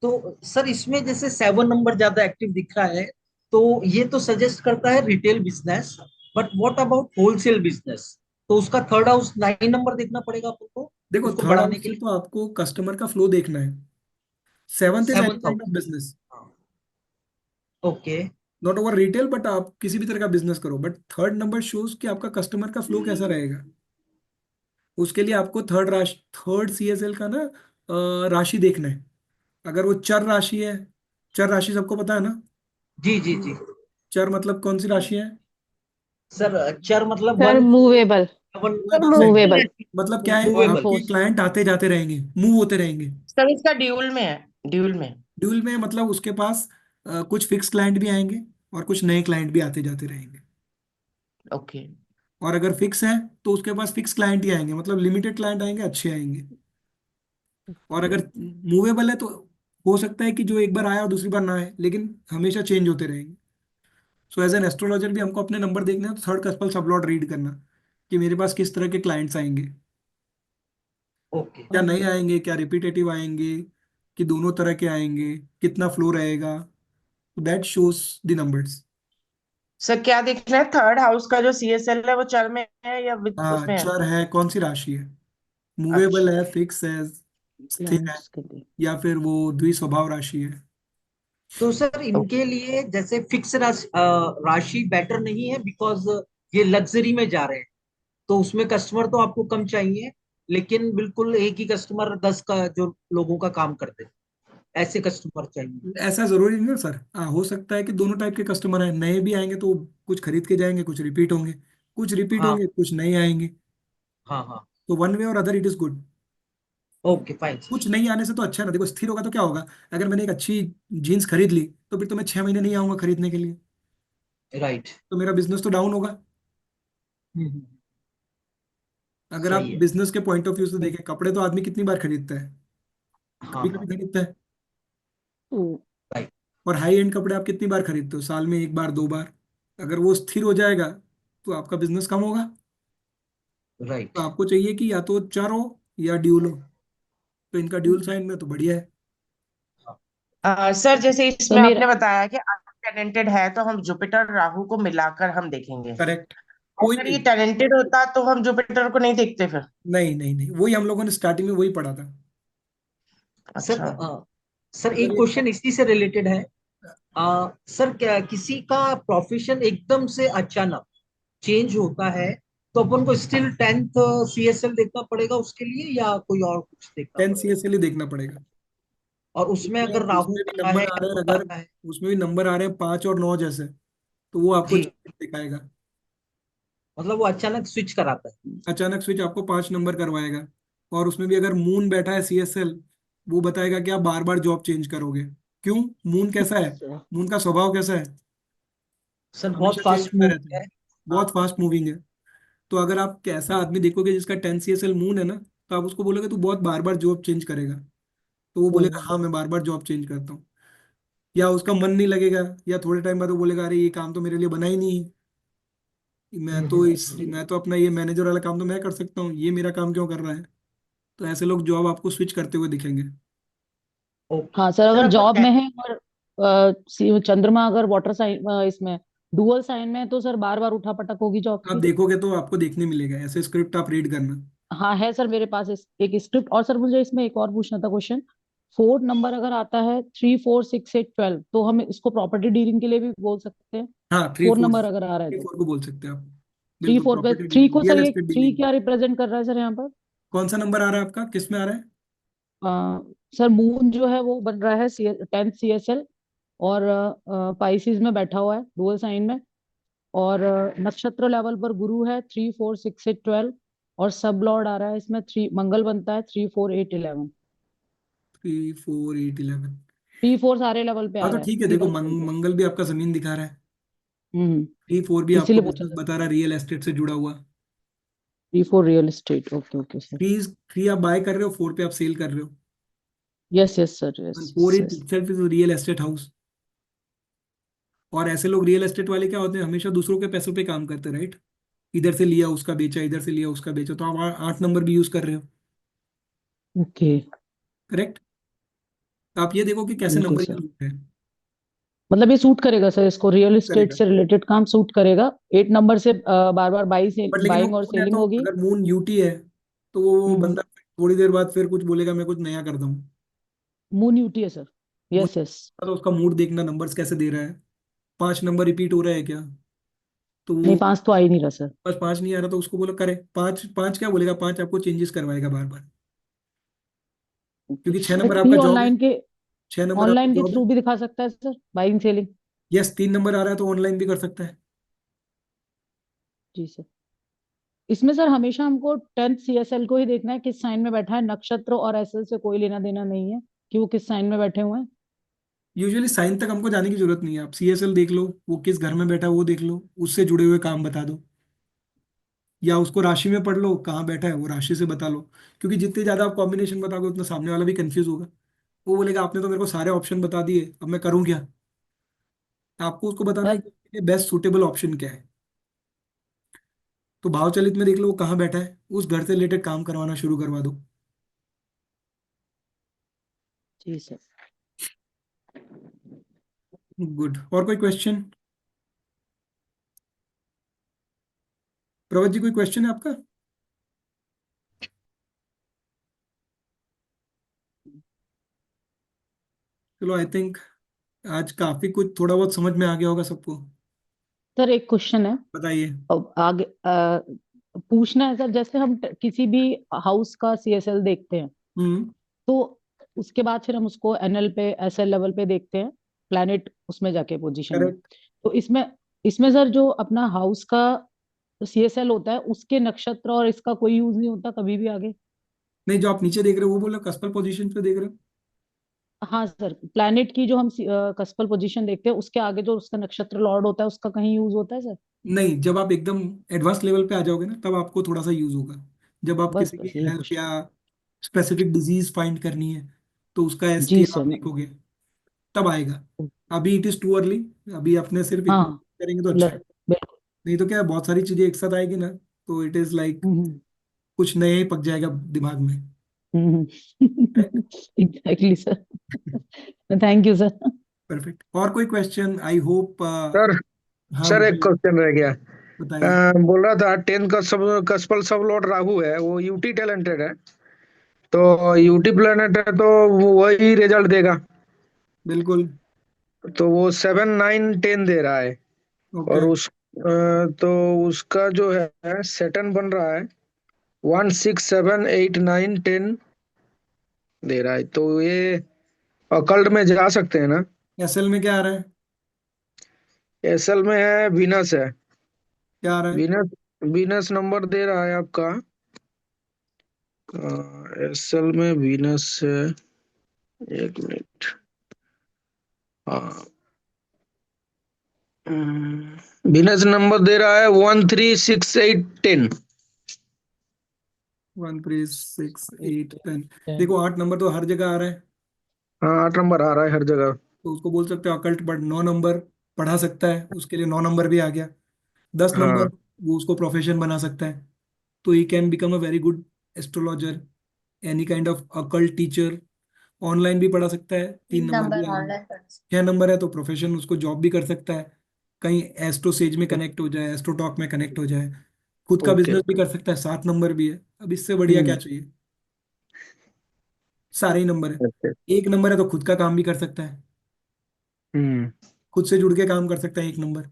तो सर इसमें जैसे 7 नंबर ज्यादा एक्टिव दिख रहा है, तो ये तो सजेस्ट करता है retail business, but what about wholesale business? तो उसका थर्ड हाउस 9 नंबर देखना पड़ेगा आपको, देखो, उसको थर्ड बढ़ाने हाउस के से लिए। तो आपको कस्टमर का फ्लो देखना है। Seventh is any 7th kind of house. Business, हाँ। Okay. Not over retail, but आप किसी भी तरह का बिजनेस करो, बट थर्ड नंबर शोज कि आपका कस्टमर का फ्लो कैसा रहेगा। उसके लिए आपको थर्ड सीएसएल का ना राशि देखना है। अगर वो चर राशि है, चर राशि सबको पता है ना। जी जी जी। चर मतलब कौन सी राशि है? सर चर मतलब sir 1 movable. One sir movable. मतलब क्या है, हाँ मूवेबल। आपके फोर्स। क्लाइंट आते जाते रहेंगे, मूव होते रहेंगे। सर इसका ड्यूल में है, ड्यूल में। ड्यूल में मतलब उसके पास कुछ फिक्स क्लाइंट भी आएंगे और कुछ नए क्लाइंट भी आते जाते रहेंगे। ओके। और अगर फिक्स है तो उसके पास फिक्स क्लाइंट ही आएंगे, मतलब लिमिटेड क्लाइंट आएंगे, अच्छे आएंगे। और अगर मूवेबल है तो हो सकता है कि जो एक बार आया और दूसरी बार ना आए, लेकिन हमेशा चेंज होते रहेंगे। सो एज एन एस्ट्रोलॉजर भी हमको अपने नंबर देखने हैं तो थर्ड कस्पल सबलॉट रीड करना कि मेरे पास किस तरह के क्लाइंट्स आएंगे, ओके। क्या नए आएंगे, क्या रिपीटेटिव आएंगे, कि दोनों तरह के आएंगे, कितना फ्लो रहेगा। That shows the numbers. Sir क्या देखना है, थर्ड हाउस का जो सीएसएल है वो चर में है या हाँ, उसमें है? चर है, कौन सी राशि है, मूवेबल अच्छा। है, फिक्स है, स्थिर है, क्लाइंट्स के लिए। या फिर वो द्विस्वभाव राशि है। तो सर इनके लिए जैसे फिक्स राशि राशि बेटर नहीं है, बिकॉज ये लग्जरी में जा रहे हैं, तो उसमें कस्टमर तो आपको कम चाहिए, लेकिन बिल्कुल एक ही कस्टमर 10 का जो लोगों का काम करते हैं, ऐसे कस्टमर चाहिए। ऐसा जरूरी नहीं ना सर। हो सकता है कि दोनों टाइप के कस्टमर हैं, नए भी आएंगे तो कुछ खरीद के जाएंगे, कुछ रिपीट होंगे, कुछ रिपीट हाँ होंगे, कुछ नए आएंगे। हाँ हाँ। तो वन वे और other it is good. Okay fine sir. कुछ नहीं आने से तो अच्छा है ना। देखो, स्थिर होगा तो क्या होगा, अगर मैंने एक अच्छी जीन्स खरीद ली तो फिर तो मैं 6 महीने नहीं आऊंगा खरीदने के लिए, राइट। तो मेरा बिजनेस तो डाउन होगा। अगर आप सही है। बिजनेस के पॉइंट ऑफ व्यू से देखें, कपड़े तो आदमी कितनी बार खरीदता है, हाँ कभी हाँ। कभी खरीदता है। राइट और हाई एंड कपड़े आप कितनी बार खरीदते हो, साल में एक बार, 2 बार। अगर वो स्थिर हो जाएगा तो आपका बिजनेस कम होगा। तो राइट। आपको चाहिए कि या तो चर हो या ड्यूल हो। तो इनका ड्यूल साइन में तो बढ़िया है। सर जैसे तो इसमें मेरा आपने बताया कि टैलेंटेड है तो हम जुपिटर राहु को मिलाकर हम देखेंगे। करेक्ट। कोई अगर भी। ये टैलेंटेड होता तो हम जुपिटर को नहीं देखते फिर? नहीं नहीं नहीं, वही हम लोगों ने स्टार्टिंग में वही पढ़ा था। सर अच्छा। सर अगर एक ये क्वेश्चन इसी से रिलेटेड है। सर क्या किसी का प्रोफेशन एकदम से अचानक चेंज होता है, तो अपन को स्टिल 10th सीएसएल देखना पड़ेगा उसके लिए, या कोई और कुछ देखना 10 पड़ेगा? सीएसएल ही देखना पड़ेगा। और उसमें उसमें अगर राहु उसमें भी का है नंबर आ रहे हैं, केतु का अगर है? उसमें भी नंबर आ रहे हैं 5 और 9 जैसे, तो वो आपको जी, change दिखाएगा। मतलब वो अचानक स्विच कराता है। अचानक स्विच आपको 5 नंबर करवाएगा। और उसमें भी अगर मून बैठा है सीएसएल, वो बताएगा कि आप बार बार जॉब चेंज करोगे। क्यों? मून कैसा है, मून का स्वभाव कैसा है, सर बहुत हमेशा चेंज फास्ट होता मूव रहता है, है। हाँ। बहुत फास्ट मूविंग है। तो अगर आप कैसा आदमी देखोगे जिसका 10 सीएसएल मून है ना, तो आप उसको बोलोगे तू बहुत बार बार जॉब चेंज करेगा, तो वो बोलेगा हाँ मैं बार बार जॉब चेंज करता हूँ। या उसका मन नहीं लगेगा, या थोड़े टाइम बाद वो बोलेगा अरे ये काम तो मेरे लिए बना ही नहीं है, मैं तो अपना ये मैनेजर वाला काम तो मैं कर सकता हूँ, ये मेरा काम क्यों कर रहा है। तो ऐसे लोग जॉब आपको स्विच करते हुए दिखेंगे। ओके हाँ सर, सर अगर अपन जॉब में है और चंद्रमा अगर वाटर साइन इसमें डुअल साइन में है तो सर बार बार उठा पटक होगी जॉब आप की। देखोगे तो आपको देखने मिलेगा, ऐसे स्क्रिप्ट आप रीड करना। हाँ है सर मेरे पास एक स्क्रिप्ट। और सर मुझे इसमें एक और पूछना था क्वेश्चन। 4 नंबर अगर आता है 3, 4, 6, 8, 12 तो हम इसको प्रॉपर्टी डीलिंग के लिए भी बोल सकते हैं। हाँ, थ्री 4 फोर नंबर अगर आ रहा है थ्री तो फोर को बोल सकते हैं आप। थ्री बिल्कुल, फोर पे प्रॉपर्टी थ्री डीलिंग, को सर, रियल ये एस्टेट थ्री डीलिंग। क्या रिप्रेजेंट कर रहा है सर यहाँ पर? कौन सा नंबर आ रहा है आपका, किस में आ रहा है? सर मून जो है वो बन रहा है 10th CSL, और पाइसिस में बैठा हुआ है डुअल साइन में। और नक्षत्र लेवल पर गुरु है 3 4 6 8 12, और सब लॉर्ड आ रहा है इसमें 3, मंगल बनता है 3 4 8 11। 3 4 8 11। 3 4 सारे लेवल पे हाँ आ तो रहा है, ठीक है, देखो तीनों लेवल पे। मंगल भी आपका जमीन दिखा रहा है, हम्म 3 4 भी आपको इसीलिए पूछा बिजनेस सर। बता रहा है, रियल एस्टेट से जुड़ा हुआ। 3 4 real estate, okay okay sir. 3 आप बाय कर रहे हो, 4 पे आप सेल कर रहे हो, yes yes sir, yes and 4 yes it yes. itself is a real estate house. और ऐसे लोग रियल एस्टेट वाले क्या होते हैं, हमेशा दूसरों के पैसों पे काम करते, राइट। इधर से लिया उसका बेचा, इधर से लिया उसका बेचा, तो आप 8 नंबर भी यूज कर रहे हो, ओके, करेक्ट। तो आप ये देखो कि कैसे बिल्कुल नंबर सर। यूज होते हैं। मतलब ये सूट करेगा सर, इसको रियल एस्टेट करेगा, से रिलेटेड काम सूट करेगा। 8 नंबर से बार बार बाई से बट लेकिन वो बाइंग और मून है, सेलिंग तो होगी। अगर मून यूटी है तो वो हम्म। बंदा थोड़ी देर बाद फिर कुछ बोलेगा, मैं कुछ नया कर दूं। मून यूटी है सर। Moon, yes yes. तो उसका मूड देखना, नंबर्स कैसे दे रहा है, 5 नंबर रिपीट हो रहा है क्या, तो नहीं, वो 5 तो आ ही नहीं रहा सर। बस 5 नहीं आ रहा तो उसको बोलो करे 5, 5 क्या बोलेगा, 5 आपको चेंजेस करवाएगा बार बार, ओके, क्योंकि 6 नंबर लेकिन आपका ये जॉब है। ऑनलाइन के 6 नंबर आपका ऑनलाइन के जॉब है। थ्रू भी दिखा सकता है sir, buying selling. Yes, 3 number आ रहा है तो ऑनलाइन भी कर सकता है। जी सर। इसमें सर हमेशा हमको 10th CSL को ही देखना है, किस साइन में बैठा है, नक्षत्र और एसएल से कोई लेना देना नहीं है कि वो किस साइन में बैठे हुए हैं। यूजुअली साइन तक हमको जाने की जरूरत नहीं है, आप सीएसएल देख लो, वो किस घर में बैठा है वो देख लो, उससे जुड़े हुए काम बता दो, या उसको राशि में पढ़ लो कहाँ बैठा है वो राशि से बता लो। क्योंकि जितने ज्यादा आप कॉम्बिनेशन बताओगे उतना सामने वाला भी कंफ्यूज होगा, वो बोलेगा आपने तो मेरे को सारे ऑप्शन बता दिए, अब मैं करूँ क्या। आपको उसको बताना है सर कि बेस्ट सुटेबल ऑप्शन क्या है। तो भाव चलित में देख लो वो कहाँ बैठा है, उस घर से रिलेटेड काम करवाना शुरू करवा दो। जी सर। गुड, और कोई क्वेश्चन। प्रवत जी कोई क्वेश्चन है आपका। चलो, आई थिंक आज काफी कुछ थोड़ा बहुत समझ में आ गया होगा सबको। सर एक क्वेश्चन है। बताइए। अब आगे पूछना है सर, जैसे हम किसी भी हाउस का CSL देखते हैं, हम्म। तो उसके बाद फिर हम उसको NL पे SL लेवल पे देखते हैं, प्लैनेट उसमें जाके पोजीशन में। करेक्ट। तो इसमें इसमें सर जो अपना हाउस का CSL होता है, उसके नक्षत्र और इसका कोई यूज नहीं होता कभी भी आगे। नहीं, जो आप नीचे देख रहे हो वो बोलो कस्पल पोजीशन पे देख रहे हो। हाँ सर, प्लैनेट की जो हम कस्पल पोजीशन देखते हैं, उसके आगे जो उसका नक्षत्र लॉर्ड होता है, उसका कहीं यूज होता है सर? नहीं, जब आप एकदम एडवांस लेवल पे आ जाओगे ना तब आपको थोड़ा सा यूज होगा। जब आप बस किसी की बस यही हेल्प क्वेश्चन। या स्पेसिफिक डिजीज फाइंड करनी है तो उसका जी एसटीएम सर। आप देखोगे, तब आएगा। अभी इट इज टू अर्ली, अभी अपने सिर्फ इतना हाँ, करेंगे तो अच्छा है। बिल्कुल। नहीं तो क्या है, बहुत सारी चीजें एक साथ आएगी ना, तो इट इज लाइक हम्म कुछ नया ही पक जाएगा दिमाग में। Exactly sir. Thank you sir. Perfect, और कोई क्वेश्चन, आई होप। सर हाँ सर एक बोलिए, क्वेश्चन रह गया। बताइए। बोल रहा था 10 का सब कस्पल सब लॉर्ड राहु है, वो यूटी टैलेंटेड है, तो यूटी प्लेनेट है तो वो वही रिजल्ट देगा। बिल्कुल। तो वो 7 9 10 दे रहा है। ओके। और तो उसका जो है सेटन बन रहा है 1 6 7 8 9 10 दे रहा है, तो ये अकल्ट में जा सकते हैं ना। एसएल में क्या आ रहा है, एसएल में है वीनस है। क्या आ रहा है। वीनस वीनस नंबर दे रहा है आपका, एसएल में वीनस है, एक मिनट। हाँ, वीनस नंबर दे रहा है 1 3 6 8 10। 1 3 6 8 10। देखो 8 नंबर तो हर जगह आ रहा है, हाँ 8 नंबर आ रहा है हर जगह। तो उसको बोल सकते हो अकल्ट, बट 9 नंबर पढ़ा सकता है, उसके लिए 9 नंबर भी आ गया। 10 नंबर हाँ वो उसको प्रोफेशन बना सकता है, तो he can become a very good astrologer, any kind of occult teacher. Online भी पढ़ा सकता है, 3 नंबर भी नंबर आ गया। ऑनलाइन कर 6 नंबर है तो प्रोफेशन, उसको जॉब भी कर सकता है, कहीं एस्ट्रो सेज में कनेक्ट हो जाए, एस्ट्रो टॉक में कनेक्ट हो जाए, खुद का ओके बिजनेस भी ओके। कर सकता है। 7 नंबर भी है, अब इससे बढ़िया क्या हम्म चाहिए। सारे ही नंबर है। ओके। 1 नंबर है तो खुद का काम भी कर सकता है, हम्म। खुद से जुड़ के काम कर सकता है 1 नंबर।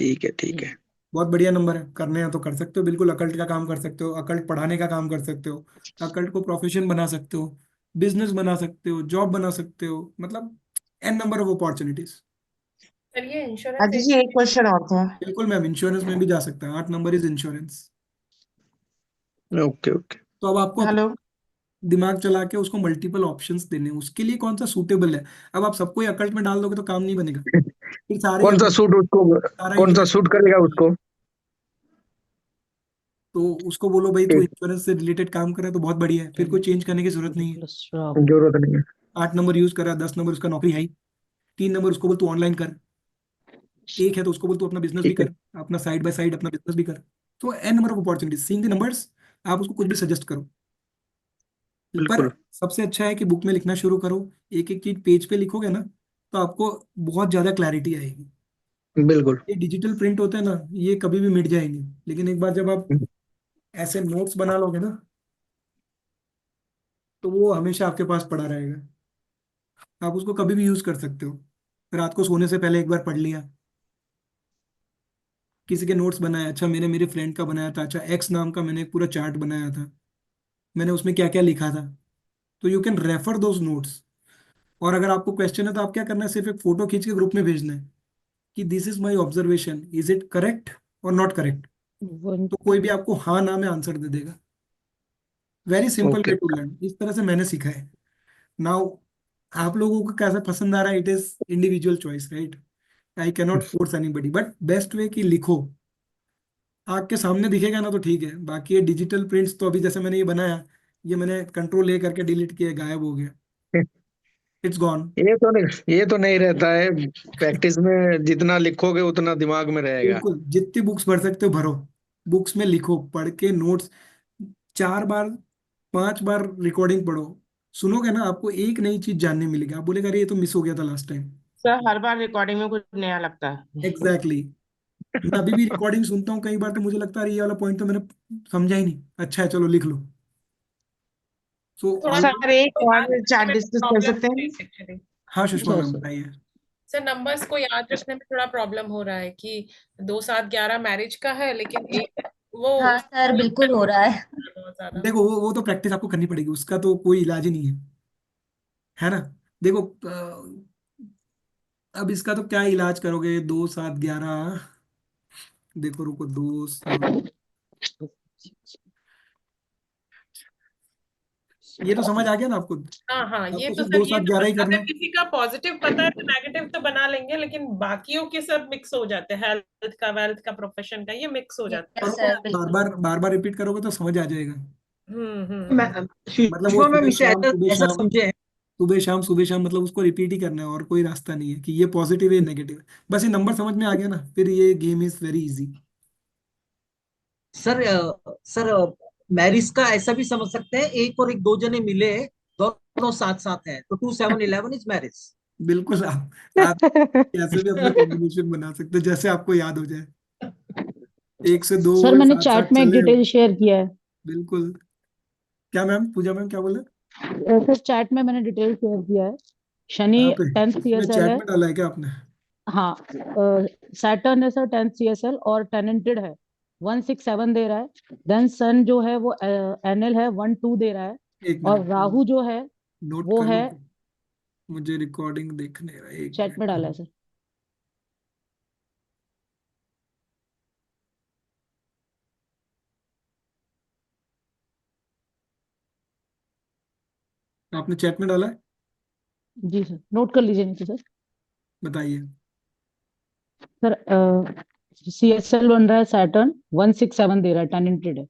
ठीक है ठीक है। बहुत बढ़िया नंबर है, करने हैं तो कर सकते हो बिल्कुल। अकल्ट का काम कर सकते हो, अकल्ट पढ़ाने का काम कर सकते हो, अकल्ट को प्रोफेशन बना सकते हो, बिजनेस बना सकते हो, जॉब बना सकते हो, मतलब an number of opportunities. Sir ये इंश्योरेंस अजी जी एक क्वेश्चन और था। बिल्कुल मैम, इंश्योरेंस में भी जा सकता है, 8 number is insurance. Okay okay. तो अब आपको हेलो। दिमाग चला के उसको मल्टीपल ऑप्शंस देने हैं, उसके लिए कौन सा सूटेबल है। अब आप सबको ही अकल्ट में डाल दोगे तो काम नहीं बनेगा, फिर सारे ही कौन सा सूट उसको, सारा कौन सा इंश्योरेंस। सूट करेगा उसको? तो उसको बोलो भाई तू ठीक, इंश्योरेंस से रिलेटेड काम कर रहा है तो बहुत बढ़िया है, फिर कोई चेंज करने की जरूरत नहीं है। प्लस राहु। जरूरत नहीं है। 8 नंबर यूज कर रहा है, 10 नंबर उसका नौकरी है ही, 3 नंबर उसको बोल तू ऑनलाइन कर, एक है तो उसको बोल तू अपना बिजनेस भी ठीक है, कर, अपना साइड बाय साइड अपना बिजनेस भी कर। तो an number of opportunities, seeing the numbers, आप उसको कुछ भी सजेस्ट करो। पर बिल्कुल सबसे अच्छा है कि बुक में लिखना शुरू करो, एक एक चीज पेज पे लिखोगे ना तो आपको बहुत ज्यादा क्लैरिटी आएगी। बिल्कुल। ये डिजिटल प्रिंट होते हैं ना, ये कभी भी मिट जाएंगे, लेकिन एक बार जब आप ऐसे नोट्स बना लोगे ना तो वो हमेशा आपके पास पड़ा रहेगा, आप उसको कभी भी यूज कर सकते हो। रात को सोने से पहले एक बार पढ़ लिया, किसी के नोट्स बनाया, अच्छा मैंने मेरे फ्रेंड का बनाया था, अच्छा एक्स नाम का मैंने एक पूरा चार्ट बनाया था, मैंने उसमें क्या क्या लिखा था, तो you can refer those notes. और अगर आपको क्वेश्चन है तो आप क्या करना है, सिर्फ एक फोटो खींच के ग्रुप में भेजना है कि this is my observation, is it correct और नॉट करेक्ट। वन। तो कोई भी आपको हाँ ना में आंसर दे देगा। Very simple okay. Way to learn, इस तरह से मैंने सीखा है। नाउ आप लोगों को कैसा पसंद आ रहा है, it is individual choice, right. I cannot force anybody, but best way कि लिखो, आग के सामने दिखेगा ना तो ठीक है, बाकी ये डिजिटल प्रिंट्स तो अभी जैसे मैंने ये बनाया, ये मैंने कंट्रोल ए करके डिलीट किया, गायब हो गया, इट्स गॉन। ये तो नहीं रहता है। प्रैक्टिस में जितना लिखोगे उतना दिमाग में रहेगा। बिल्कुल, जितनी बुक्स भर सकते हो भरो, बुक्स में लिखो, पढ़ के नोट्स 4 बार 5 बार रिकॉर्डिंग पढ़ो, सुनोगे ना आपको एक नई चीज जानने मिलेगी, आप बोलेगा अरे ये तो मिस हो गया था लास्ट टाइम। सर हर बार रिकॉर्डिंग में कुछ नया लगता है। Exactly exactly. मैं अभी भी रिकॉर्डिंग सुनता हूँ कई बार तो मुझे लगता है अरे ये वाला पॉइंट तो मैंने समझा ही नहीं, अच्छा है चलो लिख लो। सो थोड़ा ऑल। सर एक को याद और रखने चार्ट में डिस्कस कर प्रॉब्लम सकते हो रही हैं? है एक्चुअली। हाँ सुषमा सर मैम सर बताइए। सर नंबर्स को याद रखने में थोड़ा प्रॉब्लम हो रहा है कि 2 7 11 मैरिज का है, लेकिन एक वो हाँ उसको सर, बिल्कुल हो रहा है। बहुत ज्यादा। देखो वो तो प्रैक्टिस आपको करनी पड़ेगी, उसका तो कोई इलाज ही नहीं है, है ना। देखो अब इसका तो क्या इलाज करोगे, 2 7 11, देखो रुको 2 7, ये तो समझ आ गया ना आपको, हाँ हाँ, ये आपको तो सिर्फ सर, दो ये सात तो ग्यारह ही करना अगर है। किसी का पॉजिटिव पता है तो नेगेटिव तो बना लेंगे, लेकिन बाकियों के सब मिक्स हो जाते हैं, हेल्थ का, वेल्थ का, प्रोफेशन का, ये मिक्स हो जाता और यस वो सर, बिल्कुल। बार बार रिपीट करोगे तो समझ आ जाएगा। मतलब वो सुषमा मैम सुबह इसे शाम ऐसा सुबह ऐसा शाम समझे हैं। सुबह शाम सुबह शाम, मतलब उसको रिपीट ही करना है, और कोई रास्ता नहीं है कि ये पॉजिटिव है नेगेटिव है। बस ये नंबर समझ में आ गया ना, फिर ये game is very easy. Sir sir marriage का ऐसा भी समझ सकते हैं, एक और एक दो जने मिले, दोनों साथ साथ हैं, तो 2 7 11 इज मैरिज। बिल्कुल, आप कैसे भी अपना कॉम्बिनेशन बना सकते हो जैसे आपको याद हो जाए, 1 से 2 सर हुए मैंने साथ साथ चैट में एक चले। डिटेल शेयर किया है। बिल्कुल। क्या मैम, पूजा मैम क्या बोले? सर चैट में मैंने डिटेल शेयर किया है। शनि कहाँ पे? 10th इसमें CSL चैट है। में डाला है क्या आपने? हाँ, सैटर्न है सर 10th CSL और टेनेंटेड है, 167 दे रहा है। देन सन जो है वो NL है, 1 2 दे रहा है। एक और मिनट राहु जो है नोट वो कर है, लो, मुझे रिकॉर्डिंग देखने रहा, एक चैट में डाला है मिनट। सर। आपने चैट में डाला है, जी सर, नोट कर लीजिए नीचे सर। बताइए। सर CSL बन रहा है सैटर्न, 167 दे रहा है, टेनेंटेड है।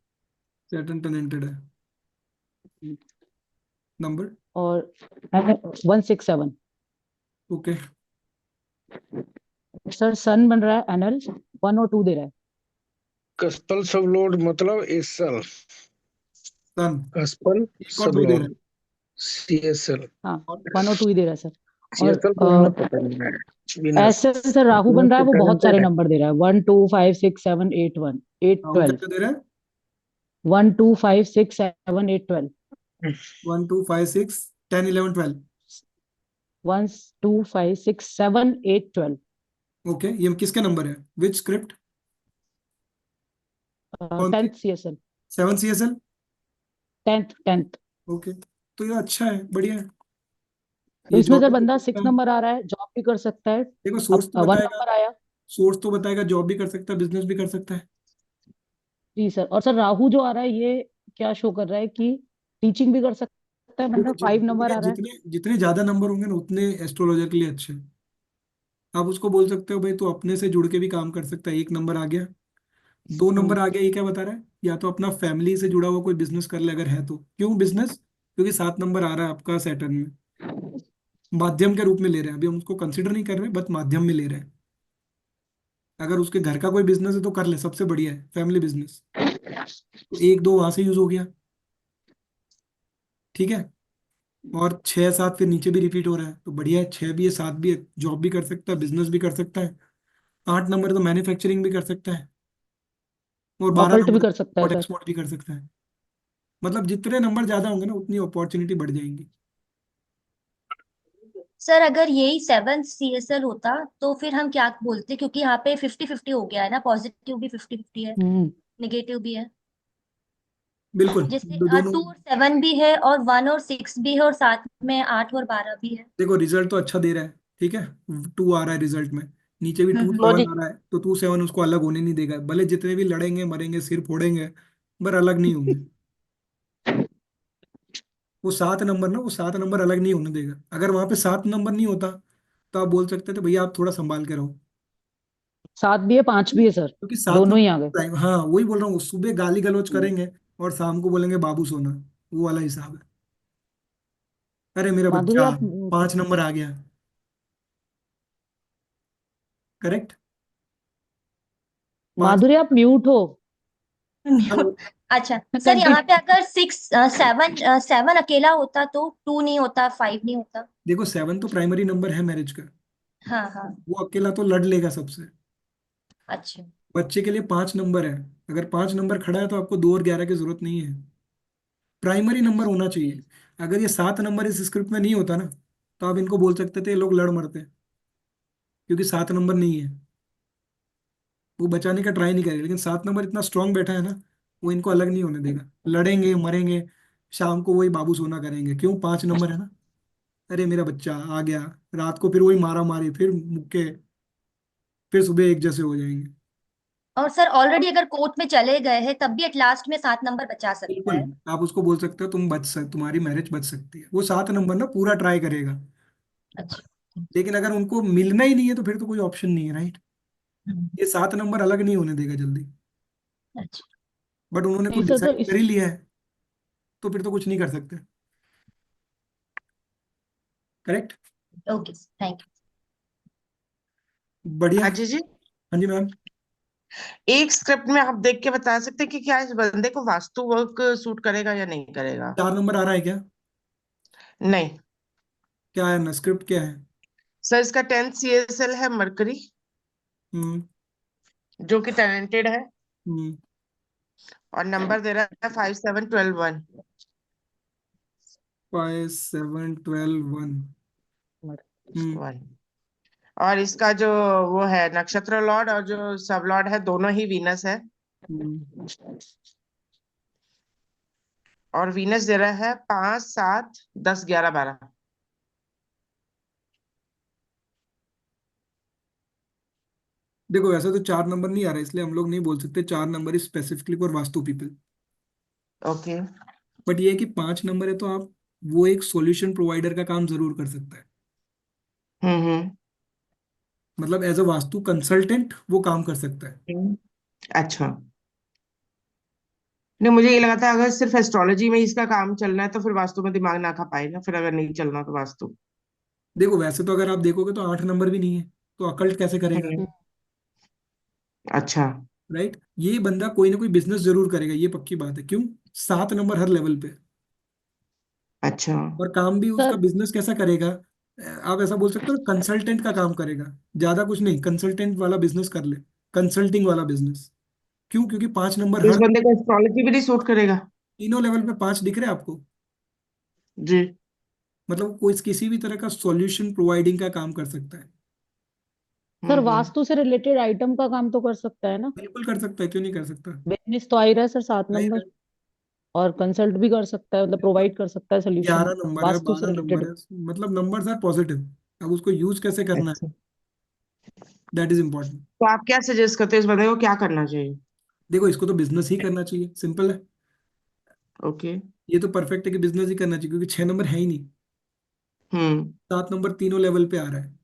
सैटर्न टेनेंटेड है, नंबर। और 167। ओके। सर सन बन रहा है NL, 102 दे रहा है। कस्पल सब लोड मतलब एसल। सन, कस्पल एक और सब 2 दे रहा लोड है। CSL। हाँ, 102 ही दे रहा है सर। CSL तो हमने और पता नहीं है। विनस ऐसे सर राहु बन विनस रहा है, तो वो बहुत सारे टैलेंटेड है। नंबर दे रहा है, 1 2 5 6 7 8 1 8 राहु 12, क्या दे रहा है? 1 2 5 6 7 8 12, 1 2 5 6 10 11 12। 1 2 5 6 7 8 12। ओके, ये किसके नंबर है, विच स्क्रिप्ट? कौन सी? 10th CSL। 7 CSL। 10th। Okay, तो ये अच्छा है, बढ़िया है। तो ये इसमें जॉब जब भी कर बंदा सकता 6 है। नंबर आ रहा है, जॉब भी कर सकता है। देखो अब 1 नंबर आया। सोर्स तो बताएगा, जॉब भी कर सकता है, बिजनेस भी कर सकता है। जी सर। और सर राहु जो आ रहा है, ये क्या शो कर रहा है कि टीचिंग भी कर सकता है देखो बंदा। 5 नंबर आ रहा है। जितने जितने ज्यादा नंबर होंगे ना, उतने एस्ट्रोलॉजर के लिए अच्छे हैं। आप उसको बोल सकते हो भाई तू अपने से जुड़ के भी काम कर सकता है। 1 नंबर आ गया, 2 नंबर आ गया, ये क्या बता रहा है? या तो अपना फैमिली से जुड़ा हुआ कोई बिजनेस कर ले, अगर है तो। क्यों बिजनेस? क्योंकि 7 नंबर आ रहा है आपका सैटर्न में, माध्यम के रूप में ले रहे हैं। अभी हम उसको कंसिडर नहीं कर रहे, बट माध्यम में ले रहे हैं। अगर उसके घर का कोई बिजनेस है तो कर ले, सबसे बढ़िया है फैमिली बिजनेस। तो 1 2 वहां से यूज हो गया, ठीक है। और 6 7 फिर नीचे भी रिपीट हो रहा है, तो बढ़िया है। 6 भी है, 7 भी है, जॉब भी कर सकता है, बिजनेस भी कर सकता है। 8 नंबर तो मैन्युफैक्चरिंग भी कर सकता है। और 12 ऑकल्ट भी नंबर कर सकता है इम्पोर्ट सर। एक्सपोर्ट भी कर सकता है। मतलब जितने नंबर ज्यादा होंगे ना, उतनी अपॉर्चुनिटी बढ़ जाएंगी। सर अगर यही 7 CSL होता तो फिर हम क्या बोलते, क्योंकि यहाँ पे 50-50 हो गया है ना, पॉजिटिव भी 50-50 है, हम्म। नेगेटिव भी है। बिल्कुल। जैसे दोनों। 2 और 7 भी है, और 1 और 6 भी है, और साथ में 8 और 12 भी है। देखो रिजल्ट तो अच्छा दे रहा है, ठीक है। 2 आ रहा है रिजल्ट में, नीचे भी 2 7 मोदी आ रहा है, तो 2 7 उसको अलग होने नहीं देगा। भले जितने भी लड़ेंगे मरेंगे सिर फोड़ेंगे, पर अलग नहीं होंगे। वो 7 नंबर अलग नहीं होने देगा। अगर वहां पे 7 नंबर नहीं होता, तो आप बोल सकते थे भैया आप थोड़ा संभाल के रहो। 7 भी है, 5 भी है सर। क्योंकि 7 दोनों ही नंबर आ गए। टाइम, हाँ वही बोल रहा हूँ, सुबह गाली गलौज करेंगे और शाम को बोलेंगे बाबू सोना। वो वाला हिसाब है। अरे मेरा माधुरी बच्चा आप 5 नंबर आ गया। करेक्ट। 5। माधुरी आप म्यूट हो। अच्छा सर, यहाँ पे कंटिन्यू। अगर 7 अकेला होता तो 2 नहीं होता, 5 नहीं होता। देखो 7 तो प्राइमरी नंबर है मैरिज का। हाँ हाँ। वो अकेला तो लड़ लेगा सबसे। अच्छा। बच्चे के लिए 5 नंबर है। अगर 5 नंबर खड़ा है तो आपको 2 और 11 की जरूरत नहीं है। प्राइमरी नंबर अच्छा। होना चाहिए। अगर ये 7 नंबर इस स्क्रिप्ट में नहीं होता ना, तो आप इनको बोल सकते थे ये लोग लड़ मरते, क्योंकि 7 नंबर नहीं है। वो बचाने का ट्राई नहीं करेगा, लेकिन 7 नंबर इतना स्ट्रांग बैठा है ना, वो इनको अलग नहीं होने देगा। लड़ेंगे मरेंगे, शाम को वही बाबू सोना करेंगे। क्यों? 5 नंबर है ना। अरे मेरा बच्चा आ गया, रात को फिर वही मारा मारी, फिर मुक्के, फिर सुबह एक जैसे हो जाएंगे। और सर ऑलरेडी अगर कोर्ट में चले गए हैं तब भी एट लास्ट में 7 नंबर बचा सकता बिल्कुल। है। आप उसको बोल सकते हो तुम्हारी मैरिज बच सकती है। वो 7 नंबर ना पूरा ट्राई करेगा। अच्छा। लेकिन अगर उनको मिलना ही नहीं है तो फिर तो कोई ऑप्शन नहीं है, राइट। हम्म। ये 7 नंबर अलग नहीं होने देगा जल्दी। अच्छा। बट उन्होंने नहीं कुछ सर, तो डिसाइड कर इस ही लिया है, तो फिर तो कुछ नहीं कर सकते। करेक्ट। ओके, थैंक बढ़िया। अजय जी, हाँ जी मैम। एक स्क्रिप्ट में आप देख के बता सकते हैं कि क्या इस बंदे को वास्तु वर्क सूट करेगा या नहीं करेगा? 4 नंबर आ रहा है क्या? नहीं क्या है ना, स्क्रिप्ट क्या है? सर, इसका 10th CSL है मरकरी, हम्म। जो कि टैलेंटेड है, हम्म। और नंबर दे रहा है 5 7 12 1। 5 7 12 1। हम्म। 1। और इसका जो वो है नक्षत्र लॉर्ड और जो सब लॉर्ड है, दोनों ही वीनस है। हम्म। और वीनस दे रहा है 5 7 10 11 12। देखो वैसे तो 4 नंबर नहीं आ रहा, इसलिए हम लोग नहीं बोल सकते 4 number is specifically for vastu people. Okay. But ये है कि 5 नंबर है तो आप, वो एक सॉल्यूशन प्रोवाइडर का काम जरूर कर सकता है। हम्म। मतलब एज अ वास्तु कंसल्टेंट वो काम कर सकता है। अच्छा। नहीं, मुझे ये लगा था अगर सिर्फ एस्ट्रोलॉजी में इसका काम चलना है तो फिर वास्तु में दिमाग ना खा पाएगा, फिर अगर नहीं चलना तो वास्तु। देखो वैसे तो अगर आप देखोगे तो 8 नंबर भी नहीं है, तो अकल्ट कैसे करेगा? हम्म। अच्छा। राइट। ये बंदा कोई ना कोई बिजनेस जरूर करेगा, ये पक्की बात है। क्यों? 7 नंबर हर लेवल पे। अच्छा। और काम भी उसका सर बिजनेस कैसा करेगा? आप ऐसा बोल सकते हो कंसल्टेंट का काम करेगा। ज्यादा कुछ नहीं, कंसल्टेंट वाला बिजनेस कर ले, कंसल्टिंग वाला बिजनेस। क्यों? क्योंकि 5 नंबर तो इस हर बंदे को एस्ट्रोलॉजी भी नहीं सूट करेगा? तीनों लेवल पे 5 दिख रहे हैं आपको। जी। मतलब कोई किसी भी तरह का सॉल्यूशन प्रोवाइडिंग का काम कर सकता है। सर हम्म। वास्तु से रिलेटेड आइटम का काम तो कर सकता है ना? बिल्कुल कर सकता है, क्यों नहीं कर सकता। बिजनेस तो आ ही रहा है सर 7 नहीं, नंबर। और कंसल्ट भी कर सकता है, मतलब प्रोवाइड कर सकता है सोल्यूशन 11 नंबर है, वास्तु से 12 नंबर रिलेटेड। है, मतलब नंबर्स आर पॉजिटिव। अब उसको यूज कैसे करना अच्छा, है, दैट इज इम्पोर्टेंट। तो आप क्या सजेस्ट करते हैं इस बंदे को क्या करना चाहिए? देखो, इसको तो बिजनेस ही करना चाहिए, सिंपल है। ओके। ये तो परफेक्ट है कि बिजनेस ही करना चाहिए, क्योंकि 6 नंबर है ही नहीं। हम्म। 7 नंबर तीनों लेवल पे आ रहा है।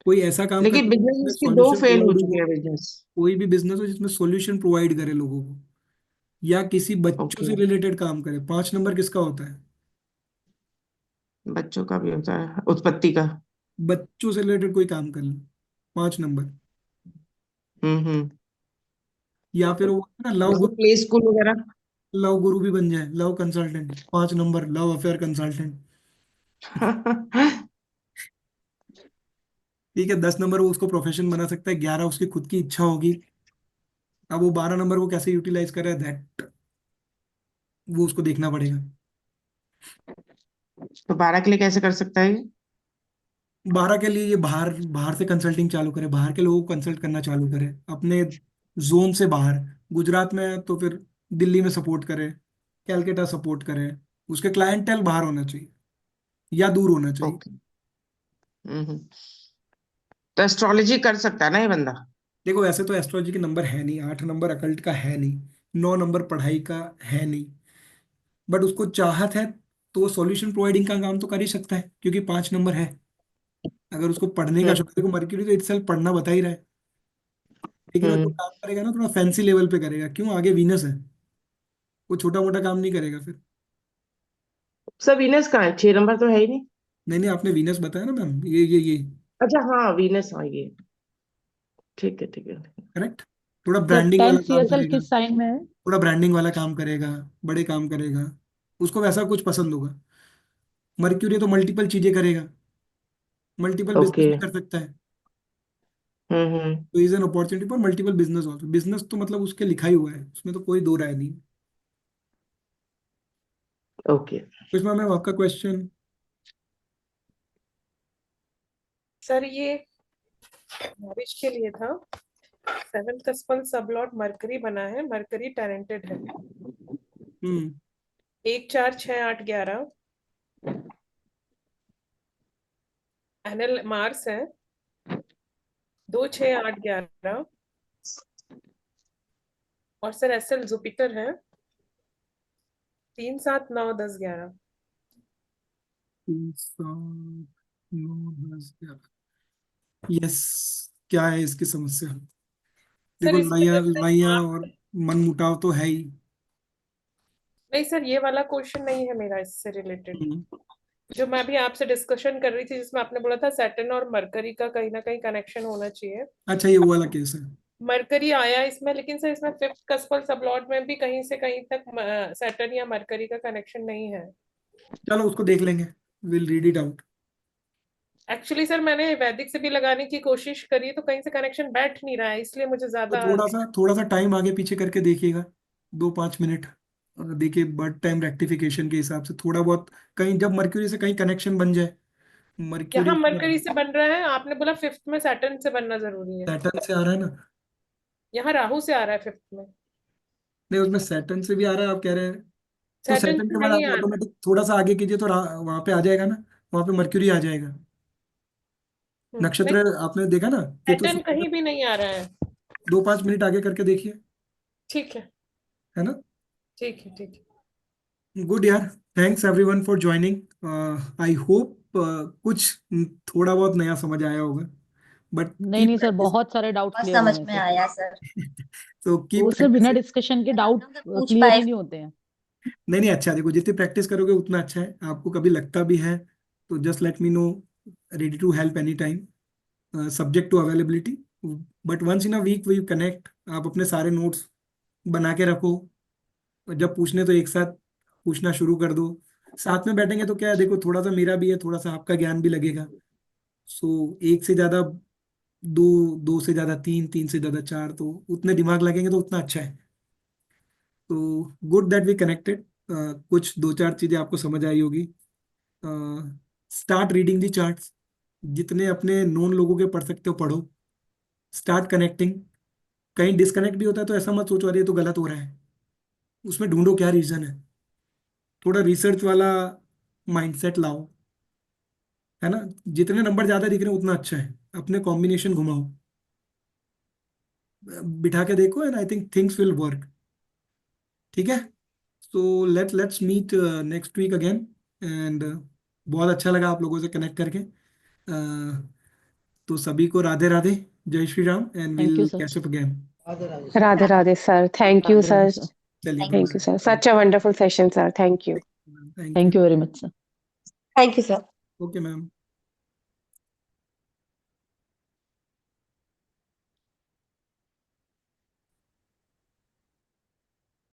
कोई ऐसा काम लेकिन करे बिजनेस जिसमें उसकी दो सॉल्यूशन फेल हो प्रोवाइड चुकी हो। है बिजनेस। कोई भी बिजनेस हो जिसमें सॉल्यूशन प्रोवाइड करे लोगों को, या किसी बच्चों ओके। से रिलेटेड काम करे। 5 नंबर किसका होता है? बच्चों का भी होता है, उत्पत्ति का। बच्चों से रिलेटेड कोई काम कर ले, 5 नंबर। हम्म। या फिर वो होता है ना, लव जैसे गुरु। प्ले स्कूल वगैरह। लव गुरु भी बन जाए, love consultant, 5 number, love affair consultant. ठीक है, 10 नंबर वो उसको प्रोफेशन बना सकता है, 11 उसकी खुद की इच्छा होगी। अब वो 12 नंबर को कैसे यूटिलाइज करे, दैट वो उसको देखना पड़ेगा। तो 12 के लिए कैसे कर सकता है ये? 12 के लिए ये बाहर बाहर से कंसल्टिंग चालू करे, बाहर के लोगों को कंसल्ट करना चालू करे, अपने जोन से बाहर। गुजरात में है तो फिर दिल्ली में सपोर्ट करे, कैलकाटा सपोर्ट करे। उसके क्लाइंटेल बाहर होना चाहिए या दूर होना चाहिए। ओके। हम्म। तो एस्ट्रोलॉजी कर सकता है ना ये बंदा? देखो, वैसे तो एस्ट्रोलॉजी के नंबर है नहीं, 8 नंबर अकल्ट का है नहीं, 9 नंबर पढ़ाई का है नहीं। बट उसको चाहत है तो सॉल्यूशन प्रोवाइडिंग का काम तो कर ही सकता है, क्योंकि 5 नंबर है। अगर उसको पढ़ने का शौक है, देखो मर्क्यूरी तो इटसेल्फ पढ़ना बता ही रहा है। लेकिन वो जो हम्म। काम करेगा ना, थोड़ा फैंसी लेवल पे करेगा, क्यों, आगे वीनस है। वो छोटा मोटा काम नहीं करेगा फिर। सब वीनस का है, 6 नंबर तो है ही नहीं। नहीं नहीं, आपने वीनस बताया ना मैम, ये अच्छा हाँ, वीनस, हाँ ये। ठीक है, ठीक है। करेक्ट। थोड़ा सर ब्रांडिंग वाला 10 काम सीएसएल करेगा, किस साइन में है? थोड़ा ब्रांडिंग वाला काम करेगा, बड़े काम करेगा। उसको वैसा कुछ पसंद होगा। मर्क्यूरी तो मल्टीपल चीजें करेगा, मल्टीपल बिजनेस ओके। भी कर सकता है। हम्म। तो is an opportunity for multiple business also. Business तो मतलब उसके लिखा ही हुआ है, उसमें तो कोई दो राय नहीं। ओके। तो इसमें मैम आपका क्वेश्चन। सर ये मैरिज के लिए था। 7th कस्पल सबलॉट मरकरी बना है, मरकरी टैलेंटेड है। हम्म 1 4 6 8 11 एनएल मार्स है। 2 6 8 11 और सर एसएल जुपिटर है। 3 7 9 10 11। यस, क्या है इसकी समस्या? सर देखो, इसमें लड़ाइयाँ जब तक लड़ाइयाँ आप और मन मुटाव तो है ही। नहीं सर, ये वाला क्वेश्चन नहीं है मेरा इससे रिलेटेड। हम्म, जो मैं भी आपसे डिस्कशन कर रही थी, जिसमें आपने बोला था सैटर्न और मरकरी का कहीं ना कहीं कनेक्शन होना चाहिए। अच्छा, ये वो वाला केस है। मरकरी आया इसमें, लेकिन सर इसमें 5th कस्पल सबलॉट में भी कहीं से कहीं तक सैटर्न या मरकरी का कनेक्शन नहीं है। चलो उसको देख लेंगे, will read it out. Actually sir मैंने वैदिक से भी लगाने की कोशिश करी, तो कहीं से कनेक्शन बैठ नहीं रहा है, इसलिए मुझे तो ज्यादा। थोड़ा सा टाइम आगे पीछे करके देखिएगा, 2-5 मिनट। देखिए, बर्थ टाइम रेक्टिफिकेशन के हिसाब से थोड़ा बहुत, कहीं जब मर्क्यूरी से कहीं कनेक्शन बन जाए। मर्क्यूरी यहाँ मरकरी से बन रहा है, आपने बोला 5th में सैटर्न से बनना जरूरी है। सैटर्न से आ रहा है ना। यहाँ राहु से आ रहा है 5th में। नहीं, उसमें सैटर्न से भी आ रहा है, आप कह रहे हैं। तो सैटर्न सैटर्न से के बाद नहीं आप आ रहा। ऑटोमेटिक थोड़ा सा आगे कीजिए तो वहां पे आ जाएगा ना। वहां पे मर्क्यूरी आ जाएगा। नहीं, नक्षत्र आपने देखा ना, केतु सैटर्न शुक्र कहीं का। भी नहीं आ रहा है। 2-5 मिनट आगे करके देखिए, ठीक है, है ना। ठीक है, ठीक है। गुड यार, thanks everyone for joining. I hope कुछ थोड़ा बहुत नया समझ आया होगा, बट नहीं कीप नहीं सर, प्रैक्टिस। बहुत सारे डाउट बहुत क्लियर समझ हुए हैं में सर। आया सर। तो कीप वो सर बिना प्रैक्टिस। डिस्कशन के अगर डाउट हम लोग पूछ क्लियर पाए। ही नहीं होते हैं। नहीं नहीं, अच्छा, देखो जितनी प्रैक्टिस करोगे उतना अच्छा है। आपको कभी लगता भी है तो just let me know, ready to help any time, subject to availability. But once in a week we connect. आप अपने सारे नोट्स बना के रखो, और जब पूछने तो एक साथ पूछना शुरू कर दो। साथ में बैठेंगे तो क्या है, देखो थोड़ा सा मेरा भी है, थोड़ा सा आपका ज्ञान भी लगेगा। सो एक से ज्यादा दो, दो से ज्यादा तीन, तीन से ज्यादा चार, तो उतने दिमाग लगेंगे तो उतना अच्छा है। तो गुड दैट वी कनेक्टेड। कुछ 2-4 चीजें आपको समझ आई होगी। स्टार्ट रीडिंग दी चार्ट्स। जितने अपने नोन लोगों के पढ़ सकते हो पढ़ो, स्टार्ट कनेक्टिंग। कहीं डिस्कनेक्ट भी होता है तो ऐसा मत सोचो अरे ये तो गलत हो रहा है, उसमें ढूंढो क्या रीजन है, थोड़ा रिसर्च वाला माइंडसेट लाओ, है ना। जितने नंबर ज्यादा दिख रहे हैं उतना अच्छा है, अपने कॉम्बिनेशन घुमाओ, बिठा के देखो, and I think things will work. ठीक है, so let's meet next week again, and बहुत अच्छा लगा आप लोगों से कनेक्ट करके। तो सभी को राधे राधे, जय Shri Ram, and thank you will sir. Catch up again. Radhe Radhe sir. Radhe Radhe sir, thank you Radhe Radhe sir, sir. चलिए, thank you sir, such a wonderful session sir, thank you. Thank thank you very much sir. Thank you sir. Okay ma'am.